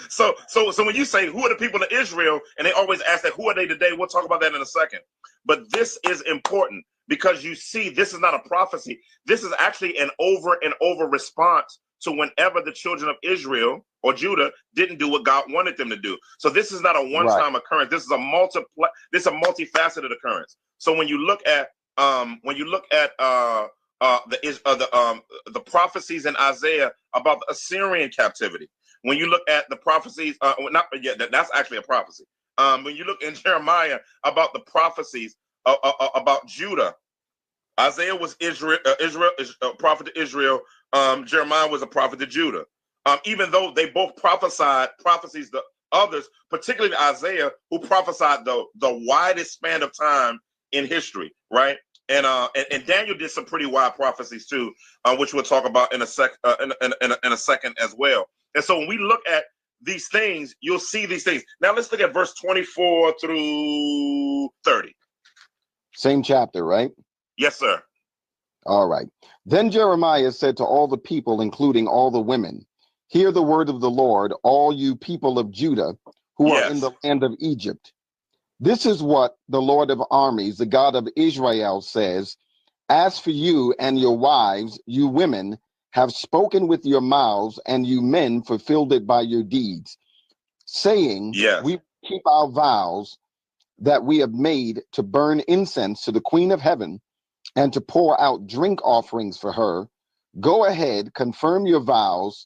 So when you say who are the people of Israel, and they always ask that who are they today, we'll talk about that in a second. But this is important because you see, this is not a prophecy. This is actually an over and over response to whenever the children of Israel or Judah didn't do what God wanted them to do. So this is not a one-time occurrence. This is a multifaceted occurrence. So when you look at the prophecies in Isaiah about the Assyrian captivity, when you look at the prophecies, that's actually a prophecy. When you look in Jeremiah about the prophecies about Judah, Isaiah was Israel is a prophet to Israel. Jeremiah was a prophet to Judah. Even though they both prophesied prophecies to others, particularly Isaiah, who prophesied the widest span of time in history, right? And Daniel did some pretty wide prophecies too, which we'll talk about in a second as well. And so when we look at these things, you'll see these things. Now let's look at verse 24 through 30. Same chapter, right? Yes, sir. All right. Then Jeremiah said to all the people, including all the women, hear the word of the Lord, all you people of Judah who are in the land of Egypt. This is what the Lord of armies, the God of Israel, says. As for you and your wives, you women have spoken with your mouths, and you men fulfilled it by your deeds, saying, we keep our vows that we have made to burn incense to the Queen of Heaven and to pour out drink offerings for her. Go ahead, confirm your vows,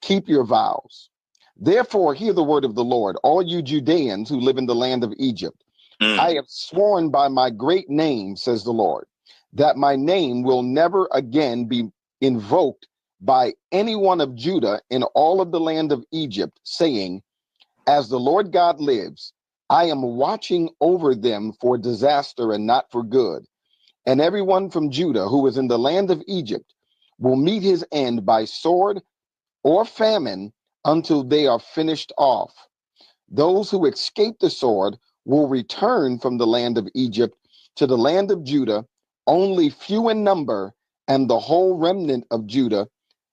keep your vows. Therefore, hear the word of the Lord, all you Judeans who live in the land of Egypt. I have sworn by my great name, says the Lord, that my name will never again be invoked by any one of Judah in all of the land of Egypt, saying, as the Lord God lives, I am watching over them for disaster and not for good. And everyone from Judah who is in the land of Egypt will meet his end by sword or famine until they are finished off. Those who escape the sword will return from the land of Egypt to the land of Judah, only few in number, and the whole remnant of Judah,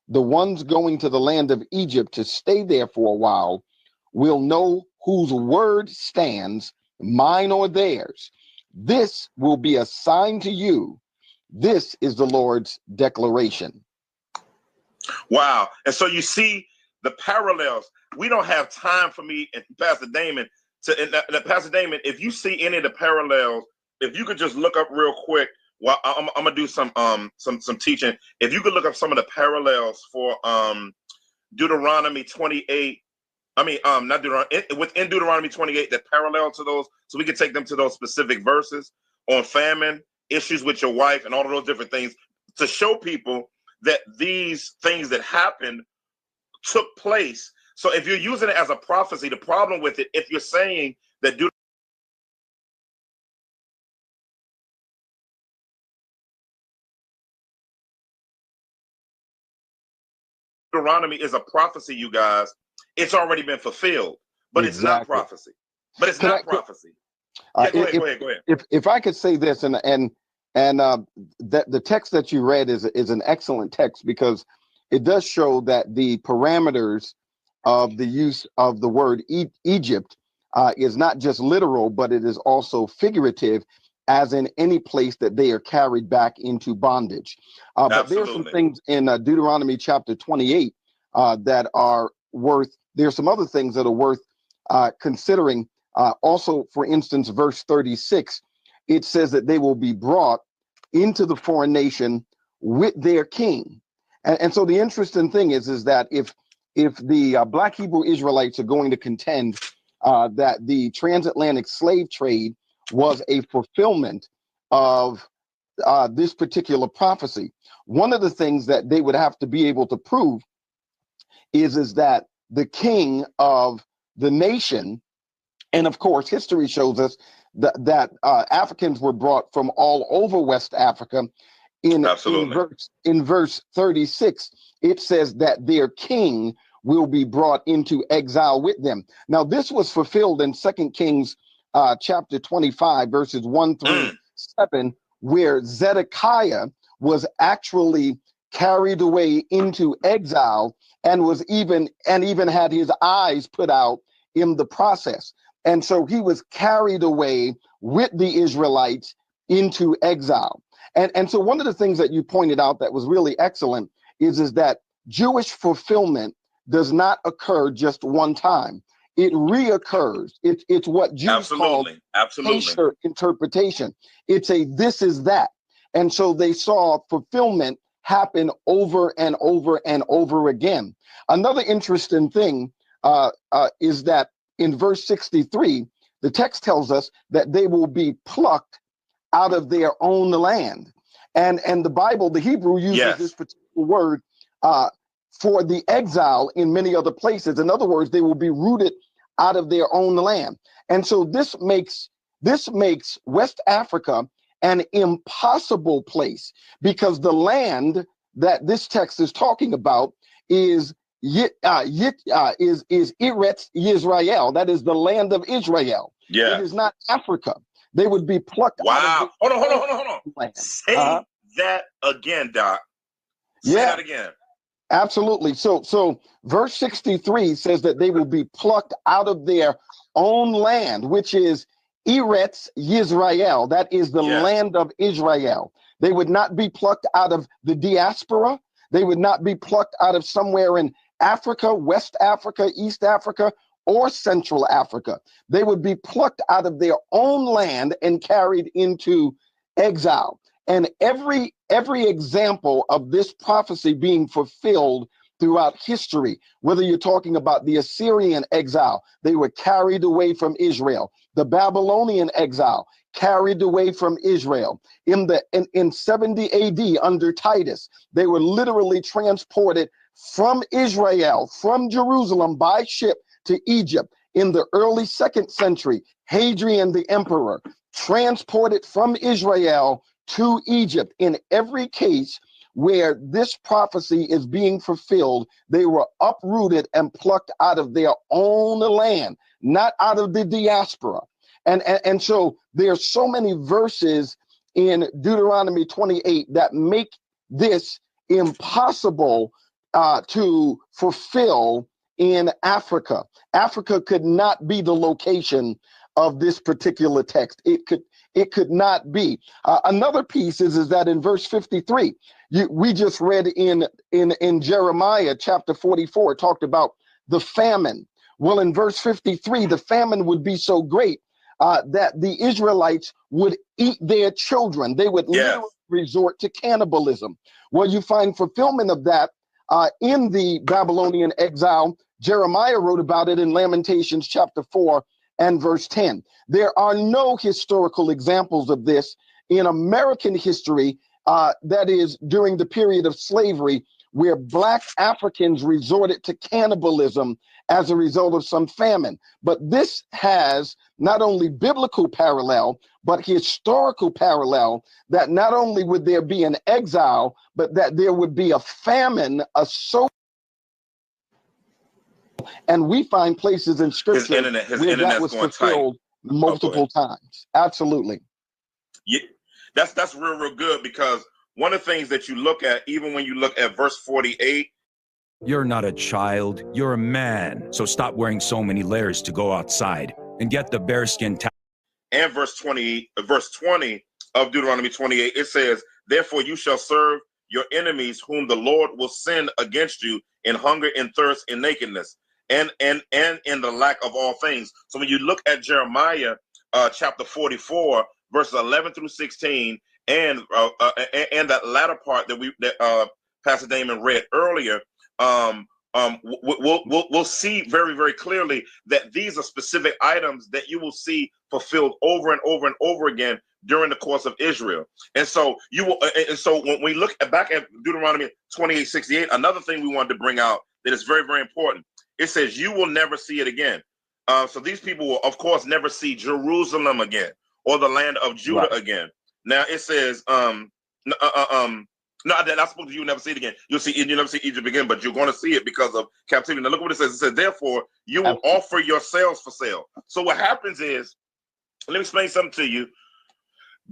the ones going to the land of Egypt to stay there for a while, will know whose word stands, mine or theirs. This will be a sign to you This is the Lord's declaration. Wow. And so you see the parallels. We don't have time for me and Pastor Damon Pastor Damon, if you see any of the parallels, if you could just look up real quick, well, I'm gonna do some teaching. If you could look up some of the parallels for Deuteronomy 28. I mean, not Deuteronomy, within Deuteronomy 28 that parallel to those, so we can take them to those specific verses on famine, issues with your wife, and all of those different things to show people that these things that happened took place. So if you're using it as a prophecy, the problem with it, if you're saying that Deuteronomy is a prophecy, you guys, it's already been fulfilled, but it's not prophecy. But it's not prophecy. Yeah, go ahead. If I could say this, and that the text that you read is an excellent text, because it does show that the parameters of the use of the word Egypt is not just literal, but it is also figurative, as in any place that they are carried back into bondage. But there are some things in Deuteronomy chapter 28 that are worth, there are some other things that are worth considering. Also, for instance, verse 36, it says that they will be brought into the foreign nation with their king. And so the interesting thing is that if the Black Hebrew Israelites are going to contend that the transatlantic slave trade was a fulfillment of this particular prophecy, one of the things that they would have to be able to prove is that the king of the nation, and of course, history shows us that Africans were brought from all over West Africa. In verse 36, it says that their king will be brought into exile with them. Now, this was fulfilled in 2 Kings chapter 25, verses 1 through 7, where Zedekiah was actually carried away into exile and even had his eyes put out in the process. And so he was carried away with the Israelites into exile. And so one of the things that you pointed out that was really excellent is that Jewish fulfillment does not occur just one time. It reoccurs. It's what Jews call Pesher interpretation. It's a this is that. And so they saw fulfillment happen over and over and over again. Another interesting thing is that in verse 63, the text tells us that they will be plucked out of their own land. And the Bible, the Hebrew, uses this particular word for the exile in many other places. In other words, they will be rooted out of their own land. And so this makes West Africa an impossible place, because the land that this text is talking about is Eretz Yisrael. That is the land of Israel. Yeah. It is not Africa. They would be plucked out of Hold on. Say that again, Doc. Say that again. Absolutely. So verse 63 says that they will be plucked out of their own land, which is Eretz Yisrael. That is the land of Israel. They would not be plucked out of the diaspora. They would not be plucked out of somewhere in Africa, West Africa, East Africa, or Central Africa. They would be plucked out of their own land and carried into exile. And every example of this prophecy being fulfilled throughout history, whether you're talking about the Assyrian exile, they were carried away from Israel. The Babylonian exile, carried away from Israel. In 70 AD under Titus, they were literally transported from Israel, from Jerusalem by ship to Egypt. In the early 2nd century, Hadrian the emperor transported from Israel to Egypt. In every case where this prophecy is being fulfilled, they were uprooted and plucked out of their own land, not out of the diaspora. And so there are so many verses in Deuteronomy 28 that make this impossible to fulfill in Africa. Africa could not be the location of this particular text. It could not be. Another piece is that in verse 53, we just read in Jeremiah chapter 44, talked about the famine. Well, in verse 53, the famine would be so great that the Israelites would eat their children. They would literally resort to cannibalism. Well, you find fulfillment of that in the Babylonian exile. Jeremiah wrote about it in Lamentations chapter 4 and verse 10. There are no historical examples of this in American history, that is during the period of slavery, where Black Africans resorted to cannibalism as a result of some famine. But this has not only biblical parallel, but historical parallel, that not only would there be an exile, but that there would be a famine, and we find places in scripture where that was fulfilled multiple times. Absolutely. Yeah, that's real good, because one of the things that you look at, even when you look at verse 48, you're not a child, you're a man. So stop wearing so many layers to go outside and get the bearskin towel. And verse 20 of Deuteronomy 28, it says, therefore you shall serve your enemies whom the Lord will send against you in hunger and thirst and nakedness and in the lack of all things. So when you look at Jeremiah chapter 44, verses 11 through 16, and that latter part that Pastor Damon read earlier, we'll see very, very clearly that these are specific items that you will see fulfilled over and over and over again during the course of Israel. And so when we look back at Deuteronomy 28:68, another thing we wanted to bring out that is very, very important. It says you will never see it again. So these people will, of course, never see Jerusalem again or the land of Judah again. Now it says, no, that's supposed to you never see it again. You'll never see Egypt again, but you're going to see it because of captivity. Now look what it says. It says, therefore, you will offer yourselves for sale. So what happens is, let me explain something to you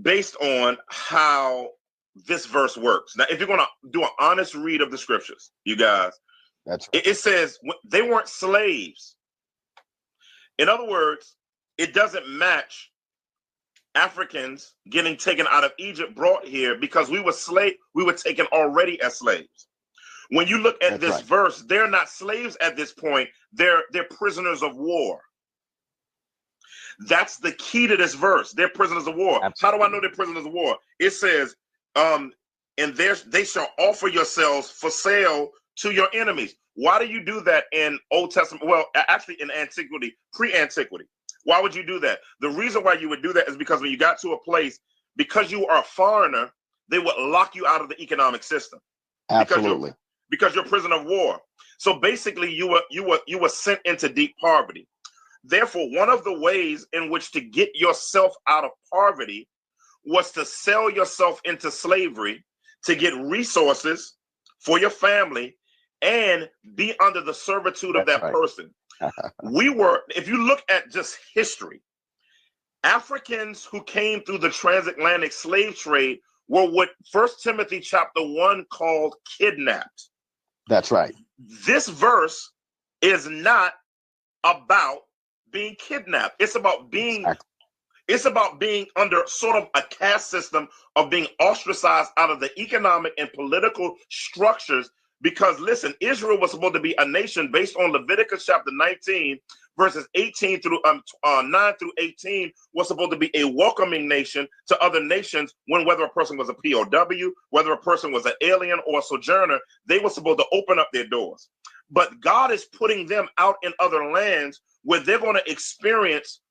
based on how this verse works. Now, if you're going to do an honest read of the scriptures, you guys, that's right. It says they weren't slaves. In other words, it doesn't match Africans getting taken out of Egypt, brought here, because we were taken already as slaves. When you look at this verse, they're not slaves at this point. They're prisoners of war. That's the key to this verse. They're prisoners of war. Absolutely. How do I know they're prisoners of war? It says, and they shall offer yourselves for sale to your enemies. Why do you do that in Old Testament? Well, actually in antiquity, pre-antiquity. Why would you do that? The reason why you would do that is because when you got to a place, because you are a foreigner, they would lock you out of the economic system. Absolutely. Because you're a prisoner of war. So basically you were sent into deep poverty. Therefore, one of the ways in which to get yourself out of poverty was to sell yourself into slavery to get resources for your family and be under the servitude of that person. If you look at just history, Africans who came through the transatlantic slave trade were what 1 Timothy chapter 1 called kidnapped. That's right. This verse is not about being kidnapped. It's about being under sort of a caste system of being ostracized out of the economic and political structures. Because listen, Israel was supposed to be a nation based on Leviticus chapter 19, verses 18 through 9 through 18, was supposed to be a welcoming nation to other nations whether a person was a POW, whether a person was an alien or a sojourner, they were supposed to open up their doors. But God is putting them out in other lands where they're going to experience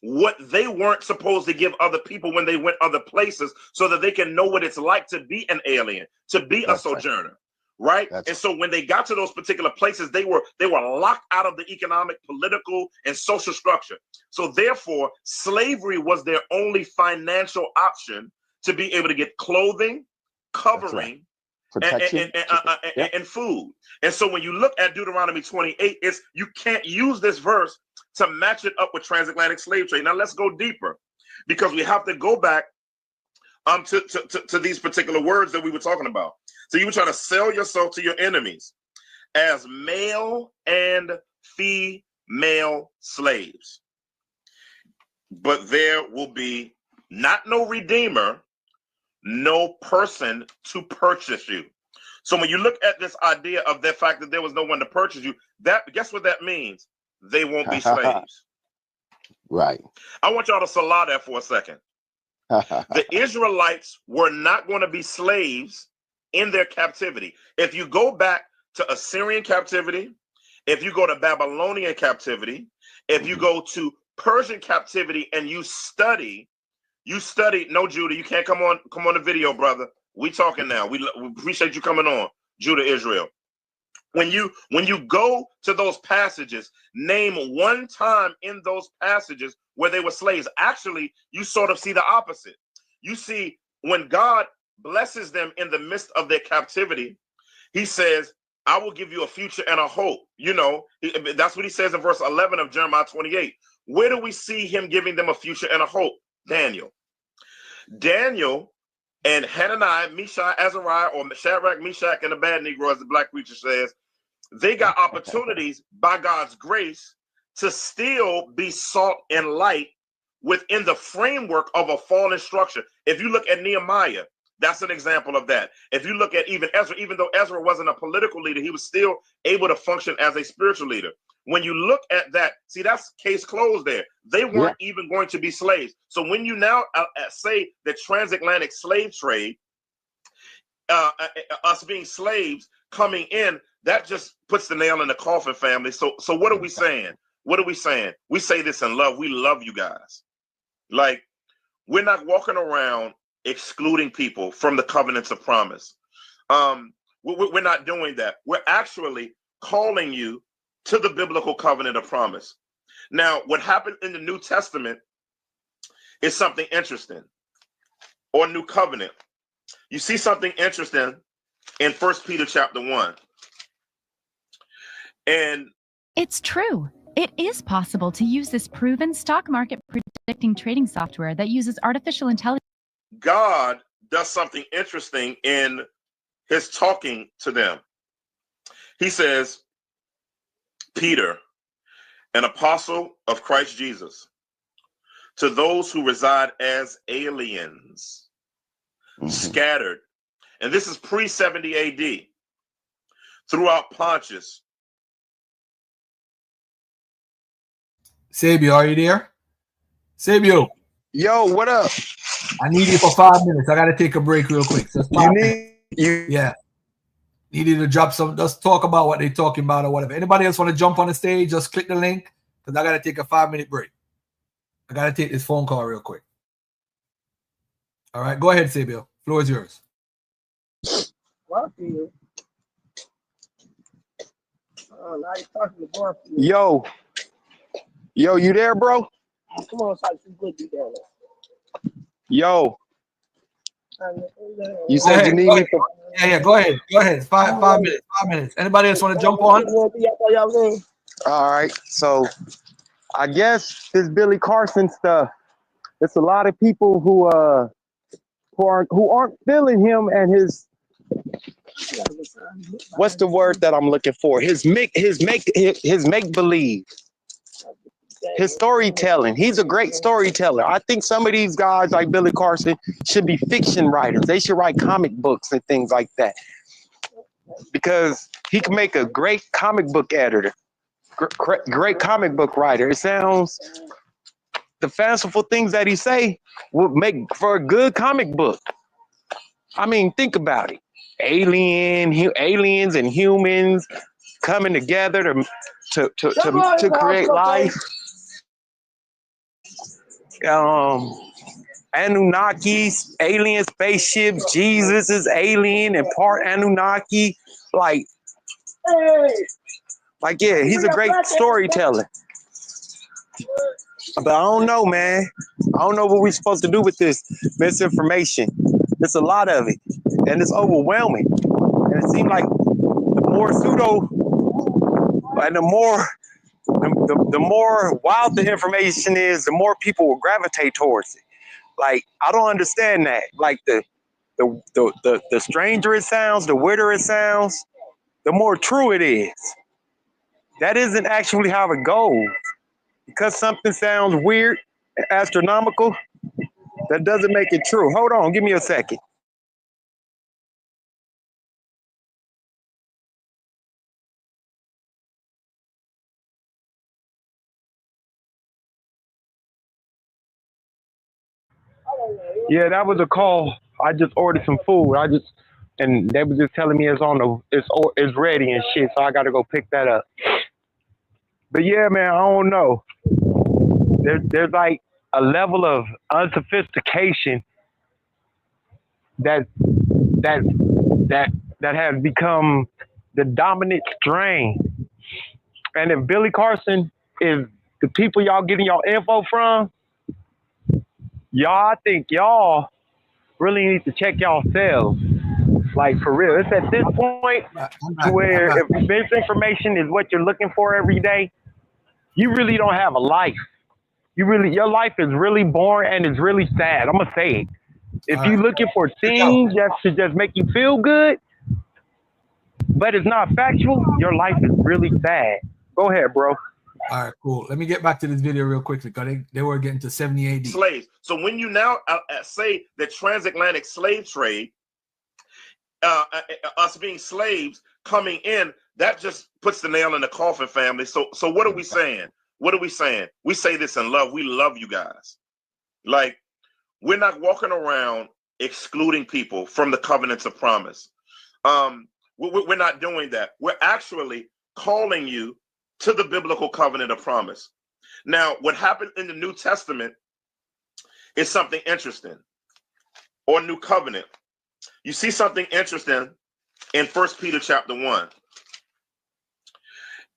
what they weren't supposed to give other people when they went other places, so that they can know what it's like to be an alien, to be a sojourner, right? And so when they got to those particular places, they were locked out of the economic, political, and social structure. So therefore, slavery was their only financial option to be able to get clothing, covering, protection, and food. And so when you look at Deuteronomy 28, you can't use this verse to match it up with transatlantic slave trade. Now let's go deeper, because we have to go back to these particular words that we were talking about. So you were trying to sell yourself to your enemies as male and female slaves. but there will be not no redeemer, no person to purchase you. So when you look at this idea of the fact that there was no one to purchase you, that guess what that means? They won't be slaves. Right. I want y'all to salah that for a second. The Israelites were not going to be slaves in their captivity. If you go back to Assyrian captivity, if you go to Babylonian captivity, if you go to Persian captivity and you study, no, Judah, you can't come on the video, brother. We talking now. We appreciate you coming on, Judah, Israel. When you go to those passages, name one time in those passages where they were slaves. Actually, you sort of see the opposite. You see when God blesses them in the midst of their captivity, he says, I will give you a future and a hope. You know, that's what he says in verse 11 of Jeremiah 28. Where do we see him giving them a future and a hope? Daniel and Hananiah, Meshach, Azariah, or Shadrach, Meshach, and the bad Negro, as the black preacher says, they got opportunities by God's grace to still be salt and light within the framework of a fallen structure. If you look at Nehemiah, that's an example of that. If you look at even Ezra, even though Ezra wasn't a political leader, he was still able to function as a spiritual leader. When you look at that, see, that's case closed there. They weren't even going to be slaves. So when you now say the transatlantic slave trade, us being slaves coming in, that just puts the nail in the coffin, family. So what are we saying? What are we saying? We say this in love. We love you guys. Like, we're not walking around excluding people from the covenants of promise. We're not doing that. We're actually calling you to the biblical covenant of promise. Now, what happened in the New Testament is something interesting, or New Covenant. You see something interesting in 1 Peter chapter 1. And it's true. It is possible to use this proven stock market predicting trading software that uses artificial intelligence. God does something interesting in his talking to them. He says, Peter, an apostle of Christ Jesus, to those who reside as aliens, scattered, and this is pre-70 AD, throughout Pontus. Sabio, are you there? Sabio. Yo, what up? I need you for 5 minutes. I gotta take a break real quick. So yeah. Need you to drop some, just talk about what they're talking about or whatever. Anybody else want to jump on the stage, just click the link, because I gotta take a 5-minute break. I gotta take this phone call real quick. All right, go ahead, Sabio. Floor is yours. Yo, you there, bro? Come on, Yo, you said you need me for. Yeah, go ahead. Go ahead. Five minutes. 5 minutes. Anybody else want to jump on? All right, so I guess this Billy Carson stuff. It's a lot of people who aren't feeling him and his. What's the word that I'm looking for? His make believe. His storytelling. He's a great storyteller. I think some of these guys like Billy Carson should be fiction writers. They should write comic books and things like that. Because he can make a great comic book editor. Great comic book writer. It sounds, the fanciful things that he say would make for a good comic book. I mean, think about it. Aliens and humans coming together to create life. Anunnakis, alien spaceships, Jesus is alien and part Anunnaki. Like, yeah, he's a great storyteller. But I don't know, man. I don't know what we're supposed to do with this misinformation. There's a lot of it, and it's overwhelming. And it seems like the more pseudo, and the more wild the information is, the more people will gravitate towards it. Like, I don't understand that. Like, the stranger it sounds, the weirder it sounds, the more true it is. That isn't actually how it goes. Because something sounds weird astronomical, that doesn't make it true. Hold on, give me a second. Yeah, that was a call. I just ordered some food. And they was just telling me it's ready and shit, so I got to go pick that up. But yeah, man, I don't know. There's like a level of unsophistication that has become the dominant strain. And if Billy Carson is the people y'all getting y'all info from, I think y'all really need to check yourselves. Like, for real. It's at this point where if misinformation is what you're looking for every day, you really don't have a life. Your life is really boring and it's really sad. I'm gonna say it. If you're looking for things to just make you feel good, but it's not factual, your life is really sad. Go ahead, bro. All right, cool. Let me get back to this video real quickly because they were getting to 70 AD. Slaves. So when you now say the transatlantic slave trade, us being slaves coming in, that just puts the nail in the coffin, family. So what are we saying? What are we saying? We say this in love. We love you guys. Like, we're not walking around excluding people from the covenants of promise. We're not doing that. We're actually calling you to the biblical covenant of promise. Now, what happened in the New Testament is something interesting, or New Covenant. You see something interesting in 1 Peter chapter 1.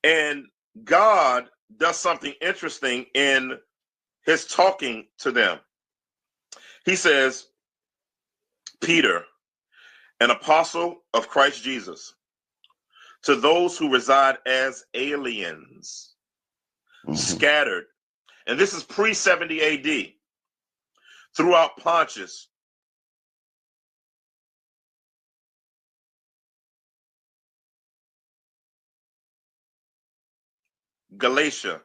And God does something interesting in his talking to them. He says, Peter, an apostle of Christ Jesus, to those who reside as aliens, scattered, and this is pre-70 AD, throughout Pontus, Galatia,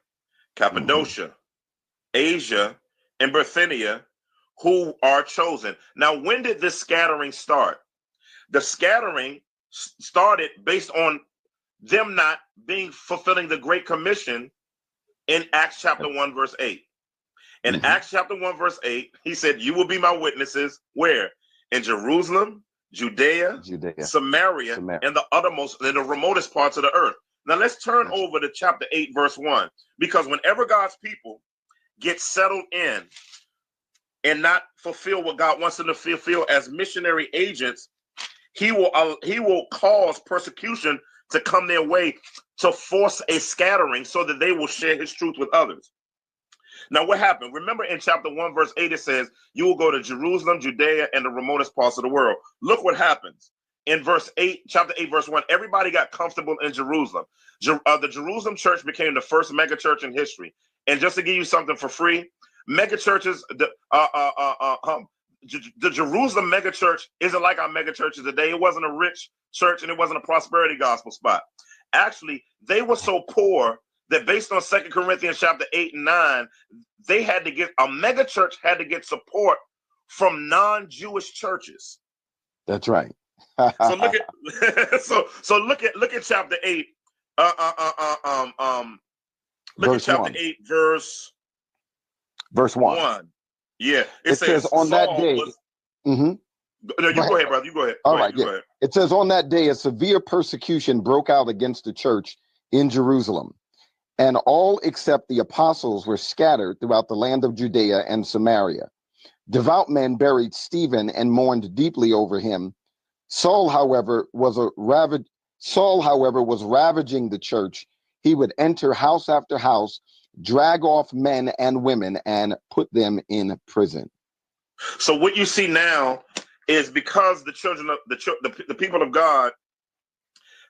Cappadocia, Asia, and Bithynia, who are chosen. Now, when did this scattering start? The scattering started based on them not fulfilling the Great Commission in Acts chapter 1, verse 8. In Acts chapter 1, verse 8, he said, you will be my witnesses, where? In Jerusalem, Judea, Samaria, and the remotest parts of the earth. Now let's turn over to chapter 8, verse 1, because whenever God's people get settled in and not fulfill what God wants them to fulfill as missionary agents, he will cause persecution to come their way to force a scattering so that they will share his truth with others. Now, what happened? Remember in chapter 1, verse 8, it says, you will go to Jerusalem, Judea, and the remotest parts of the world. Look what happens. In verse 8, chapter 8, verse 1, everybody got comfortable in Jerusalem. The Jerusalem church became the first mega church in history. And just to give you something for free, mega churches, the Jerusalem mega church isn't like our mega churches today. It wasn't a rich church and it wasn't a prosperity gospel spot. Actually, they were so poor that based on 2 Corinthians chapter 8 and 9, a mega church had to get support from non-Jewish churches. That's right. So look at look at chapter 8. Look at chapter 8, verse 1. Yeah, it says on that day. No, you go ahead, brother. You go ahead. All right. Yeah. It says on that day, a severe persecution broke out against the church in Jerusalem, and all except the apostles were scattered throughout the land of Judea and Samaria. Devout men buried Stephen and mourned deeply over him. Saul, however, was ravaging the church. He would enter house after house, drag off men and women, and put them in prison. So what you see now is because the children of the people of God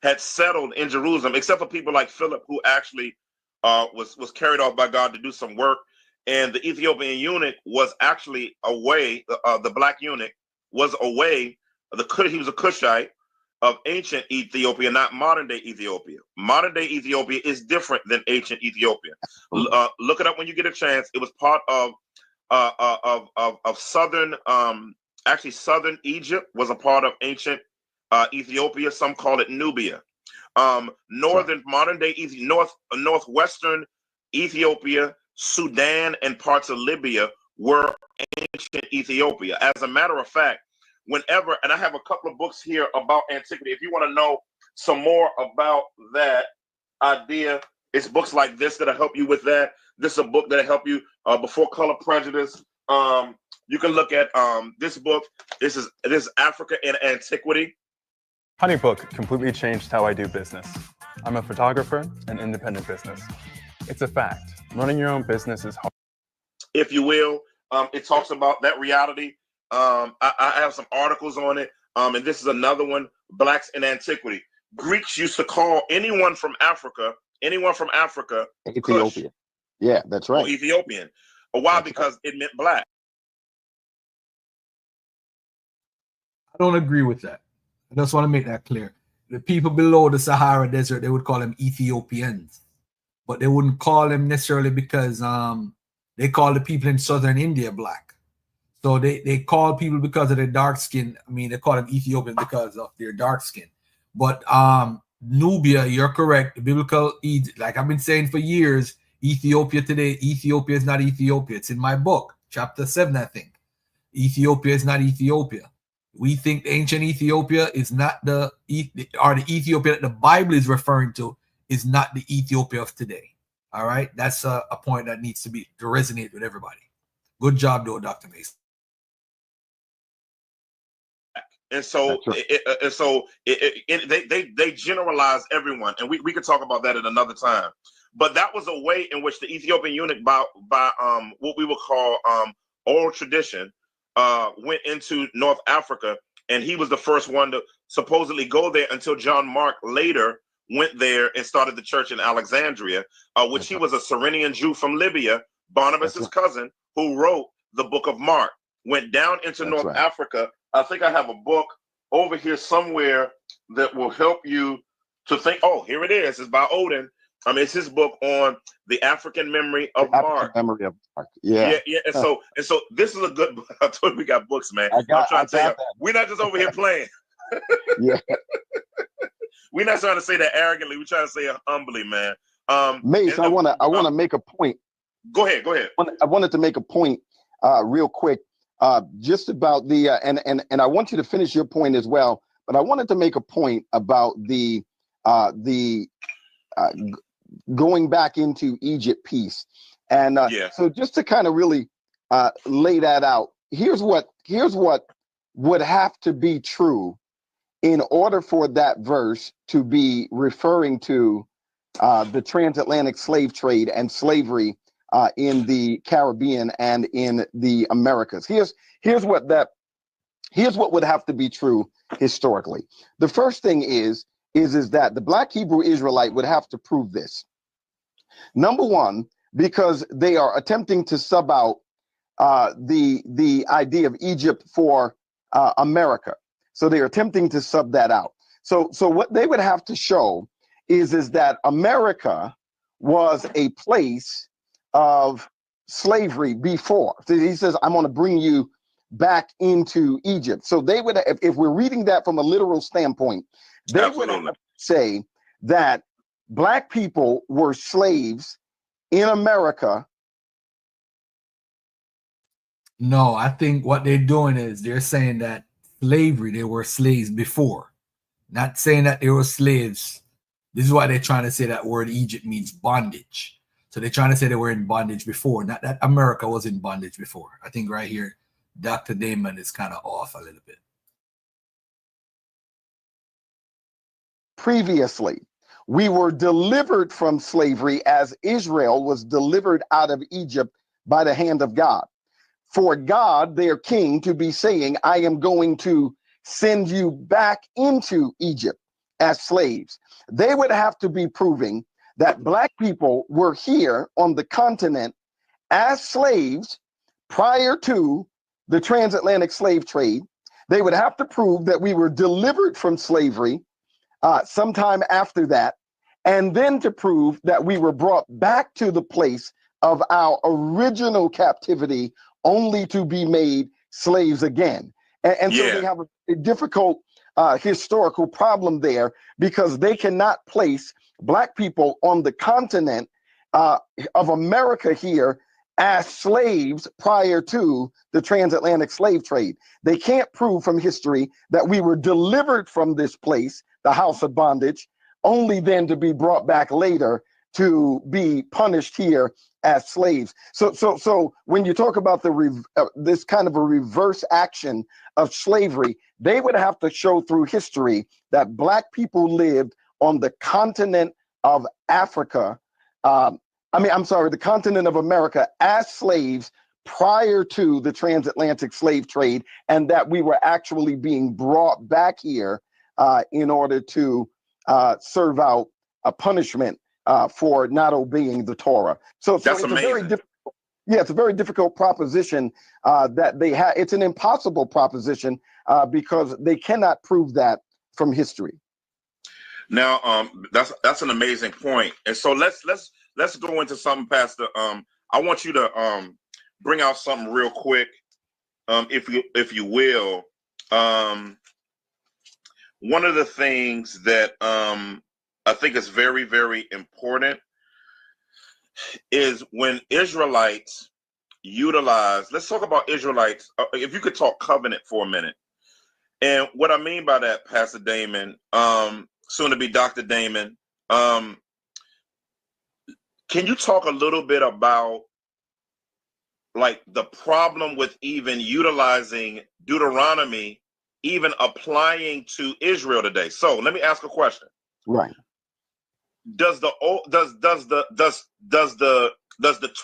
had settled in Jerusalem, except for people like Philip, who actually was carried off by God to do some work, and the Ethiopian eunuch was actually away. The black eunuch was away. He was a Cushite. of ancient Ethiopia, not modern day Ethiopia. Modern day Ethiopia is different than ancient Ethiopia. Look it up when you get a chance. It was part of southern, actually southern Egypt was a part of ancient Ethiopia. Some call it Nubia. Northern modern day northwestern Ethiopia, Sudan, and parts of Libya were ancient Ethiopia. As a matter of fact, whenever, and I have a couple of books here about antiquity. If you want to know some more about that idea, it's books like this that'll help you with that. This is a book that'll help you before Color Prejudice. You can look at this book. This is Africa in Antiquity. HoneyBook completely changed how I do business. I'm a photographer and independent business. It's a fact. Running your own business is hard. If you will, it talks about that reality. I have some articles on it, and this is another one, Blacks in Antiquity. Greeks used to call anyone from Africa, Ethiopia. Kush, Yeah, that's right. or Ethiopian. Why? Because it meant black. I don't agree with that. I just want to make that clear. The people below the Sahara Desert, they would call them Ethiopians, but they wouldn't call them necessarily because they call the people in southern India black. So they call people because of their dark skin. I mean, they call them Ethiopian because of their dark skin. But Nubia, you're correct. The biblical, like I've been saying for years, Ethiopia today, Ethiopia is not Ethiopia. It's in my book, chapter 7, I think. Ethiopia is not Ethiopia. We think ancient Ethiopia is not the Ethiopia that the Bible is referring to is not the Ethiopia of today. All right, that's a point that needs to resonate with everybody. Good job, though, Dr. Mason. And so, they generalize everyone, and we could talk about that at another time. But that was a way in which the Ethiopian eunuch, by what we would call oral tradition, went into North Africa, and he was the first one to supposedly go there until John Mark later went there and started the church in Alexandria, which he was a Cyrenian Jew from Libya, Barnabas's cousin, who wrote the book of Mark, went down into North Africa. I think I have a book over here somewhere that will help you to think. Oh, here it is. It's by Odin. It's his book on the African memory of Mark. Memory of Mark. Yeah. And so this is a good book. I told you we got books, man. I'm trying to tell you, we're not just over here playing. Yeah. We're not trying to say that arrogantly. We're trying to say it humbly, man. Mace, I want to make a point. Go ahead. I wanted to make a point real quick, just about the and I want you to finish your point as well. But I wanted to make a point about the going back into Egypt piece, and so just to kind of really lay that out. Here's what would have to be true in order for that verse to be referring to the transatlantic slave trade and slavery in the Caribbean and in the Americas. Here's what would have to be true historically. The first thing is that the Black Hebrew Israelite would have to prove this. Number one, because they are attempting to sub out the idea of Egypt for America. So they are attempting to sub that out. So what they would have to show is that America was a place of slavery before. So he says, I'm going to bring you back into Egypt. So they would, if we're reading that from a literal standpoint, they would have to say that Black people were slaves in America. No, I think what they're doing is they're saying that slavery, they were slaves before. Not saying that they were slaves. This is why they're trying to say that word Egypt means bondage. So they're trying to say they were in bondage before, not that America was in bondage before. I think right here, Dr. Damon is kind of off a little bit. Previously, we were delivered from slavery as Israel was delivered out of Egypt by the hand of God. For God, their king, to be saying, I am going to send you back into Egypt as slaves. They would have to be proving that Black people were here on the continent as slaves prior to the transatlantic slave trade, They would have to prove that we were delivered from slavery sometime after that, and then to prove that we were brought back to the place of our original captivity only to be made slaves again. And so they have a difficult historical problem there, because they cannot place Black people on the continent of America here as slaves prior to the transatlantic slave trade. They can't prove from history that we were delivered from this place, the house of bondage, only then to be brought back later to be punished here as slaves. So when you talk about this kind of a reverse action of slavery, they would have to show through history that Black people lived on the continent of Africa, the continent of America as slaves prior to the transatlantic slave trade, and that we were actually being brought back here in order to serve out a punishment for not obeying the Torah. So That's it's amazing. a very difficult, it's a very difficult proposition that they have. It's an impossible proposition because they cannot prove that from history. Now, that's an amazing point. And so let's go into something, Pastor. I want you to bring out something real quick, if you will. One of the things that I think is very, very important is when Israelites utilize. Let's talk about Israelites. If you could talk covenant for a minute, and what I mean by that, Pastor Damon, soon to be Dr. Damon. Can you talk a little bit about like the problem with even utilizing Deuteronomy, even applying to Israel today? So let me ask a question. Right. Does the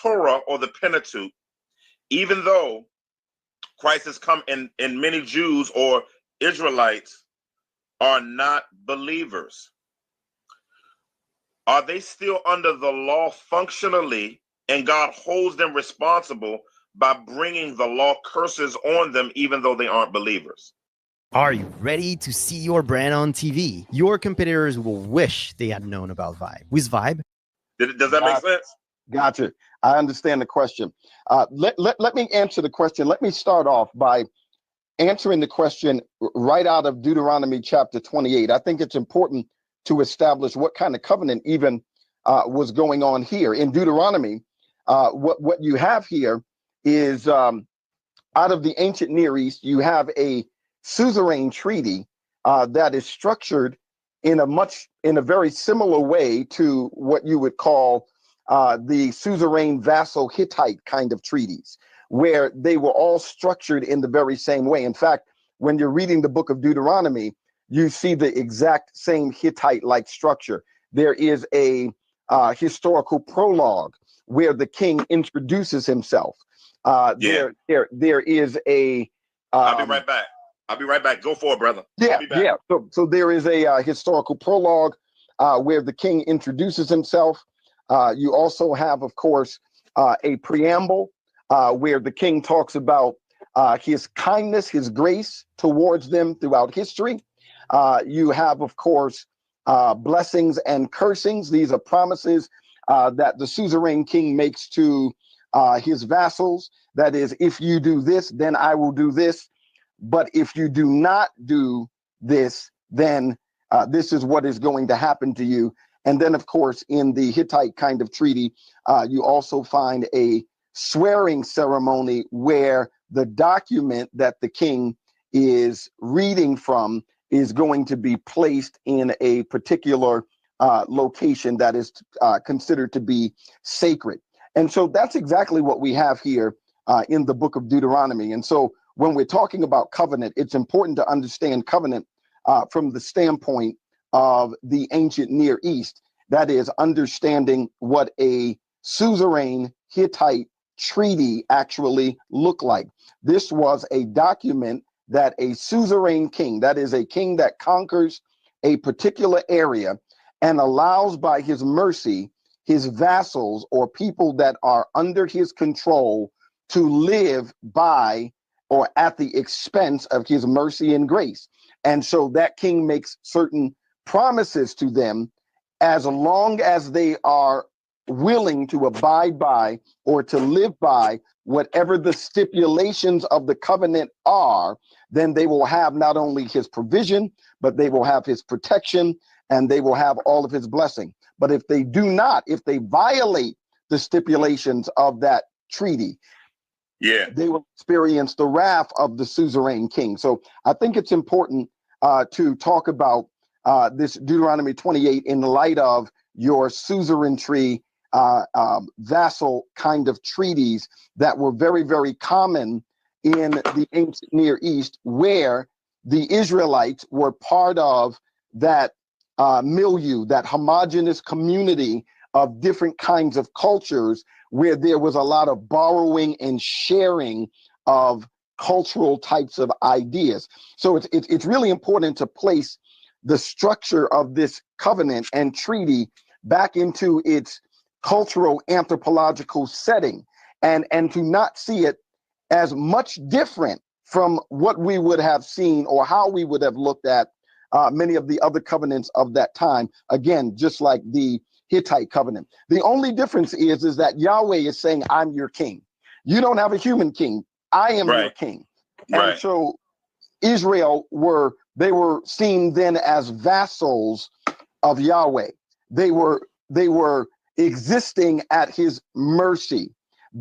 Torah or the Pentateuch, even though Christ has come and many Jews or Israelites are not believers, are they still under the law functionally, and God holds them responsible by bringing the law curses on them even though they aren't believers? Are you ready to see your brand on TV? Your competitors will wish they had known about Vibe. With Vibe? Does that make sense? Gotcha. I understand the question. Let me answer the question. Let me start off by answering the question right out of Deuteronomy chapter 28. I think it's important to establish what kind of covenant even was going on here. In Deuteronomy, what you have here is out of the ancient Near East, you have a suzerain treaty that is structured in a very similar way to what you would call the suzerain vassal Hittite kind of treaties, where they were all structured in the very same way. In fact, when you're reading the book of Deuteronomy, you see the exact same Hittite-like structure. There is a historical prologue where the king introduces himself. There is a. I'll be right back. I'll be right back. Go for it, brother. Yeah. So there is a historical prologue where the king introduces himself. You also have, of course, a preamble where the king talks about his kindness, his grace towards them throughout history. You have, of course, blessings and cursings. These are promises that the suzerain king makes to his vassals. That is, if you do this, then I will do this. But if you do not do this, then this is what is going to happen to you. And then, of course, in the Hittite kind of treaty, you also find a swearing ceremony where the document that the king is reading from is going to be placed in a particular location that is considered to be sacred. And so that's exactly what we have here in the book of Deuteronomy. And so when we're talking about covenant, it's important to understand covenant from the standpoint of the ancient Near East. That is, understanding what a suzerain Hittite treaty actually looked like. This was a document that a suzerain king, that is a king that conquers a particular area and allows by his mercy his vassals or people that are under his control to live by or at the expense of his mercy and grace. And so that king makes certain promises to them as long as they are willing to abide by or to live by whatever the stipulations of the covenant are, then they will have not only his provision, but they will have his protection and they will have all of his blessing. But if they do not, if they violate the stipulations of that treaty, they will experience the wrath of the suzerain king. So I think it's important to talk about this Deuteronomy 28 in light of your suzerainty vassal kind of treaties that were very, very common in the ancient Near East, where the Israelites were part of that milieu, that homogeneous community of different kinds of cultures, where there was a lot of borrowing and sharing of cultural types of ideas. So it's really important to place the structure of this covenant and treaty back into its cultural anthropological setting, and to not see it as much different from what we would have seen or how we would have looked at many of the other covenants of that time. Again, just like the Hittite covenant. The only difference is that Yahweh is saying, I'm your king. You don't have a human king. I am your king. And so Israel were seen then as vassals of Yahweh. They were existing at his mercy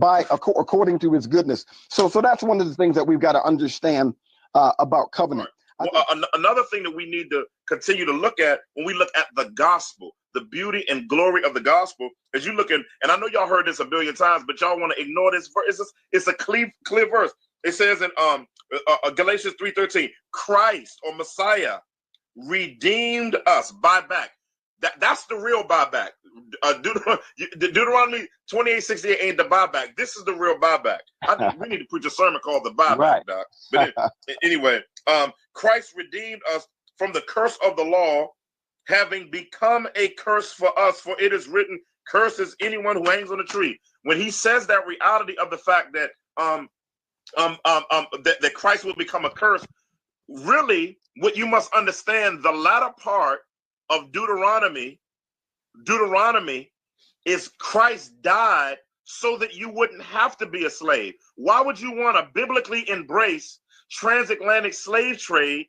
according to his goodness. So that's one of the things that we've got to understand about covenant. Well, another thing that we need to continue to look at when we look at the gospel, the beauty and glory of the gospel, as you look in, and I know y'all heard this a billion times, but y'all want to ignore this verse. It's a clear verse. It says in Galatians 3:13, Christ or Messiah redeemed us, buy back. That's the real buyback. Deuteronomy 28:68 ain't the buyback. This is the real buyback. We need to preach a sermon called the buyback, Doc. But anyway, Christ redeemed us from the curse of the law, having become a curse for us. For it is written, "Curses anyone who hangs on a tree." When he says that reality of the fact that that Christ will become a curse, really, what you must understand, the latter part of Deuteronomy is Christ died so that you wouldn't have to be a slave. Why would you want to biblically embrace transatlantic slave trade,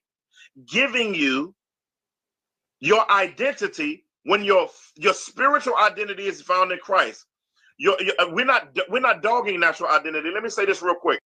giving you your identity when your spiritual identity is found in Christ? We're not dogging natural identity. Let me say this real quick.